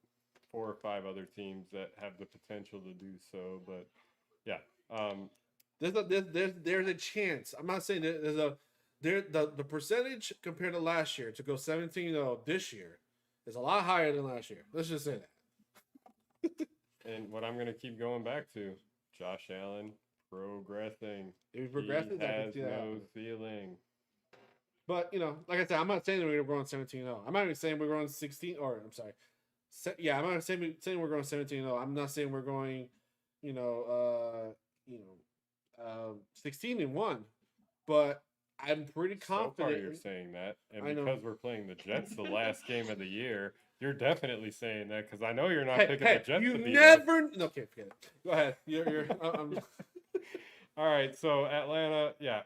S2: 4 or 5 other teams that have the potential to do so. But yeah,
S3: there's a chance. I'm not saying there's the percentage compared to last year to go 17-0 this year is a lot higher than last year. Let's just say that.
S2: And what I'm going to keep going back to, Josh Allen progressing.
S3: If he progresses,
S2: he
S3: I can
S2: has
S3: see that
S2: no
S3: happening.
S2: ceiling.
S3: But, like I said, I'm not saying that we're going 17-0. I'm not even saying we're going 16, or I'm sorry. I'm not saying we're going 17-0. I'm not saying we're going, 16-1. But I'm pretty confident.
S2: So far you're saying that. And
S3: I know.
S2: because we're playing the Jets the last game of the year, you're definitely saying that because I know you're not picking the Jets to beat us.
S3: Okay, forget it. Go ahead. You're
S2: All right, so Atlanta, yeah.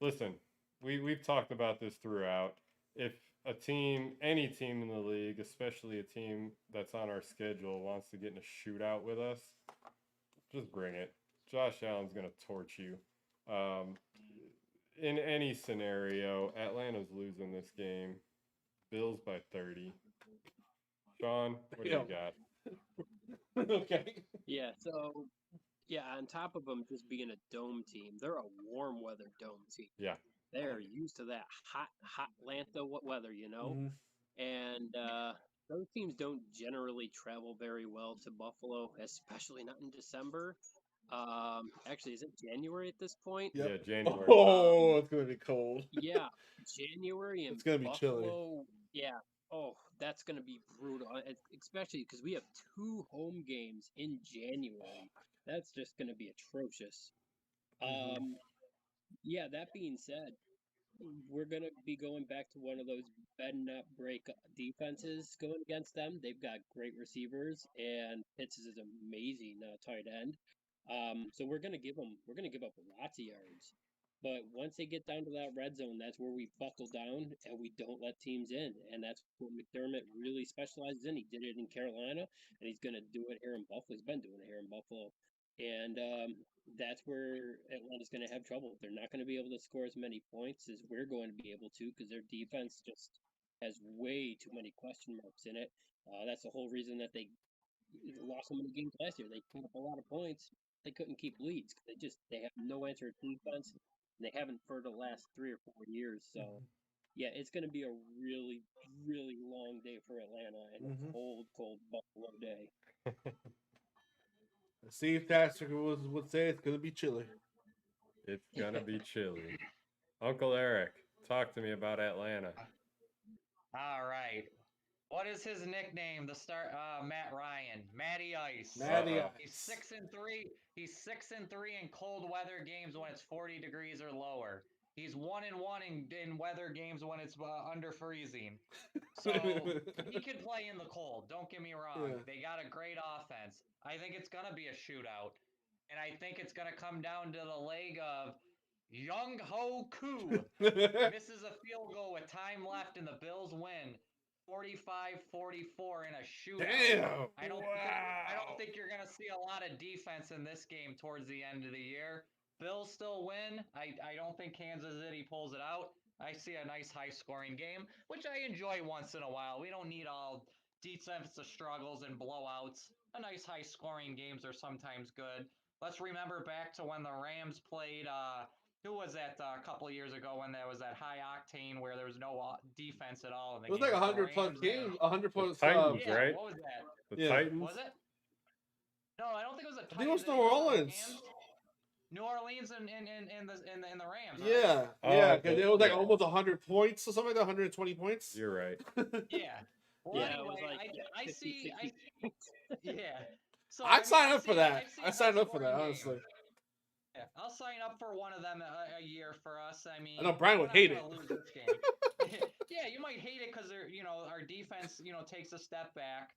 S2: Listen, we've talked about this throughout. If a team, any team in the league, especially a team that's on our schedule, wants to get in a shootout with us, just bring it. Josh Allen's going to torch you. In any scenario, Atlanta's losing this game. Bills by 30. Sean, what do you got?
S3: Okay.
S7: Yeah, so on top of them just being a dome team, they're a warm weather dome team.
S2: Yeah.
S7: They're used to that hot Atlanta weather,
S3: Mhm.
S7: And those teams don't generally travel very well to Buffalo, especially not in December. Actually, is it January at this point?
S3: Yep.
S2: Yeah, January.
S3: Oh, it's gonna be cold.
S7: Yeah, January in
S3: It's gonna be chilly.
S7: Buffalo. Yeah. Oh, that's gonna be brutal, especially because we have 2 home games in January. That's just gonna be atrocious.
S3: Mhm.
S7: Yeah. That being said, we're gonna be going back to one of those bend not break defenses going against them. They've got great receivers, and Pitts is an amazing tight end. So we're gonna give up lots of yards. But once they get down to that red zone, that's where we buckle down and we don't let teams in. And that's what McDermott really specializes in. He did it in Carolina, and he's going to do it here in Buffalo. He's been doing it here in Buffalo. And that's where Atlanta's going to have trouble. They're not going to be able to score as many points as we're going to be able to because their defense just has way too many question marks in it. That's the whole reason that they lost so many games last year. They put up a lot of points. They couldn't keep leads. They have no answer to defense. And they haven't for the last 3 or 4 years. So, yeah, it's going to be a really, really long day for Atlanta and a cold, cold Buffalo day.
S3: Steve Tasker would say it's gonna be chilly.
S2: It's gonna be chilly. Uncle Eric, talk to me about Atlanta.
S1: All right. What is his nickname? Matt Ryan, Matty Ice.
S3: Matty
S2: Uh-oh.
S1: He's 6-3. He's 6-3 in cold weather games when it's 40 degrees or lower. He's 1-1 in weather games when it's under freezing. So he can play in the cold. Don't get me wrong.
S3: Yeah.
S1: They got a great offense. I think it's gonna be a shootout, and I think it's gonna come down to the leg of Young Ho Koo misses a field goal with time left, and the Bills win 45-44 in a shootout.
S3: Damn.
S1: I don't think you're gonna see a lot of defense in this game towards the end of the year. Bills still win. I don't think Kansas City pulls it out. I see a nice high-scoring game, which I enjoy once in a while. We don't need all defensive struggles and blowouts. A nice high-scoring games are sometimes good. Let's remember back to when the Rams played. Who was that a couple of years ago when there was that high octane where there was no defense at all in the
S3: It was
S1: game?
S3: like 100 plus games, 100 plus.
S2: Titans,
S1: Yeah,
S2: right?
S1: what was that?
S2: The Titans.
S1: Was it? No, I don't think it was the Titans.
S3: I think it was New
S1: It was the
S3: Orleans.
S1: Rams. New Orleans and the Rams. Right?
S3: Yeah,
S2: Oh,
S3: yeah, because it was like
S2: yeah.
S3: almost 100 points or something like that, 120 points.
S2: You're right.
S1: Yeah. Well,
S7: Yeah,
S1: anyway,
S7: it was like
S1: I
S7: 50,
S1: see.
S7: 60.
S1: Yeah. So
S3: I'd sign up for that.
S1: I see a
S3: I signed up for that,
S1: high-scoring
S3: honestly.
S1: game. Yeah, I'll sign up for one of them a year for us. I mean,
S3: I know Brian would
S1: we're not
S3: hate
S1: gonna
S3: it.
S1: lose this game. Yeah, you might hate it because our defense takes a step back,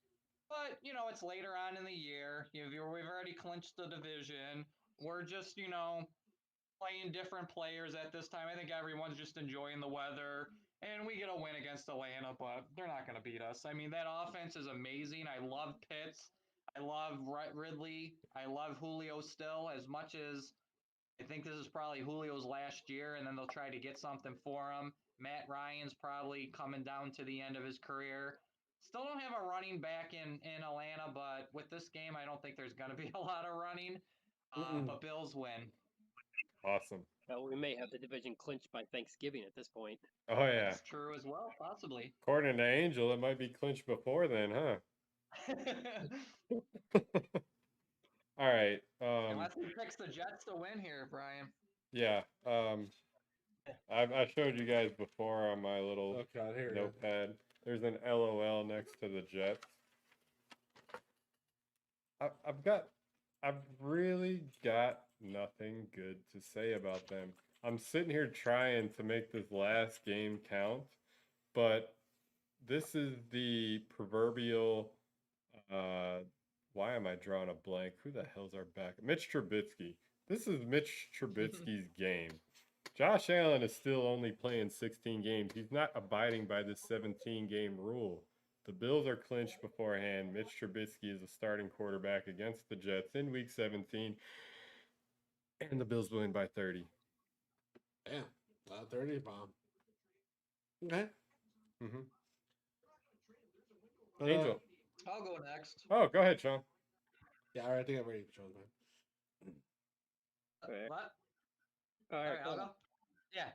S1: but it's later on in the year. We've already clinched the division. We're just playing different players at this time. I think everyone's just enjoying the weather, and we get a win against Atlanta, but they're not going to beat us. I mean, that offense is amazing. I love Pitts. I love Ridley. I love Julio still as much as I think this is probably Julio's last year, and then they'll try to get something for him. Matt Ryan's probably coming down to the end of his career. Still don't have a running back in Atlanta, but with this game, I don't think there's going to be a lot of running. But Bills win.
S2: Awesome.
S7: We may have the division clinched by Thanksgiving at this point.
S2: Oh yeah.
S1: That's true as well, possibly.
S2: According to Angel, it might be clinched before then, huh? All right.
S1: Unless he picks the Jets to win here, Brian.
S2: Yeah. I showed you guys before on my little
S3: Oh God, here we go.
S2: notepad. There's an LOL next to the Jets. I've really got nothing good to say about them. I'm sitting here trying to make this last game count, but this is the proverbial. Why am I drawing a blank? Who the hell's our back? Mitch Trubisky. This is Mitch Trubisky's game. Josh Allen is still only playing 16 games. He's not abiding by this 17-game rule. The Bills are clinched beforehand. Mitch Trubisky is a starting quarterback against the Jets in Week 17. And the Bills win by 30.
S3: Damn. 30 bomb. Okay.
S2: Mm-hmm.
S3: But,
S2: Angel.
S1: I'll go next.
S2: Oh, go ahead, Sean.
S3: Yeah, all right, I think I'm ready to man.
S7: Okay.
S1: What?
S7: All right,
S1: I'll go. Yeah.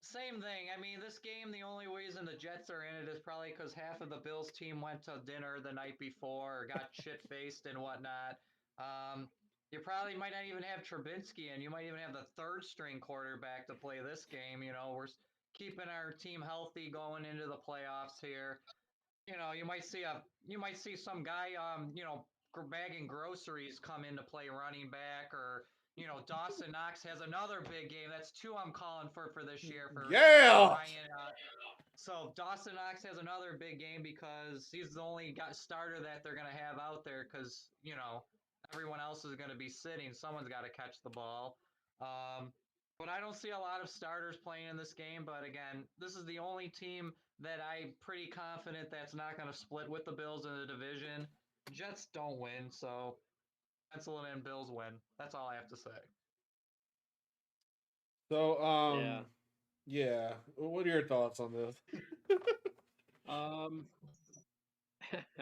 S1: Same thing. I mean, this game, the only reason the Jets are in it is probably because half of the Bills team went to dinner the night before or got shit-faced and whatnot. You probably might not even have Trubinsky, and you might even have the third-string quarterback to play this game. You know, we're keeping our team healthy going into the playoffs here. You know, you might see some guy, bagging groceries come in to play running back, or Dawson Knox has another big game. That's two I'm calling for this year for Ryan. So Dawson Knox has another big game because he's the only starter that they're gonna have out there because everyone else is gonna be sitting. Someone's got to catch the ball. But I don't see a lot of starters playing in this game. But again, this is the only team that I'm pretty confident that's not going to split with the Bills in the division. Jets don't win, so pencil it in, Bills win. That's all I have to say.
S3: So,
S7: yeah.
S3: What are your thoughts on this?
S7: I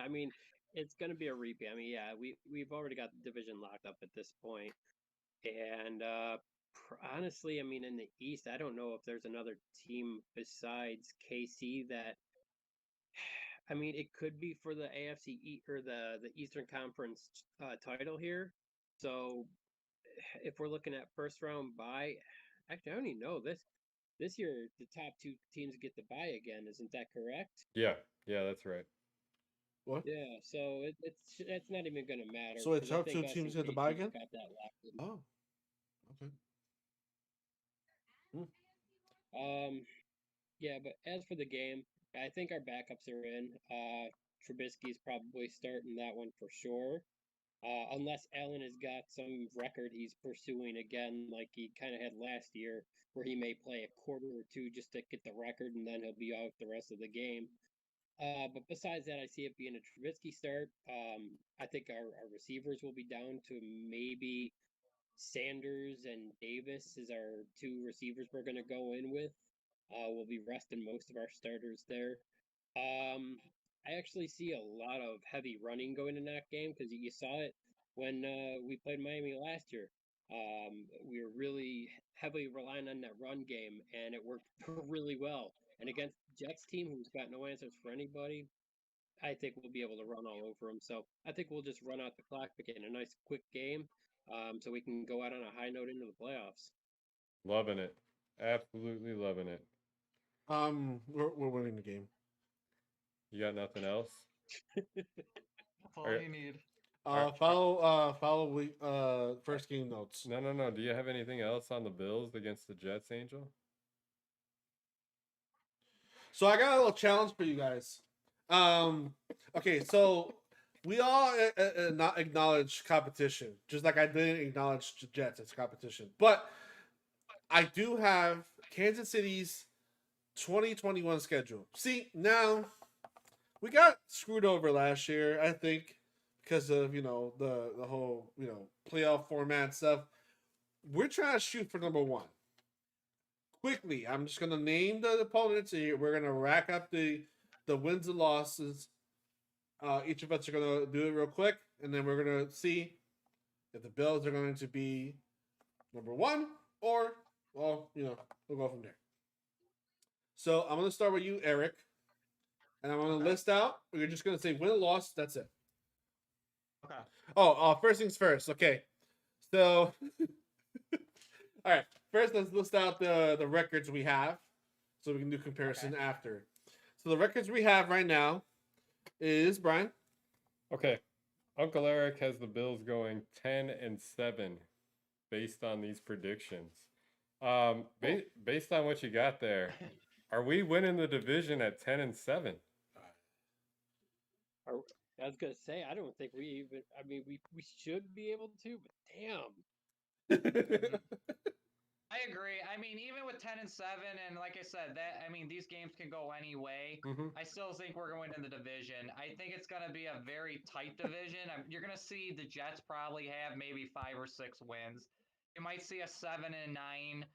S7: mean, it's going to be a repeat. I mean, yeah, we've already got the division locked up at this point. And honestly, I mean, in the East, I don't know if there's another team besides KC that. I mean, it could be for the AFC or the Eastern Conference title here. So, if we're looking at first round bye, actually, I don't even know this year. The top two teams get the bye again. Isn't that correct?
S2: Yeah, that's right.
S3: What?
S7: Yeah. So it's not even going to matter.
S3: So it's
S7: 'cause I
S3: top
S7: think
S3: two
S7: us
S3: teams
S7: and
S3: get the bye
S7: KC
S3: again?
S7: got that locked in.
S3: Oh, okay.
S7: Yeah, but as for the game, I think our backups are in. Trubisky's probably starting that one for sure. Unless Allen has got some record he's pursuing again, like he kind of had last year, where he may play a quarter or two just to get the record, and then he'll be out the rest of the game. But besides that, I see it being a Trubisky start. I think our receivers will be down to maybe Sanders and Davis is our two receivers we're going to go in with. We'll be resting most of our starters there. I actually see a lot of heavy running going in that game because you saw it when we played Miami last year. We were really heavily relying on that run game, and it worked really well. And against Jets team, who's got no answers for anybody, I think we'll be able to run all over them. So I think we'll just run out the clock, but get in a nice quick game, so we can go out on a high note into the playoffs.
S2: Loving it. Absolutely loving it.
S3: We're winning the game.
S2: You got nothing else?
S1: That's all you need.
S3: Follow first game notes.
S2: No. Do you have anything else on the Bills against the Jets, Angel?
S3: So I got a little challenge for you guys. Okay, so we all not acknowledge competition, just like I didn't acknowledge Jets as competition. But I do have Kansas City's 2021 schedule. See, now we got screwed over last year, I think, because of the whole playoff format stuff. We're trying to shoot for number one. Quickly, I'm just gonna name the opponents here. We're gonna rack up the wins and losses. Each of us are gonna do it real quick, and then we're gonna see if the Bills are going to be, number one, or well, we'll go from there. So I'm gonna start with you, Eric, and I'm gonna list out. We're just gonna say win or loss. That's it.
S1: Okay.
S3: Oh, first things first. Okay, so all right. First, let's list out the records we have, so we can do comparison after. So the records we have right now is Brian.
S2: Okay. Uncle Eric has the Bills going 10-7 based on these predictions. Based on what you got there, are we winning the division at 10-7?
S7: I was gonna say, I don't think we even. I mean, we should be able to, but damn.
S1: I agree. I mean, even with 10-7, and like I said, these games can go any way. I still think we're going to win the division. I think it's going to be a very tight division. You're going to see the Jets probably have maybe 5 or 6 wins. You might see a 7-9,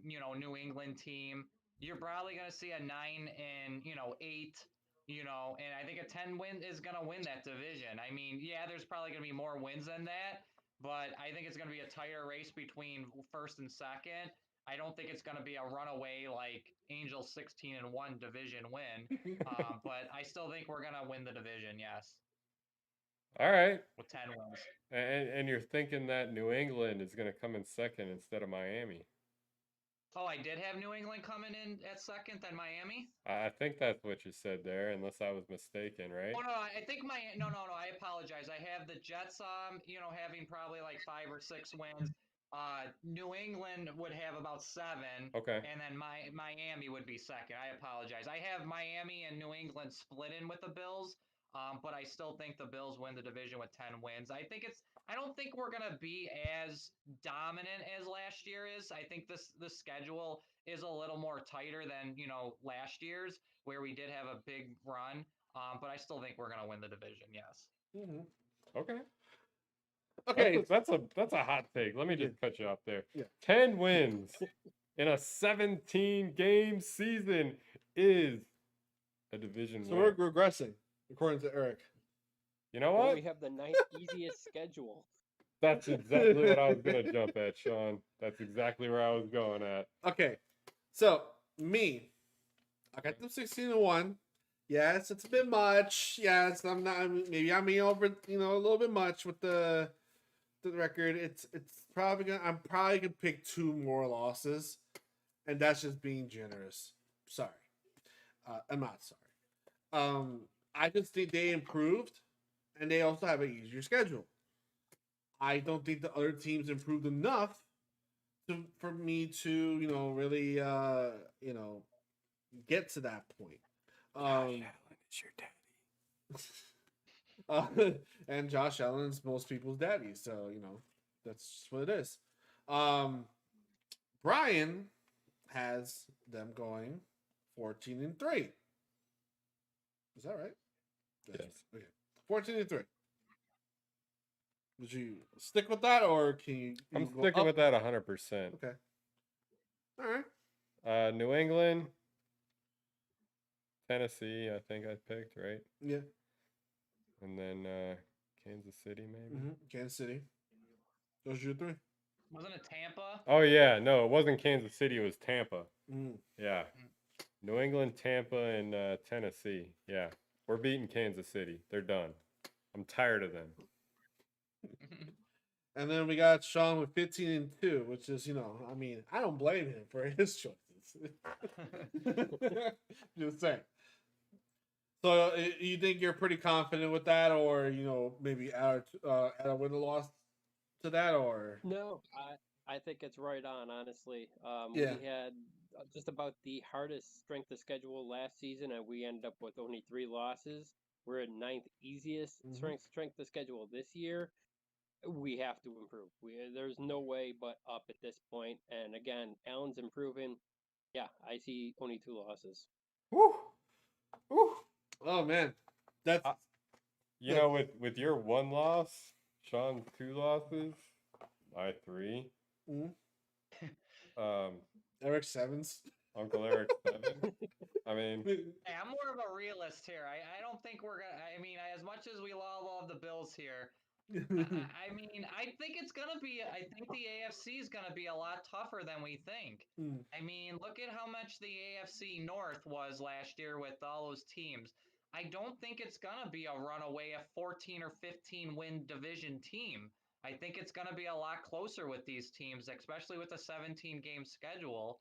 S1: New England team. You're probably going to see a 9-8, and I think a 10 win is going to win that division. I mean, yeah, there's probably going to be more wins than that. But I think it's going to be a tighter race between first and second. I don't think it's going to be a runaway like Angels 16-1 division win. But I still think we're going to win the division. Yes.
S2: All right.
S1: With 10 wins.
S2: And you're thinking that New England is going to come in second instead of Miami.
S1: Oh, I did have New England coming in at second, then Miami?
S2: I think that's what you said there, unless I was mistaken, right?
S1: Oh, no, I think no, I apologize. I have the Jets, having probably like 5 or 6 wins. New England would have about 7.
S2: Okay.
S1: And then Miami would be second. I apologize. I have Miami and New England split in with the Bills. But I still think the Bills win the division with 10 wins. I don't think we're going to be as dominant as last year is. I think this schedule is a little more tighter than, last year's where we did have a big run. But I still think we're going to win the division. Yes.
S2: Okay.
S3: Okay.
S2: That's a hot take. Let me just cut you off there.
S3: Yeah.
S2: 10 wins in a 17-game season is a division win.
S3: So we're regressing, according to Eric.
S2: You know
S7: Well,
S2: what?
S7: we have the 9th easiest schedule.
S2: That's exactly what I was going to jump at, Sean. That's exactly where I was going at.
S3: Okay. So, me. I got them 16-1. Yes, it's a bit much. Yes, I'm being over, a little bit much with the record. It's probably I'm probably gonna pick 2 more losses, and that's just being generous. Sorry. I'm not sorry. I just think they improved, and they also have an easier schedule. I don't think the other teams improved enough for me to, really, get to that point.
S2: Josh Allen is your daddy.
S3: And Josh Allen's most people's daddy, so that's just what it is. Brian has them going 14-3. Is that right?
S2: Yes.
S3: Okay. 14-3. Would you stick with that, or can you?
S2: I'm
S3: go
S2: sticking
S3: up?
S2: with that 100%.
S3: Okay. All right.
S2: New England, Tennessee, I think I picked, right?
S3: Yeah.
S2: And then Kansas City, maybe?
S3: Kansas City. Those are your 3.
S1: Wasn't it Tampa?
S2: Oh, yeah. No, it wasn't Kansas City. It was Tampa.
S3: Mm.
S2: Yeah. New England, Tampa, and Tennessee. Yeah. We're beating Kansas City. They're done. I'm tired of them.
S3: And then we got Sean with 15-2, which is, I don't blame him for his choices. Just saying. So you think you're pretty confident with that, or maybe add a win or loss to that, or
S7: No, I think it's right on. Honestly,
S3: Yeah.
S7: we had just about the hardest strength of schedule last season, and we ended up with only 3 losses. We're at 9th easiest strength of schedule this year. We have to improve. There's no way but up at this point. And again, Allen's improving. Yeah, I see only 2 losses.
S2: Woo! Woo!
S3: Oh man, that's
S2: with your 1 loss, Sean's 2 losses, I 3.
S3: Eric 7s.
S2: Uncle Eric 7. I mean,
S1: Hey, I'm more of a realist here. I don't think we're gonna. I mean, as much as we love all of the Bills here, I mean, I think it's gonna be. I think the AFC is gonna be a lot tougher than we think. I mean, look at how much the AFC North was last year with all those teams. I don't think it's gonna be a runaway, a 14 or 15 win division team. I think it's gonna be a lot closer with these teams, especially with a 17 game schedule.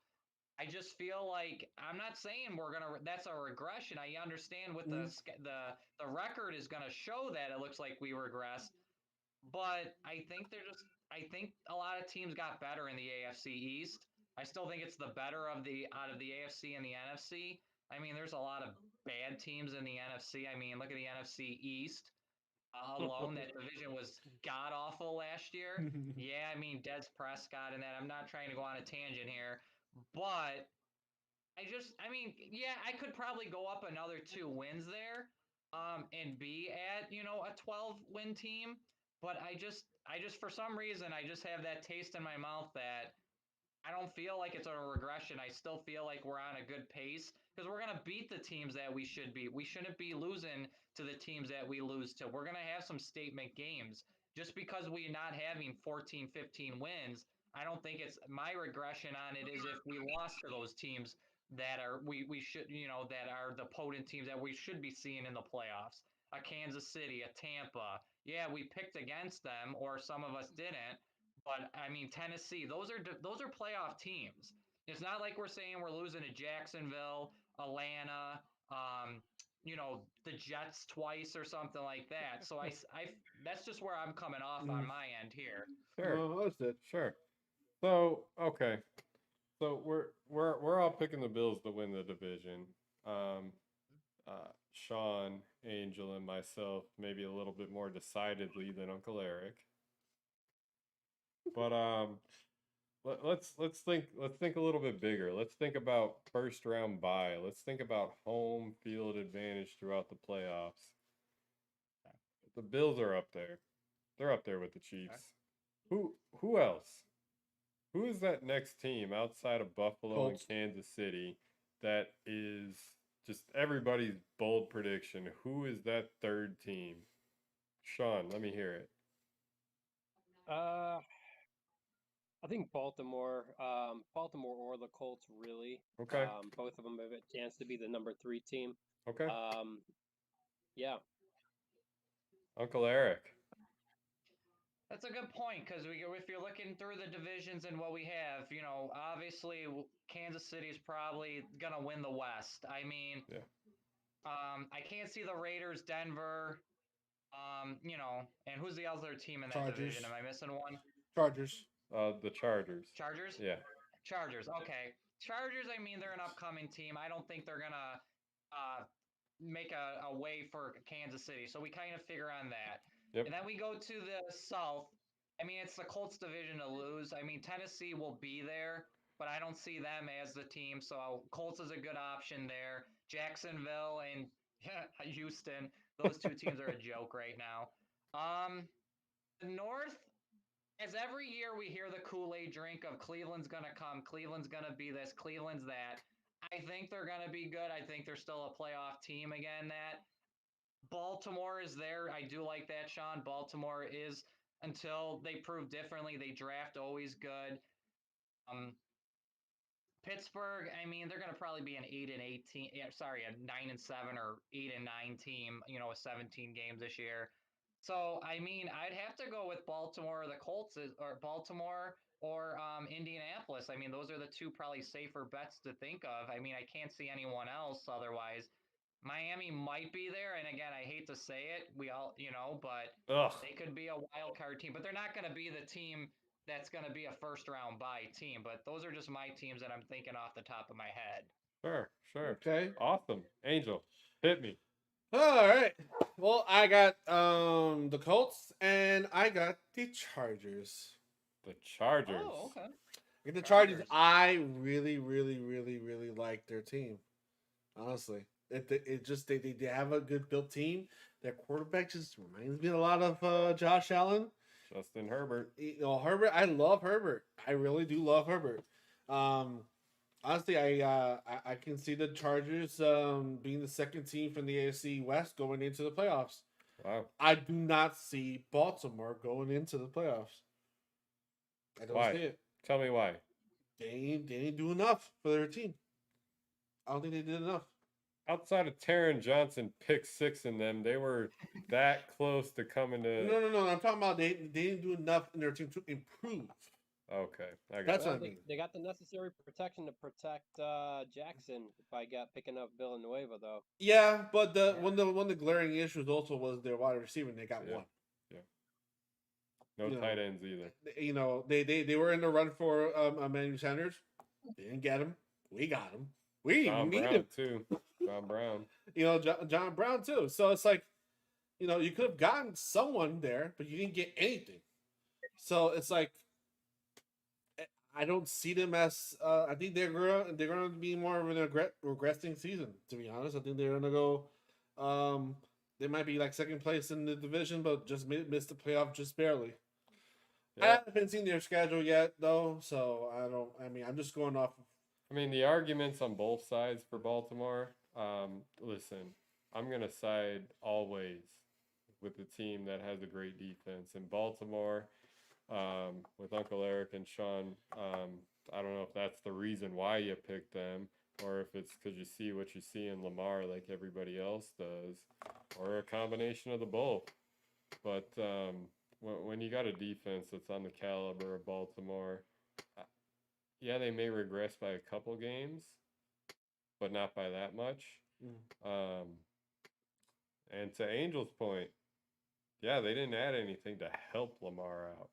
S1: I just feel like I'm not saying we're gonna. That's a regression. I understand with the record is gonna show that it looks like we regressed, but I think they're just. I think a lot of teams got better in the AFC East. I still think it's the better of the out of the AFC and the NFC. I mean, there's a lot of bad teams in the NFC. I mean, look at the NFC East alone. That division was god awful last year. Yeah, I mean, Des Prescott and that. I'm not trying to go on a tangent here, but I mean, yeah, I could probably go up another 2 wins there, and be at, a 12 win team. But for some reason, I just have that taste in my mouth that I don't feel like it's a regression. I still feel like we're on a good pace because we're going to beat the teams that we should beat. We shouldn't be losing to the teams that we lose to. We're going to have some statement games. Just because we're not having 14, 15 wins, I don't think it's my regression on it is if we lost to those teams that are we should, that are the potent teams that we should be seeing in the playoffs. A Kansas City, a Tampa. Yeah, we picked against them or some of us didn't, but I mean, Tennessee, those are playoff teams. It's not like we're saying we're losing to Jacksonville, Atlanta, the Jets twice or something like that. So that's just where I'm coming off on my end here.
S2: Sure.
S3: Oh, that's it.
S2: Sure. So okay. So we're all picking the Bills to win the division. Sean, Angel, and myself maybe a little bit more decidedly than Uncle Eric. But let's think a little bit bigger. Let's think about first round bye. Let's think about home field advantage throughout the playoffs. The Bills are up there. They're up there with the Chiefs. Who else? Who is that next team outside of Buffalo
S3: Colts.
S2: and Kansas City that is just everybody's bold prediction? Who is that third team? Sean, let me hear it.
S7: I think Baltimore or the Colts, really.
S2: Okay.
S7: Both of them have a chance to be the number 3 team.
S2: Okay.
S7: Yeah.
S2: Uncle Eric.
S1: That's a good point because if you're looking through the divisions and what we have, obviously Kansas City is probably gonna win the West. I mean,
S2: yeah.
S1: I can't see the Raiders, Denver, and who's the other team in that
S3: Chargers.
S1: division? Am I missing one?
S3: Chargers.
S2: The Chargers.
S1: Chargers?
S2: Yeah.
S1: Chargers. Okay. Chargers. I mean, they're an upcoming team. I don't think they're gonna make a way for Kansas City. So we kind of figure on that.
S2: Yep.
S1: And then we go to the South. I mean, it's the Colts division to lose. I mean, Tennessee will be there, but I don't see them as the team. So Colts is a good option there. Jacksonville and Houston. Those two teams are a joke right now. The North, as every year we hear the Kool-Aid drink of Cleveland's going to come, Cleveland's going to be this, Cleveland's that. I think they're going to be good. I think they're still a playoff team again. That Baltimore is there. I do like that, Sean. Baltimore is, until they prove differently, they draft always good. Pittsburgh, I mean, they're going to probably be an 8-8 team. Yeah, sorry, a 9-7 or 8-9 team. With 17 games this year. So I mean, I'd have to go with Baltimore or the Colts, or Baltimore or Indianapolis. I mean, those are the two probably safer bets to think of. I mean, I can't see anyone else otherwise. Miami might be there, and again, I hate to say it, we all, but they could be a wild card team, but they're not going to be the team that's going to be a first round bye team. But those are just my teams that I'm thinking off the top of my head.
S2: Sure.
S3: Okay.
S2: Awesome. Angel, hit me.
S3: All right. Well, I got the Colts and I got the Chargers.
S2: The Chargers.
S1: Oh, okay.
S3: The Chargers, I really, really, really, really like their team. Honestly, it just they have a good built team. Their quarterback just reminds me a lot of Josh Allen.
S2: Justin Herbert.
S3: Herbert. I love Herbert. I really do love Herbert. Honestly, I can see the Chargers being the second team from the AFC West going into the playoffs.
S2: Wow.
S3: I do not see Baltimore going into the playoffs. I don't
S2: Why?
S3: see it.
S2: Tell me why.
S3: They didn't do enough for their team. I don't think they did enough.
S2: Outside of Taron Johnson pick 6 in them, they were that close to coming to.
S3: No. I'm talking about they didn't do enough in their team to improve.
S2: Okay, I got
S3: That's
S2: it.
S3: what I mean.
S7: They got the necessary protection to protect Jackson by picking up Villanueva, though.
S3: Yeah, but one of the glaring issues also was their wide receiver, and they got one.
S2: Yeah. No tight ends either.
S3: You know, they were in the run for Emmanuel Sanders. They didn't get him. We got him. We
S2: John
S3: need
S2: Brown
S3: him
S2: too. John Brown.
S3: You know, John Brown too. So it's like, you know, you could have gotten someone there, but you didn't get anything. So it's like, I don't see them as. I think they're gonna be more of an regressing season. To be honest, I think they're gonna go. They might be like second place in the division, but just miss the playoff just barely.
S2: Yeah.
S3: I haven't seen their schedule yet, though, so I don't. I mean, I'm just going off.
S2: I mean, the arguments on both sides for Baltimore. Listen, I'm gonna side always with the team that has a great defense. In Baltimore, with Uncle Eric and Sean, I don't know if that's the reason why you picked them, or if it's because you see what you see in Lamar like everybody else does, or a combination of the both. But when you got a defense that's on the caliber of Baltimore, yeah, they may regress by a couple games, but not by that much. And to Angel's point, yeah, they didn't add anything to help Lamar out.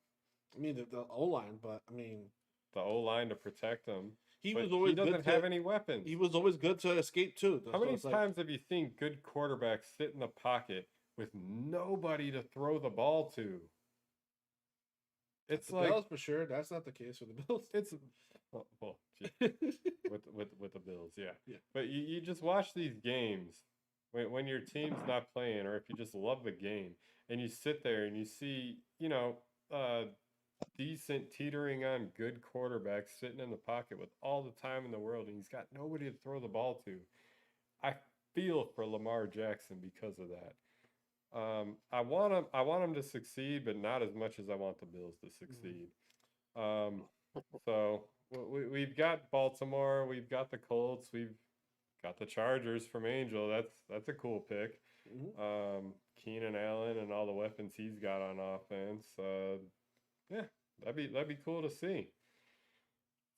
S3: I mean, the O-line, but I mean,
S2: the O-line to protect him.
S3: He doesn't
S2: have any weapons.
S3: He was always good to escape too.
S2: How many times have you seen good quarterbacks sit in the pocket with nobody to throw the ball to? It's like
S3: Bills for sure. That's not the case with the Bills.
S2: It's well with the Bills, yeah. But you just watch these games when your team's not playing, or if you just love the game and you sit there and you see, you know, decent teetering on good quarterbacks sitting in the pocket with all the time in the world, and he's got nobody to throw the ball to. I feel for Lamar Jackson because of that. I want him to succeed, but not as much as I want the Bills to succeed. So we've got Baltimore, we've got the Colts, we've got the Chargers from Angel. That's a cool pick. Keenan Allen and all the weapons he's got on offense. Yeah, that'd be cool to see.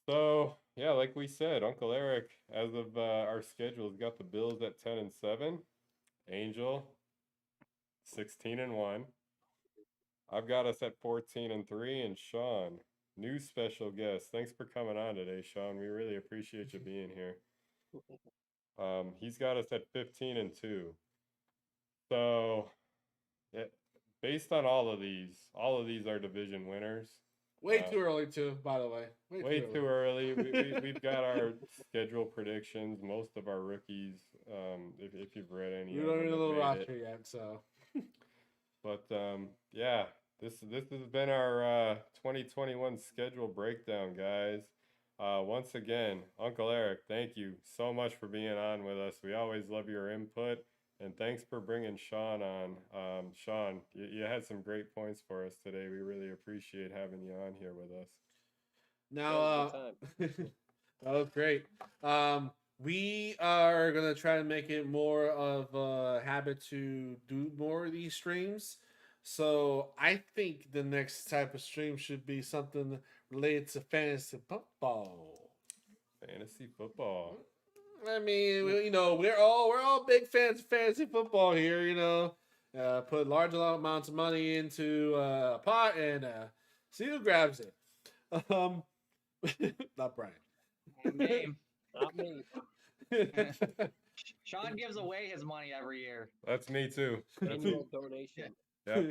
S2: So yeah, like we said, Uncle Eric, as of our schedule, has got the Bills at 10-7, Angel 16-1. I've got us at 14-3, and Sean, new special guest. Thanks for coming on today, Sean. We really appreciate you being here. He's got us at 15-2. So, yeah, based on all of these are division winners.
S3: Way too early, too. By the way,
S2: way too early. We've got our schedule predictions. Most of our rookies, if you've read any,
S3: we don't even know the roster yet. So,
S2: but yeah, this has been our 2021 schedule breakdown, guys. Once again, Uncle Eric, thank you so much for being on with us. We always love your input, and thanks for bringing Sean on. Sean, you had some great points for us today. We really appreciate having you on here with us.
S3: Now, that was great. We are gonna try to make it more of a habit to do more of these streams. So I think the next type of stream should be something related to fantasy football.
S2: Fantasy football.
S3: I mean, you know, we're all big fans of fantasy football here. You know, put large amounts of money into a pot and see who grabs it. Not Brian.
S7: Not me.
S1: Sean gives away his money every year.
S2: That's me too. That's
S7: Annual donation.
S2: Yeah.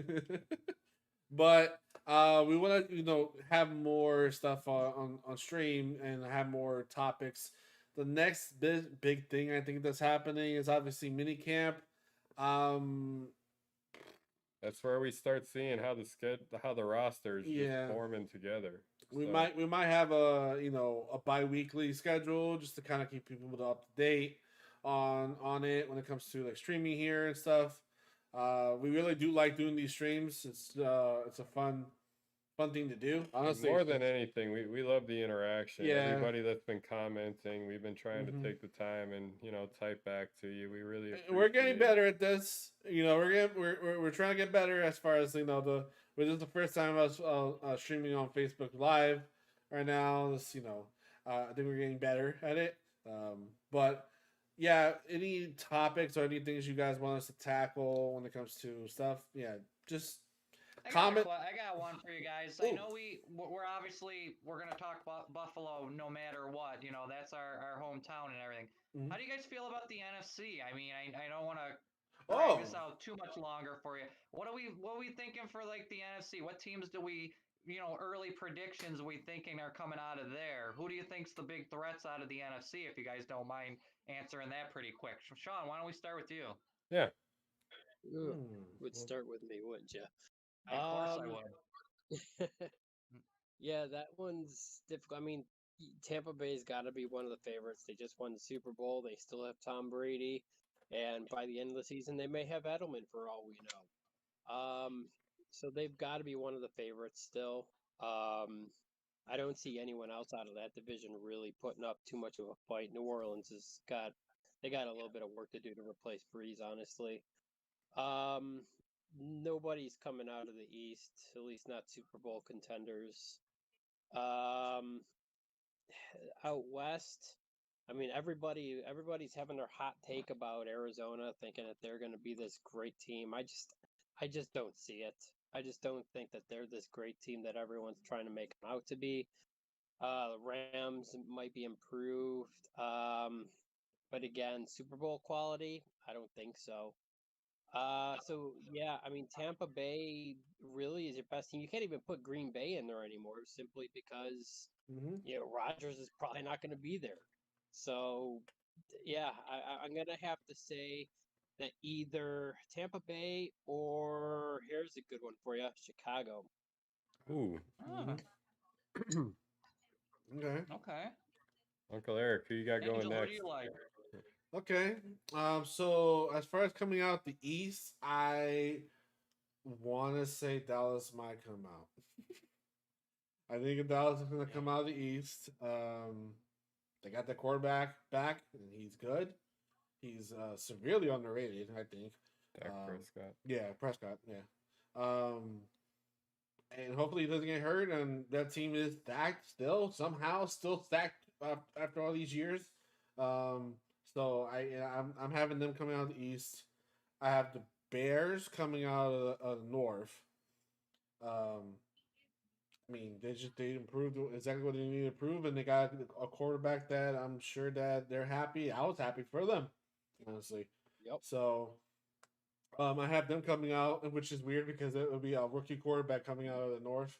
S3: But we want to, you know, have more stuff on stream and have more topics. The next big thing I think that's happening is obviously minicamp.
S2: That's where we start seeing how the rosters just forming together.
S3: We might have a bi-weekly schedule just to kind of keep people up to date on it when it comes to like streaming here and stuff. We really do like doing these streams. It's a fun thing to do. Honestly,
S2: more than anything, we love the interaction.
S3: Yeah.
S2: Everybody that's been commenting, we've been trying
S3: Mhm.
S2: to take the time and type back to you. We really
S3: we're getting
S2: appreciate
S3: better at this. We're trying to get better as far as this is the first time I was streaming on Facebook Live right now. I think we're getting better at it. But yeah, any topics or any things you guys want us to tackle when it comes to stuff, yeah, just comment.
S1: I got one for you guys.
S3: Ooh.
S1: I know we're gonna talk about Buffalo no matter what. That's our hometown and everything.
S3: Mhm.
S1: How do you guys feel about the NFC? I mean, I don't want to
S3: Oh.
S1: drag this out too much longer for you. What are we thinking for like the NFC? What teams do we early predictions we thinking are coming out of there? Who do you think's the big threats out of the NFC? If you guys don't mind answering that pretty quick, Sean, why don't we start with you?
S2: Yeah.
S7: Would start with me, wouldn't you?
S1: Of course I would.
S7: Yeah, that one's difficult. I mean, Tampa Bay's got to be one of the favorites. They just won the Super Bowl. They still have Tom Brady, and by the end of the season, they may have Edelman for all we know. So they've got to be one of the favorites still. I don't see anyone else out of that division really putting up too much of a fight. New Orleans got a little bit of work to do to replace Breeze, honestly. Nobody's coming out of the East, at least not Super Bowl contenders. Out West, I mean, everybody's having their hot take about Arizona, thinking that they're going to be this great team. I just don't see it. I just don't think that they're this great team that everyone's trying to make them out to be. The Rams might be improved, but again, Super Bowl quality, I don't think so. So yeah, I mean, Tampa Bay really is your best team. You can't even put Green Bay in there anymore simply because Rodgers is probably not going to be there. So yeah, I'm gonna have to say that either Tampa Bay or here's a good one for you, Chicago.
S2: Ooh.
S3: Okay.
S1: Okay.
S2: Uncle Eric, who you got going
S1: Angel,
S2: next?
S1: what do you like?
S3: Okay. So as far as coming out the East, I want to say Dallas might come out. I think Dallas is going to come out of the East. They got the quarterback back, and he's good. He's severely underrated, I think.
S2: Dak Prescott.
S3: Yeah, Prescott. Yeah. And hopefully he doesn't get hurt, and that team is stacked still stacked after all these years. So I'm having them coming out of the East. I have the Bears coming out of the North. I mean, they improved exactly what they needed to improve, and they got a quarterback that I'm sure that they're happy. I was happy for them, honestly.
S7: Yep.
S3: So, I have them coming out, which is weird because it would be a rookie quarterback coming out of the North.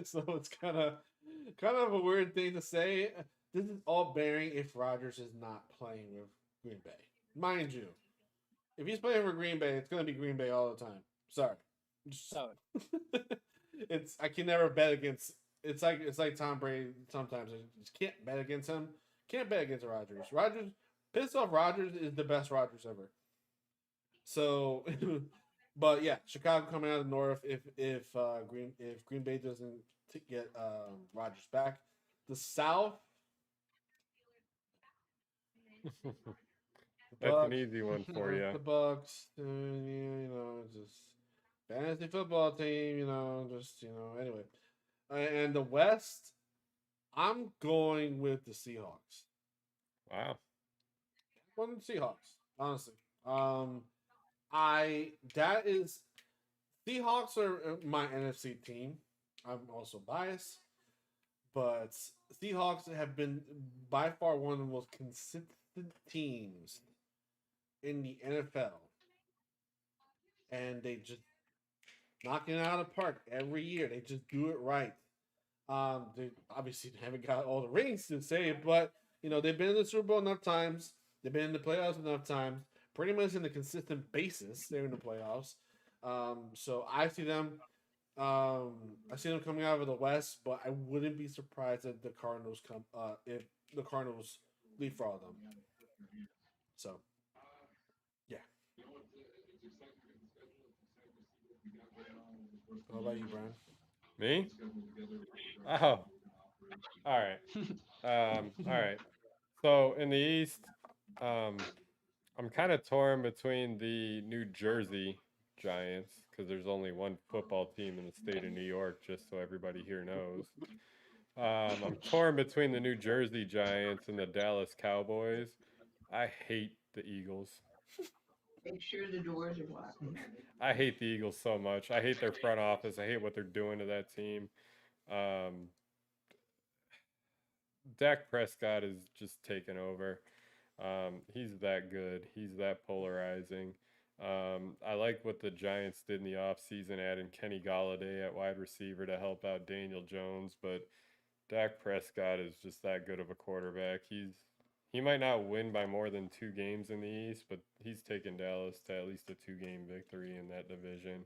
S3: So it's kind of a weird thing to say. This is all bearing if Rodgers is not playing with Green Bay, mind you. If he's playing for Green Bay, it's going to be Green Bay all the time. Sorry.
S7: So
S3: I can never bet against. It's like Tom Brady. Sometimes I just can't bet against him. Can't bet against Rodgers. Pissed off Rodgers is the best Rodgers ever. So, but yeah, Chicago coming out of the North. If Green Bay doesn't get Rodgers back, the South.
S2: That's an easy one for you.
S3: The Bucks, just fantasy football team, anyway. And the West, I'm going with the Seahawks.
S2: Wow.
S3: One of the Seahawks, honestly. Seahawks are my NFC team. I'm also biased, but Seahawks have been by far one of the most consistent teams in the NFL, and they just knock it out of the park every year. They just do it right. They obviously haven't got all the rings to say it, but they've been in the Super Bowl enough times. They've been in the playoffs enough times. Pretty much in a consistent basis, they're in the playoffs. So I see them. I see them coming out of the West, but I wouldn't be surprised if the Cardinals if the Cardinals leapfrog them. So, yeah. How about you, Brian?
S2: Me? Oh, all right. All right. So in the East, I'm kind of torn between the New Jersey Giants because there's only one football team in the state of New York, just so everybody here knows. I'm torn between the New Jersey Giants and the Dallas Cowboys. I hate the Eagles.
S8: Make sure the doors are locked.
S2: I hate the Eagles so much. I hate their front office. I hate what they're doing to that team. Um, Dak Prescott is just taken over. He's that good. He's that polarizing. I like what the Giants did in the offseason, adding Kenny Galladay at wide receiver to help out Daniel Jones, but Dak Prescott is just that good of a quarterback. He might not win by more than 2 games in the East, but he's taken Dallas to at least a 2-game victory in that division.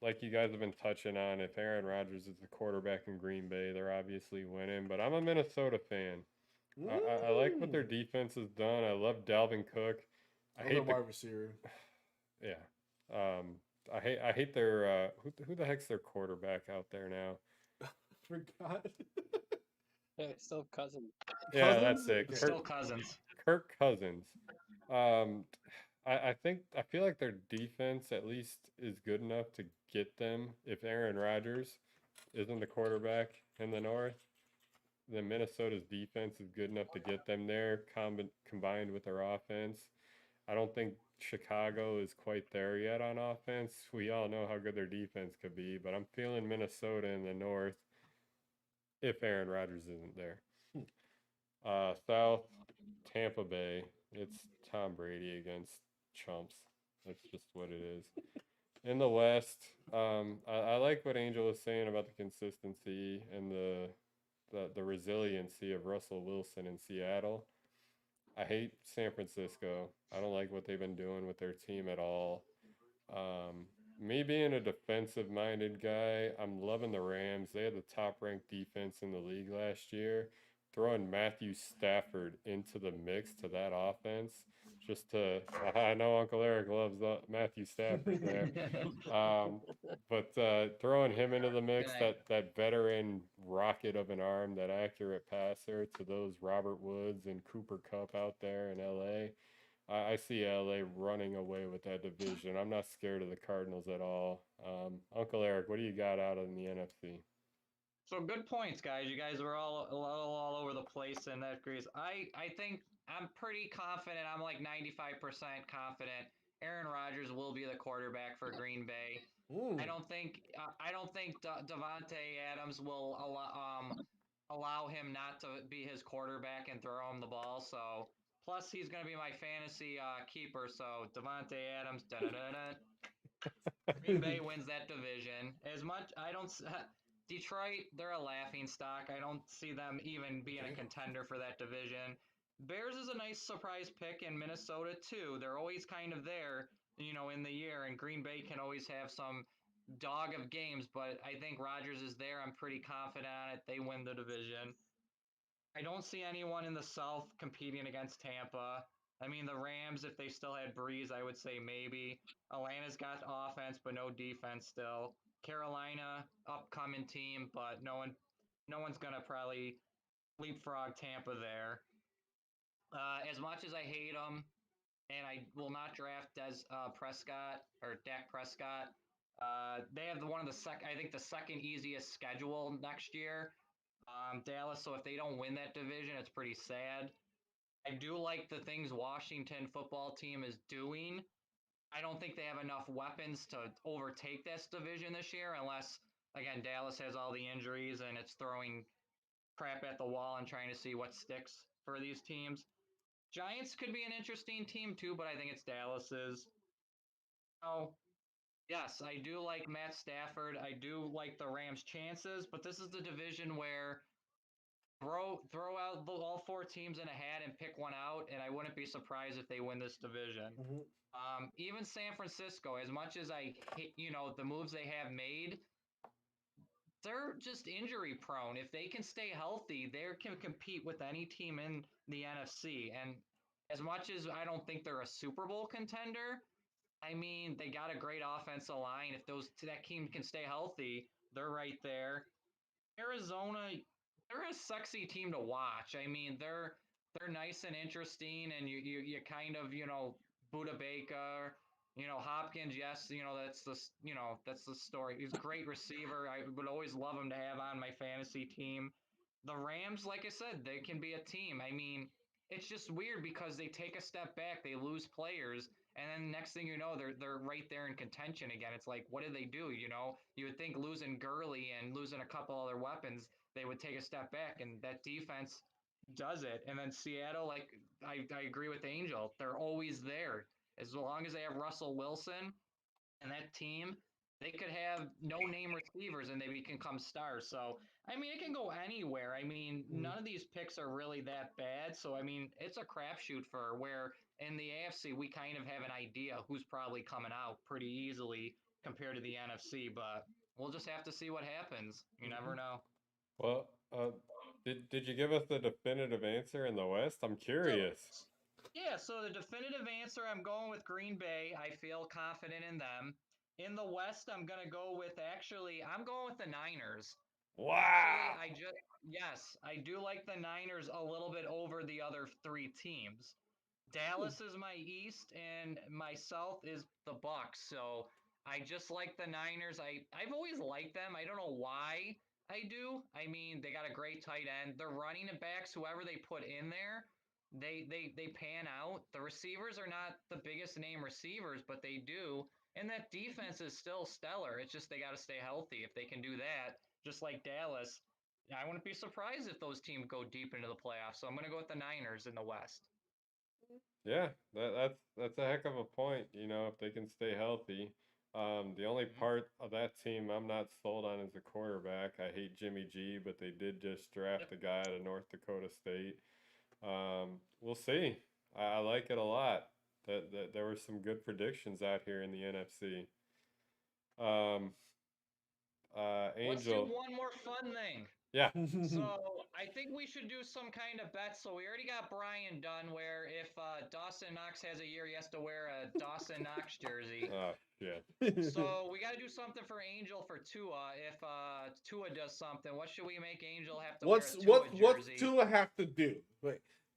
S2: Like you guys have been touching on, if Aaron Rodgers is the quarterback in Green Bay, they're obviously winning. But I'm a Minnesota fan. I like what their defense has done. I love Dalvin Cook. I hate the
S3: wide receiver.
S2: Yeah. I hate their who the heck's their quarterback out there now?
S3: Forgot.
S7: Still Cousins.
S2: Yeah, that's it.
S1: Still Cousins.
S2: Kirk Cousins. I feel like their defense at least is good enough to get them if Aaron Rodgers isn't the quarterback in the North. Then Minnesota's defense is good enough to get them there, combined with their offense. I don't think Chicago is quite there yet on offense. We all know how good their defense could be, but I'm feeling Minnesota in the North if Aaron Rodgers isn't there. South, Tampa Bay. It's Tom Brady against chumps. That's just what it is. In the West, I like what Angel was saying about the consistency and the resiliency of Russell Wilson in Seattle. I hate San Francisco. I don't like what they've been doing with their team at all. Me being a defensive-minded guy, I'm loving the Rams. They had the top-ranked defense in the league last year. Throwing Matthew Stafford into the mix to that offense, just to I know Uncle Eric loves Matthew Stafford there, but throwing him into the mix, that veteran rocket of an arm, that accurate passer to those Robert Woods and Cooper Kupp out there in LA. I see LA running away with that division. I'm not scared of the Cardinals at all. Uncle Eric, what do you got out in the NFC?
S1: So good points, guys. You guys were all over the place in that grease. I think I'm pretty confident. I'm like 95% confident Aaron Rodgers will be the quarterback for Green Bay. I don't think Davante Adams will allow him not to be his quarterback and throw him the ball. So plus he's going to be my fantasy keeper. So Davante Adams, Green Bay wins that division. As much I don't. Detroit, they're a laughing stock. I don't see them even being a contender for that division. Bears is a nice surprise pick, in Minnesota too. They're always kind of there, in the year, and Green Bay can always have some dog of games, but I think Rodgers is there. I'm pretty confident on it. They win the division. I don't see anyone in the South competing against Tampa. I mean, the Rams, if they still had Breeze, I would say maybe. Atlanta's got offense, but no defense still. Carolina, upcoming team, but no one's gonna probably leapfrog Tampa there. As much as I hate them, and I will not draft Prescott or Dak Prescott. They have I think the second easiest schedule next year. Dallas. So if they don't win that division, it's pretty sad. I do like the things Washington football team is doing. I don't think they have enough weapons to overtake this division this year, unless again Dallas has all the injuries and it's throwing crap at the wall and trying to see what sticks for these teams. Giants could be an interesting team too, but I think it's Dallas's. Oh, yes, I do like Matt Stafford. I do like the Rams' chances, but this is the division where throw out all 4 teams in a hat and pick one out, and I wouldn't be surprised if they win this division. Even San Francisco, as much as I hate, the moves they have made, they're just injury prone. If they can stay healthy, they can compete with any team in the NFC. And as much as I don't think they're a Super Bowl contender, I mean, they got a great offensive line. If that team can stay healthy, they're right there. Arizona, they're a sexy team to watch. I mean, they're nice and interesting, and you kind of Buda Baker, Hopkins. Yes, that's the story. He's a great receiver. I would always love him to have on my fantasy team. The Rams, like I said, they can be a team. I mean, it's just weird because they take a step back, they lose players, and then next thing you know, they're right there in contention again. It's like, what did they do? You would think losing Gurley and losing a couple other weapons, they would take a step back, and that defense does it. And then Seattle, like I agree with Angel, they're always there. As long as they have Russell Wilson and that team, they could have no name receivers and they can come stars. So I mean, it can go anywhere. I mean, none of these picks are really that bad. So I mean, it's a crapshoot for where in the AFC we kind of have an idea who's probably coming out pretty easily compared to the NFC. But we'll just have to see what happens. You never know.
S2: Well, did you give us the definitive answer in the West? I'm
S1: So,
S2: curious.
S1: yeah, so the definitive answer, I'm going with Green Bay. I feel confident in them. In the West, I'm going to go with I'm going with the Niners. Actually,
S2: Wow.
S1: yes, I do like the Niners a little bit over the other three teams. Dallas is my East and my South is the Bucks. So I just like the Niners. I've always liked them. I don't know why I do. I mean, they got a great tight end. Their running backs, whoever they put in there, they pan out. The receivers are not the biggest name receivers, but they do. And that defense is still stellar. It's just they got to stay healthy. If they can do that, just like Dallas, I wouldn't be surprised if those teams go deep into the playoffs. So I'm going to go with the Niners in the West.
S2: Yeah, that's a heck of a point, if they can stay healthy. The only part of that team I'm not sold on is the quarterback. I hate Jimmy G, but they did just draft a guy out of North Dakota State. We'll see. I like it a lot. That there were some good predictions out here in the NFC.
S1: Let's do
S2: Angel.
S1: one more fun thing.
S2: Yeah.
S1: So I think we should do some kind of bet. So we already got Brian done where if Dawson Knox has a year, he has to wear a Dawson Knox jersey.
S2: Yeah.
S1: So we got to do something for Angel for Tua. If Tua does something, what should we make Angel have to wear a Tua jersey?
S3: What's Tua have to do?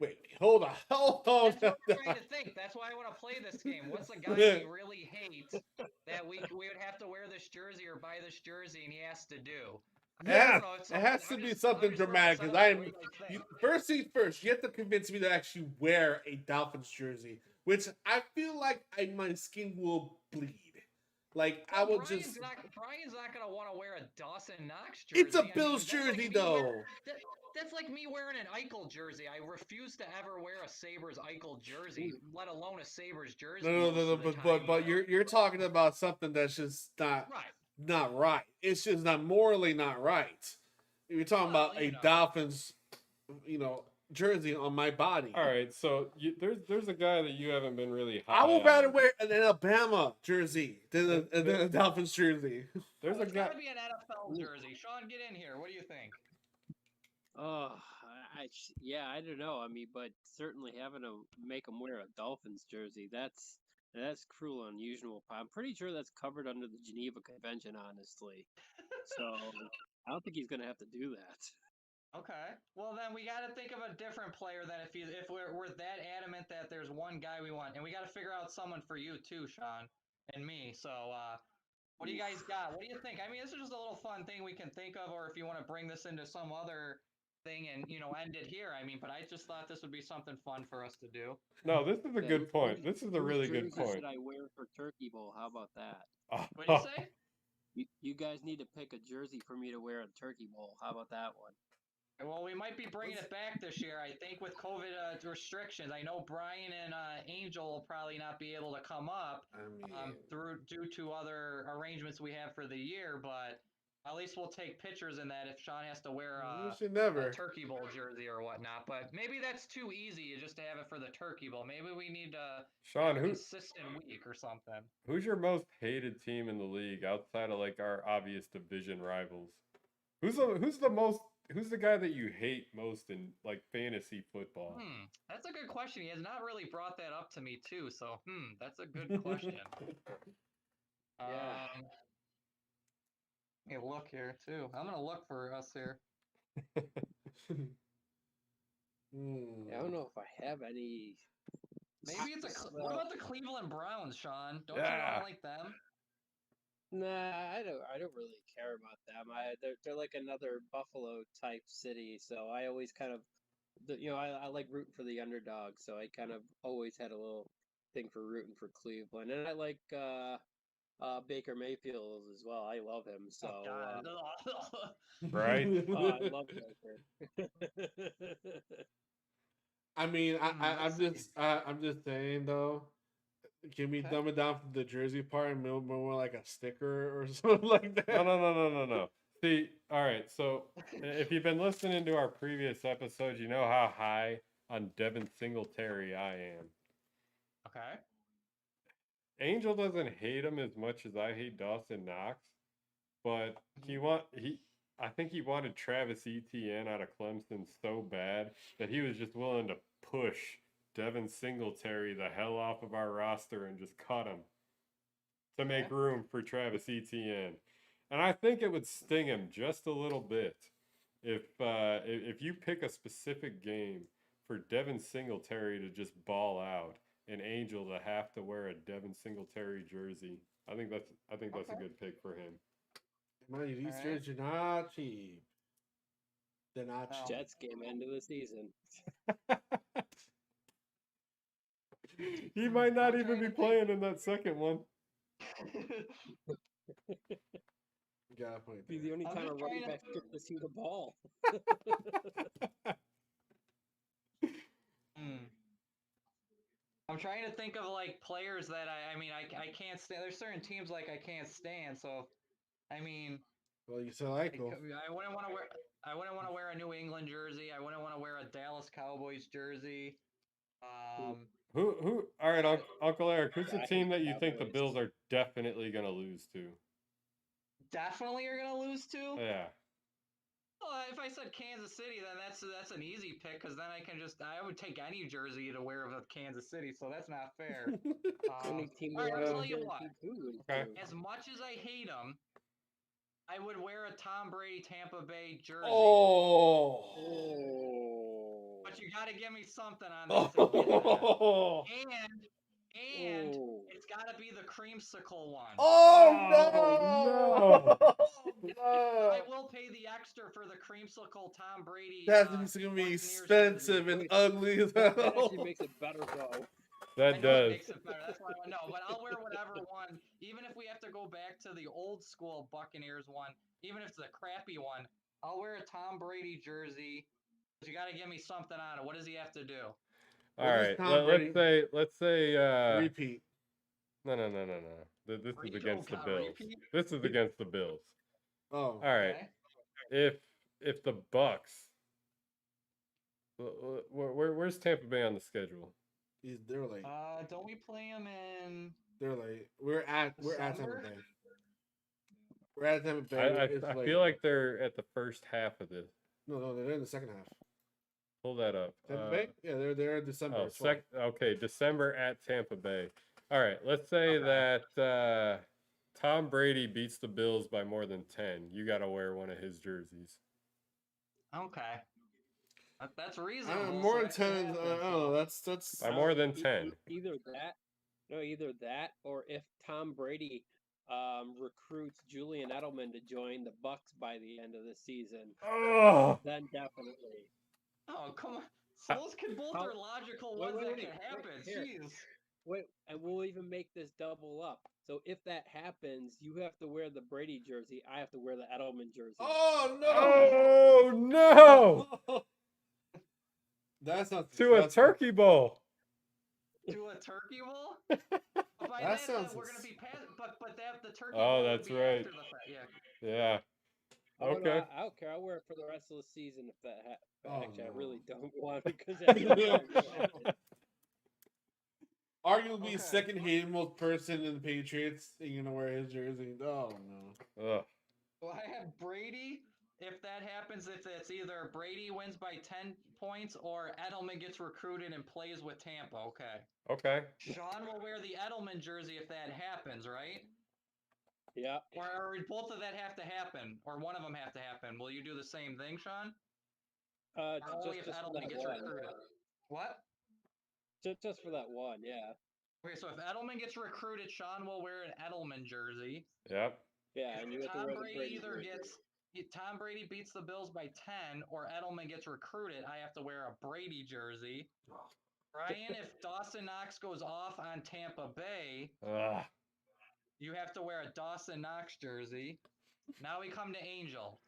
S3: Wait, hold on.
S1: That's what I'm trying to think. That's why I want to play this game. What's a guy we really hate that we would have to wear this jersey or buy this jersey and he has to do?
S3: Yeah, it has to be something dramatic. Because first things first, you have to convince me to actually wear a Dolphins jersey, which I feel like my skin will bleed. Like I will
S1: Brian's not gonna want to wear a Dawson Knox jersey.
S3: It's a Bills jersey, though.
S1: That's like me wearing an Eichel jersey. I refuse to ever wear a Sabres Eichel jersey, let alone a Sabres jersey.
S3: No. But you're talking about something that's just not right. It's just not morally not right. You're talking about a Dolphins, jersey on my body.
S2: All right, so there's a guy that you haven't been really high
S3: I would rather wear an Alabama jersey than a Dolphins jersey.
S2: There's a guy.
S1: It's gotta be an NFL jersey. Sean, get in here. What do you think?
S7: I don't know. I mean, but certainly having to make him wear a Dolphins jersey, that's cruel and unusual. I'm pretty sure that's covered under the Geneva Convention, honestly. So I don't think he's going to have to do that.
S1: Okay. Well, then we got to think of a different player. Then if we're that adamant that there's one guy we want, and we got to figure out someone for you too, Sean, and me. So what do you guys got? What do you think? I mean, this is just a little fun thing we can think of, or if you want to bring this into some other thing and end it here. I mean, but I just thought this would be something fun for us to do.
S2: No, this is a good point. This is a really good point.
S7: Should I wear for Turkey Bowl? How about that?
S1: What do you say?
S7: You guys need to pick a jersey for me to wear at Turkey Bowl. How about that one?
S1: Well, we might be bringing it back this year. I think with COVID restrictions. I know Brian and Angel will probably not be able to come up due to other arrangements we have for the year, but at least we'll take pictures in that if Sean has to wear a Turkey Bowl jersey or whatnot. But maybe that's too easy just to have it for the Turkey Bowl. Maybe we need
S2: Sean,
S1: a consistent week or something.
S2: Who's your most hated team in the league outside of like our obvious division rivals? Who's the most who's the guy that you hate most in like fantasy football?
S1: That's a good question. He has not really brought that up to me too. So, that's a good question.
S7: Yeah.
S1: Let me look here too. I'm gonna look for us here.
S7: I don't know if I have any.
S1: Maybe it's what about the Cleveland Browns, Sean? Don't you
S2: Yeah.
S1: not like them?
S7: Nah, I don't really care about them. They're like another Buffalo type city, so I always kind of, I like rooting for the underdog, so I kind of always had a little thing for rooting for Cleveland, and I like Baker Mayfield as well. I love him, so
S2: Right?
S7: I love Baker.
S3: I mean,
S1: Let's see.
S3: I'm just saying though. Can we dumb it down from the jersey part and make more like a sticker or something like that?
S2: No. See, all right. So if you've been listening to our previous episodes, you know how high on Devin Singletary I am.
S1: Okay.
S2: Angel doesn't hate him as much as I hate Dawson Knox, but I think he wanted Travis Etienne out of Clemson so bad that he was just willing to push Devin Singletary the hell off of our roster and just cut him to make room for Travis Etienne. And I think it would sting him just a little bit if you pick a specific game for Devin Singletary to just ball out and Angel to have to wear a Devin Singletary jersey. I think that's a good pick for him.
S3: Mind you, these jerseys are not cheap. They're not cheap.
S7: Jets game end of the season.
S2: He might not even be playing in that second one.
S3: Got a point.
S7: Be the only time a running back gets to see the ball.
S1: I'm trying to think of like players that I can't stand. There's certain teams like I can't stand. So, I mean,
S3: well, you said Eichel.
S1: I wouldn't want to wear a New England jersey. I wouldn't want to wear a Dallas Cowboys jersey.
S2: Who? All right, Uncle Eric. Who's the team that you think the Bills are definitely gonna lose to?
S1: Definitely are gonna lose to?
S2: Yeah.
S1: Well, if I said Kansas City, then that's an easy pick because then I would take any jersey to wear with Kansas City, so that's not fair. All right, I'll tell you what.
S2: Okay.
S1: As much as I hate them, I would wear a Tom Brady Tampa Bay jersey.
S3: Oh.
S1: But you got to give me something on that to get that. And it's got to be the creamsicle one.
S3: Oh no!
S1: I will pay the extra for the creamsicle Tom Brady.
S3: That's gonna be expensive and ugly as hell.
S7: That actually makes it better though.
S2: That does.
S1: It makes it better. That's why I know. But I'll wear whatever one, even if we have to go back to the old school Buccaneers one, even if it's a crappy one. I'll wear a Tom Brady jersey. But you got to give me something on it. What does he have to do?
S2: All right. Let's say
S3: repeat.
S2: No. This is against the Bills. This is against the Bills.
S3: Oh.
S2: All right. Okay. If the Bucks, where's Tampa Bay on the schedule?
S3: They're late.
S1: Don't we play them in?
S3: They're late. We're at Tampa Bay. We're at Tampa Bay.
S2: I feel like they're at the first half of this.
S3: No, they're in the second half.
S2: Pull that up.
S3: Tampa Bay? Yeah, they're December.
S2: Okay, December at Tampa Bay. All right, let's say that Tom Brady beats the Bills by more than 10. You got to wear one of his jerseys.
S1: Okay. That's reasonable.
S3: More than 10. I don't know. That's
S2: by more than 10.
S7: Either that, or if Tom Brady recruits Julian Edelman to join the Bucks by the end of the season, then definitely.
S1: Oh, come on. So those both are logical ones that can happen. Jeez.
S7: Wait, and we'll even make this double up. So if that happens, you have to wear the Brady jersey. I have to wear the Edelman jersey.
S3: Oh, no.
S2: Oh, no.
S3: That's not
S2: to a turkey bowl.
S1: To a turkey bowl?
S3: That sounds.
S1: We're gonna be past, but the turkey.
S2: Oh, that's right.
S1: After the fact.
S2: Yeah.
S7: Okay.
S2: No,
S7: I don't care. I'll wear it for the rest of the season if that happens. Actually, I really don't want because
S3: arguably second hated most person in the Patriots. You're gonna wear his jersey. Oh no.
S1: Well, I have Brady, if that happens, if it's either Brady wins by 10 points or Edelman gets recruited and plays with Tampa. Okay.
S2: Okay.
S1: Sean will wear the Edelman jersey if that happens, right?
S7: Yeah.
S1: Or both of that have to happen, or one of them have to happen. Will you do the same thing, Sean? Or only if
S7: Just for
S1: Edelman
S7: that
S1: gets
S7: one.
S1: recruited? What?
S7: Just for that one, yeah.
S1: Okay, so if Edelman gets recruited, Sean will wear an Edelman jersey.
S2: Yep.
S7: Yeah, and you have to
S1: Tom
S7: wear the
S1: Brady
S7: Brady
S1: either
S7: jersey.
S1: Tom Brady beats the Bills by 10 or Edelman gets recruited, I have to wear a Brady jersey. Ryan, if Dawson Knox goes off on Tampa Bay, you have to wear a Dawson Knox jersey. Now we come to Angel.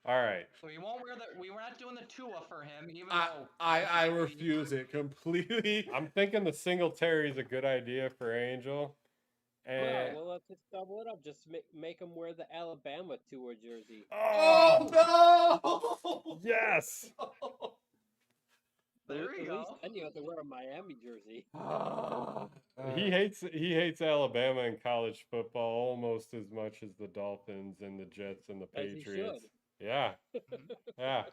S2: All right.
S1: So we won't wear we were not doing the Tua for him, even though
S3: I refuse it completely.
S2: I'm thinking the Singletary is a good idea for Angel. And
S7: Well, let's just double it up. Just make him wear the Alabama Tua jersey.
S3: Oh no!
S2: Yes.
S1: There we
S7: At
S1: go.
S7: least then you have to wear a Miami jersey.
S2: He hates Alabama in college football almost as much as the Dolphins and the Jets and the Patriots. Yeah. Yeah.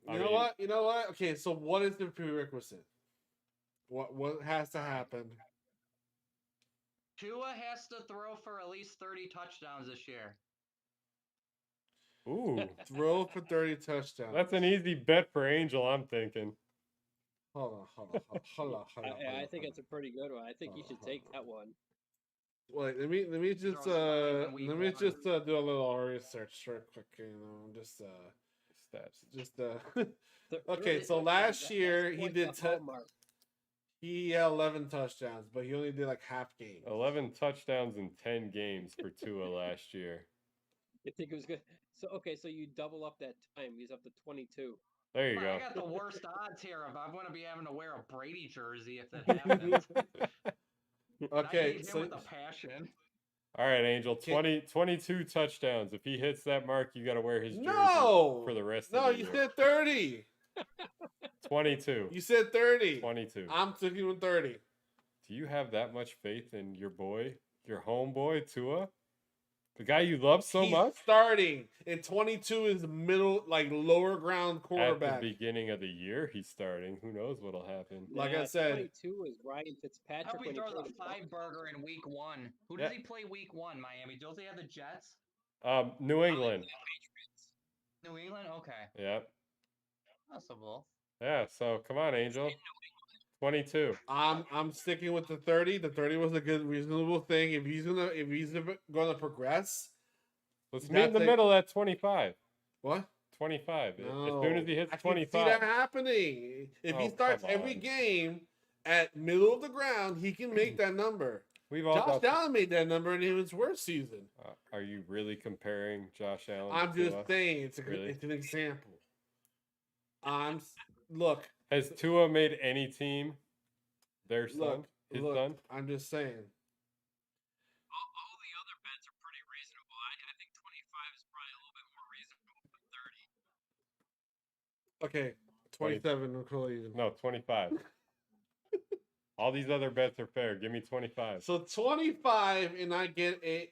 S3: You know what? You know what? Okay, so what is the prerequisite? What has to happen?
S1: Tua has to throw for at least 30 touchdowns this year.
S2: Ooh.
S3: Throw for 30 touchdowns.
S2: That's an easy bet for Angel, I'm thinking.
S3: Hold on.
S7: I think it's a pretty good one. I think you should take that one.
S3: Wait, let me just do a little research real quick. You know, just stats. Okay, so last year he had 11 touchdowns, but he only did like half game.
S2: 11 touchdowns in 10 games for Tua last year.
S7: You think it was good? So you double up that time. He's up to 22.
S2: There you go.
S1: I got the worst odds here. If I'm going to be having to wear a Brady jersey if that happens.
S3: Okay,
S1: so with a passion.
S2: All right, Angel, 22 touchdowns. If he hits that mark, you got to wear his jersey for the rest of the year.
S3: No, you said 30.
S2: 22.
S3: You said 30.
S2: 22.
S3: I'm sticking with 30.
S2: Do you have that much faith in your boy, your homeboy, Tua? The guy you love so much?
S3: Starting. And 22 is middle, like lower ground quarterback.
S2: At the beginning of the year, he's starting. Who knows what'll happen?
S3: Like I said.
S7: 22 is Ryan Fitzpatrick.
S1: I hope he throws a 5-burger in week 1. Who does he play week 1, Miami? Does he have the Jets?
S2: New England.
S1: New England? Okay.
S2: Yep.
S3: Possible.
S2: Yeah, so come on, Angel. 22.
S3: I'm sticking with the 30. The 30 was a good, reasonable thing. If he's gonna progress,
S2: let's meet in the middle at 25.
S3: What?
S2: 25.
S3: No.
S2: As soon as he hits 25.
S3: I can see that happening. If he starts every game at middle of the ground, he can make that number. Josh Allen made that number in his worst season.
S2: Are you really comparing Josh Allen?
S3: I'm just saying it's an example. Look.
S2: Has Tua made any team their son? His son?
S3: I'm just saying.
S7: All the other bets are pretty reasonable. I think 25 is probably a little bit more reasonable than 30.
S3: Okay, 27. We'll call even.
S2: No, 25. All these other bets are fair. Give me 25.
S3: So 25, and I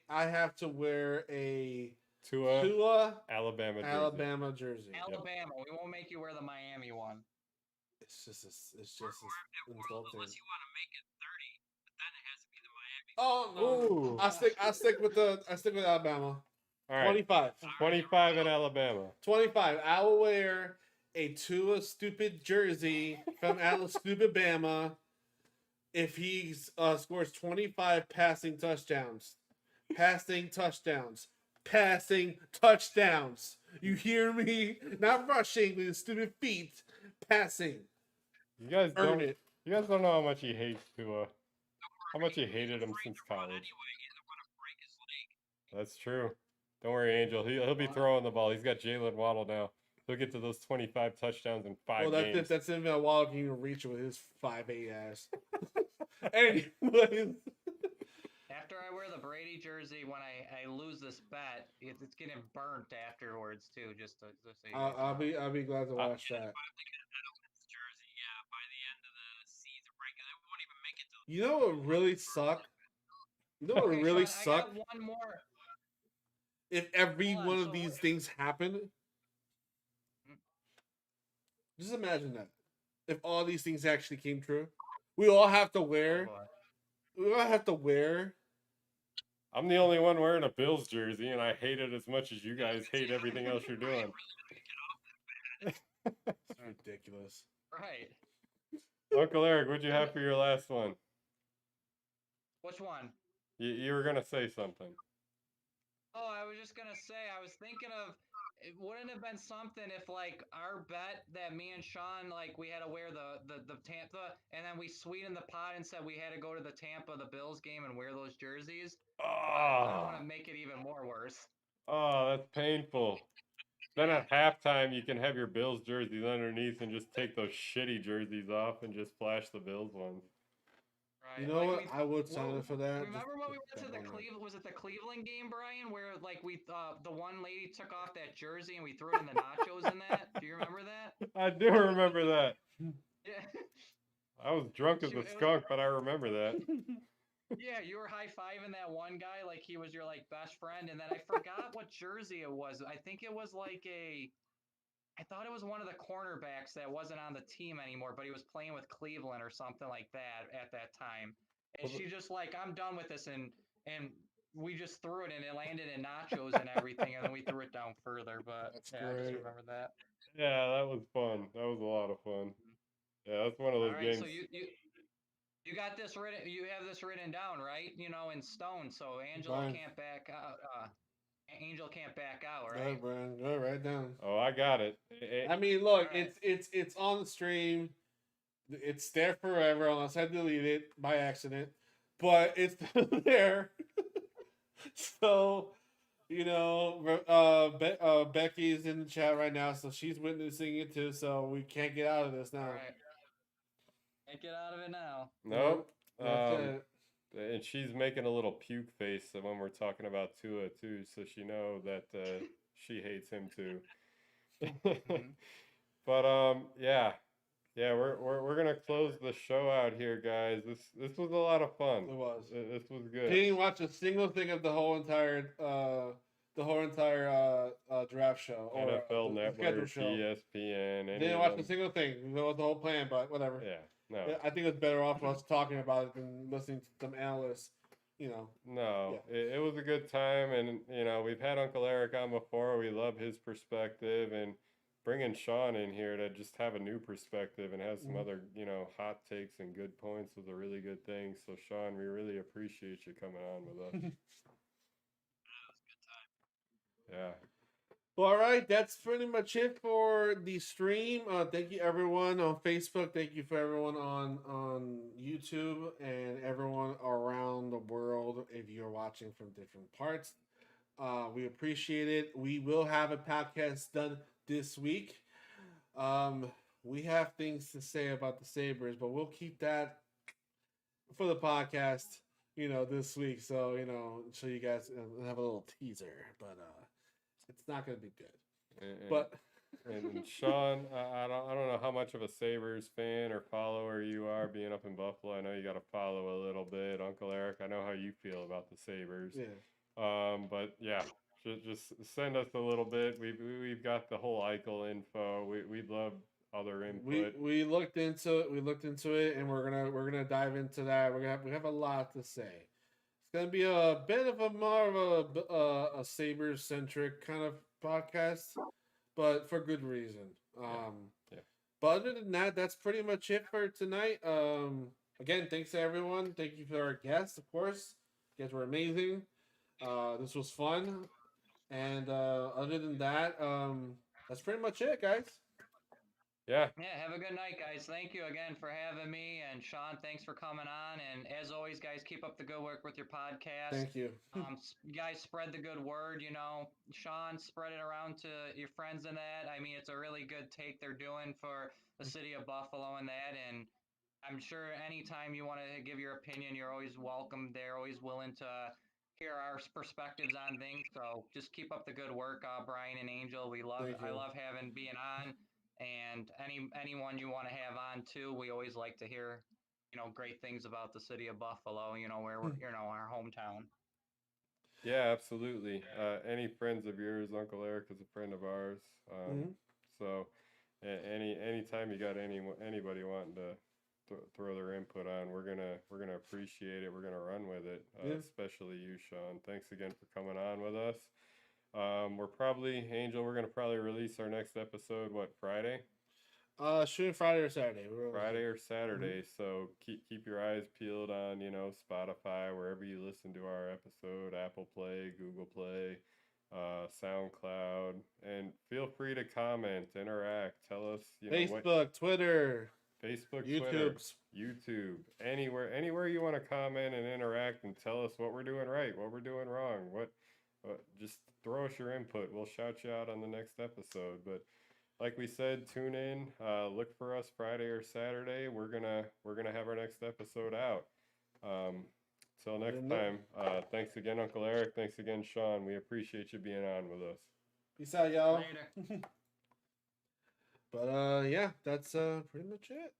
S3: have to wear a Tua
S2: Alabama jersey.
S3: Alabama jersey.
S1: Alabama. We won't make you wear the Miami one.
S3: It's just insulting.
S7: Unless you want to make it 30, but then it has to be the Miami.
S3: Oh no! I stick with Alabama.
S2: All right.
S3: 25.
S2: 25 in Alabama.
S3: 25. I will wear a Tua stupid jersey from stupid Bama if he scores 25 passing touchdowns. Passing touchdowns. Passing touchdowns. You hear me? Not rushing with his stupid feet. Passing.
S2: You guys don't know how much he hates Tua. How much he hated him since college. That's true. Don't worry, Angel. He'll be throwing the ball. He's got Jalen Waddle now. He'll get to those 25 touchdowns in 5 games.
S3: That's if Waddle can even reach with his 5'8" ass. Anyways.
S1: After I wear the Brady jersey, when I lose this bet, it's getting burnt afterwards too. Just so you
S3: I'll be glad to watch that. You know what really suck? You know what really suck?
S1: I got one more.
S3: If every one of these things happen, Just imagine that. If all these things actually came true, we all have to wear. We all have to wear.
S2: I'm the only one wearing a Bills jersey, and I hate it as much as you guys hate everything else you're doing.
S3: It's ridiculous.
S1: Right.
S2: Uncle Eric, what'd you have for your last one?
S1: Which one?
S2: You were gonna say something.
S1: Oh, I was just gonna say, I was thinking of, it wouldn't have been something if like our bet that me and Sean, like we had to wear the Tampa, and then we sweetened the pot and said we had to go to the Tampa, the Bills game and wear those jerseys. But I don't want to make it even more worse.
S2: Oh, that's painful. Then at halftime, you can have your Bills jerseys underneath and just take those shitty jerseys off and just flash the Bills ones.
S1: Right.
S3: You know what? I would sign up for that.
S1: Remember when we went to the Cleveland? Was it the Cleveland game, Brian? Where like the one lady took off that jersey and we threw it in the nachos in that. Do you remember that?
S2: I do remember that.
S1: Yeah.
S2: I was drunk as a skunk, but I remember that.
S1: Yeah, you were high-fiving that one guy like he was your like best friend, and then I forgot what jersey it was. I think it was like I thought it was one of the cornerbacks that wasn't on the team anymore, but he was playing with Cleveland or something like that at that time. And she just like, I'm done with this, and we just threw it, and it landed in nachos and everything, and then we threw it down further. But
S3: That's
S1: yeah, I just
S3: great.
S1: remember that.
S2: Yeah, that was fun. That was a lot of fun. Yeah, that's one of those
S1: All right,
S2: games.
S1: so you got this written. You have this written down, right? You know, in stone. So Angela can't back out. Angel can't back out, right?
S3: All right, Brian. Go right down.
S2: Oh, I got it.
S3: I mean, look,
S1: right.
S3: it's on the stream. It's there forever unless I delete it by accident, but it's there. So, you know, Becky's in the chat right now, so she's witnessing it too. So we can't get out of this now.
S1: All right. Can't get out of it now.
S2: Nope.
S3: That's it.
S2: And she's making a little puke face when we're talking about Tua too, so she know that she hates him too. But yeah, we're gonna close the show out here, guys. This was a lot of fun.
S3: It was.
S2: This was good.
S3: Didn't watch a single thing of the whole entire draft show or
S2: NFL
S3: the
S2: Network,
S3: show.
S2: ESPN.
S3: Didn't watch a single thing. That was the whole plan, but whatever.
S2: Yeah, no.
S3: I think it's better off us talking about it than listening to some analysts. You know.
S2: No, it was a good time, and you know we've had Uncle Eric on before. We love his perspective, and bringing Sean in here to just have a new perspective and have some other, you know, hot takes and good points was a really good thing. So Sean, we really appreciate you coming on with us. Yeah.
S3: Well, all right, that's pretty much it for the stream. Thank you everyone on Facebook. Thank you for everyone on YouTube and everyone around the world if you're watching from different parts. We appreciate it. We will have a podcast done this week. We have things to say about the Sabres, but we'll keep that for the podcast, you know, this week. So, you know, show you guys have a little teaser, but it's not going to be good.
S2: And Sean, I don't know how much of a Sabres fan or follower you are being up in Buffalo. I know you got to follow a little bit. Uncle Eric, I know how you feel about the Sabres.
S3: Yeah.
S2: But yeah, just send us a little bit. We've got the whole Eichel info. We'd love other input.
S3: We looked into it, and we're gonna dive into that. We have a lot to say. It's gonna be a bit of a more of a Sabres centric kind of podcast, but for good reason.
S2: Yeah.
S3: But other than that, that's pretty much it for tonight. Again, thanks to everyone. Thank you for our guests, of course. You guys were amazing. This was fun. And other than that, that's pretty much it, guys.
S2: Yeah.
S1: Yeah, have a good night, guys. Thank you again for having me. And Sean, thanks for coming on. And as always, guys, keep up the good work with your podcast.
S3: Thank you.
S1: You guys spread the good word, you know. Sean, spread it around to your friends and that. I mean, it's a really good take they're doing for the city of Buffalo and that. And I'm sure anytime you want to give your opinion, you're always welcome. They're always willing to hear our perspectives on things. So just keep up the good work, Brian and Angel. I love being on. And anyone you want to have on too, we always like to hear, you know, great things about the city of Buffalo, you know, where we're, you know, our hometown.
S2: Yeah, absolutely. Any friends of yours, Uncle Eric is a friend of ours. So anytime you got anybody wanting to throw their input on, we're gonna appreciate it. We're gonna run with it. Especially you, Sean. Thanks again for coming on with us. We're gonna probably release our next episode Friday?
S3: Shooting Friday or Saturday.
S2: Friday or Saturday. So keep your eyes peeled on, Spotify, wherever you listen to our episode, Apple Play, Google Play, SoundCloud, and feel free to comment, interact, tell us,
S3: Facebook, Twitter,
S2: YouTube, anywhere you want to comment and interact and tell us what we're doing right, what we're doing wrong, what just throw us your input. We'll shout you out on the next episode. But like we said, tune in, look for us Friday or Saturday. We're gonna have our next episode out. Till next time, thanks again, Uncle Eric. Thanks again, Sean. We appreciate you being on with us.
S3: Peace out, y'all.
S1: Later.
S3: But yeah, that's pretty much it.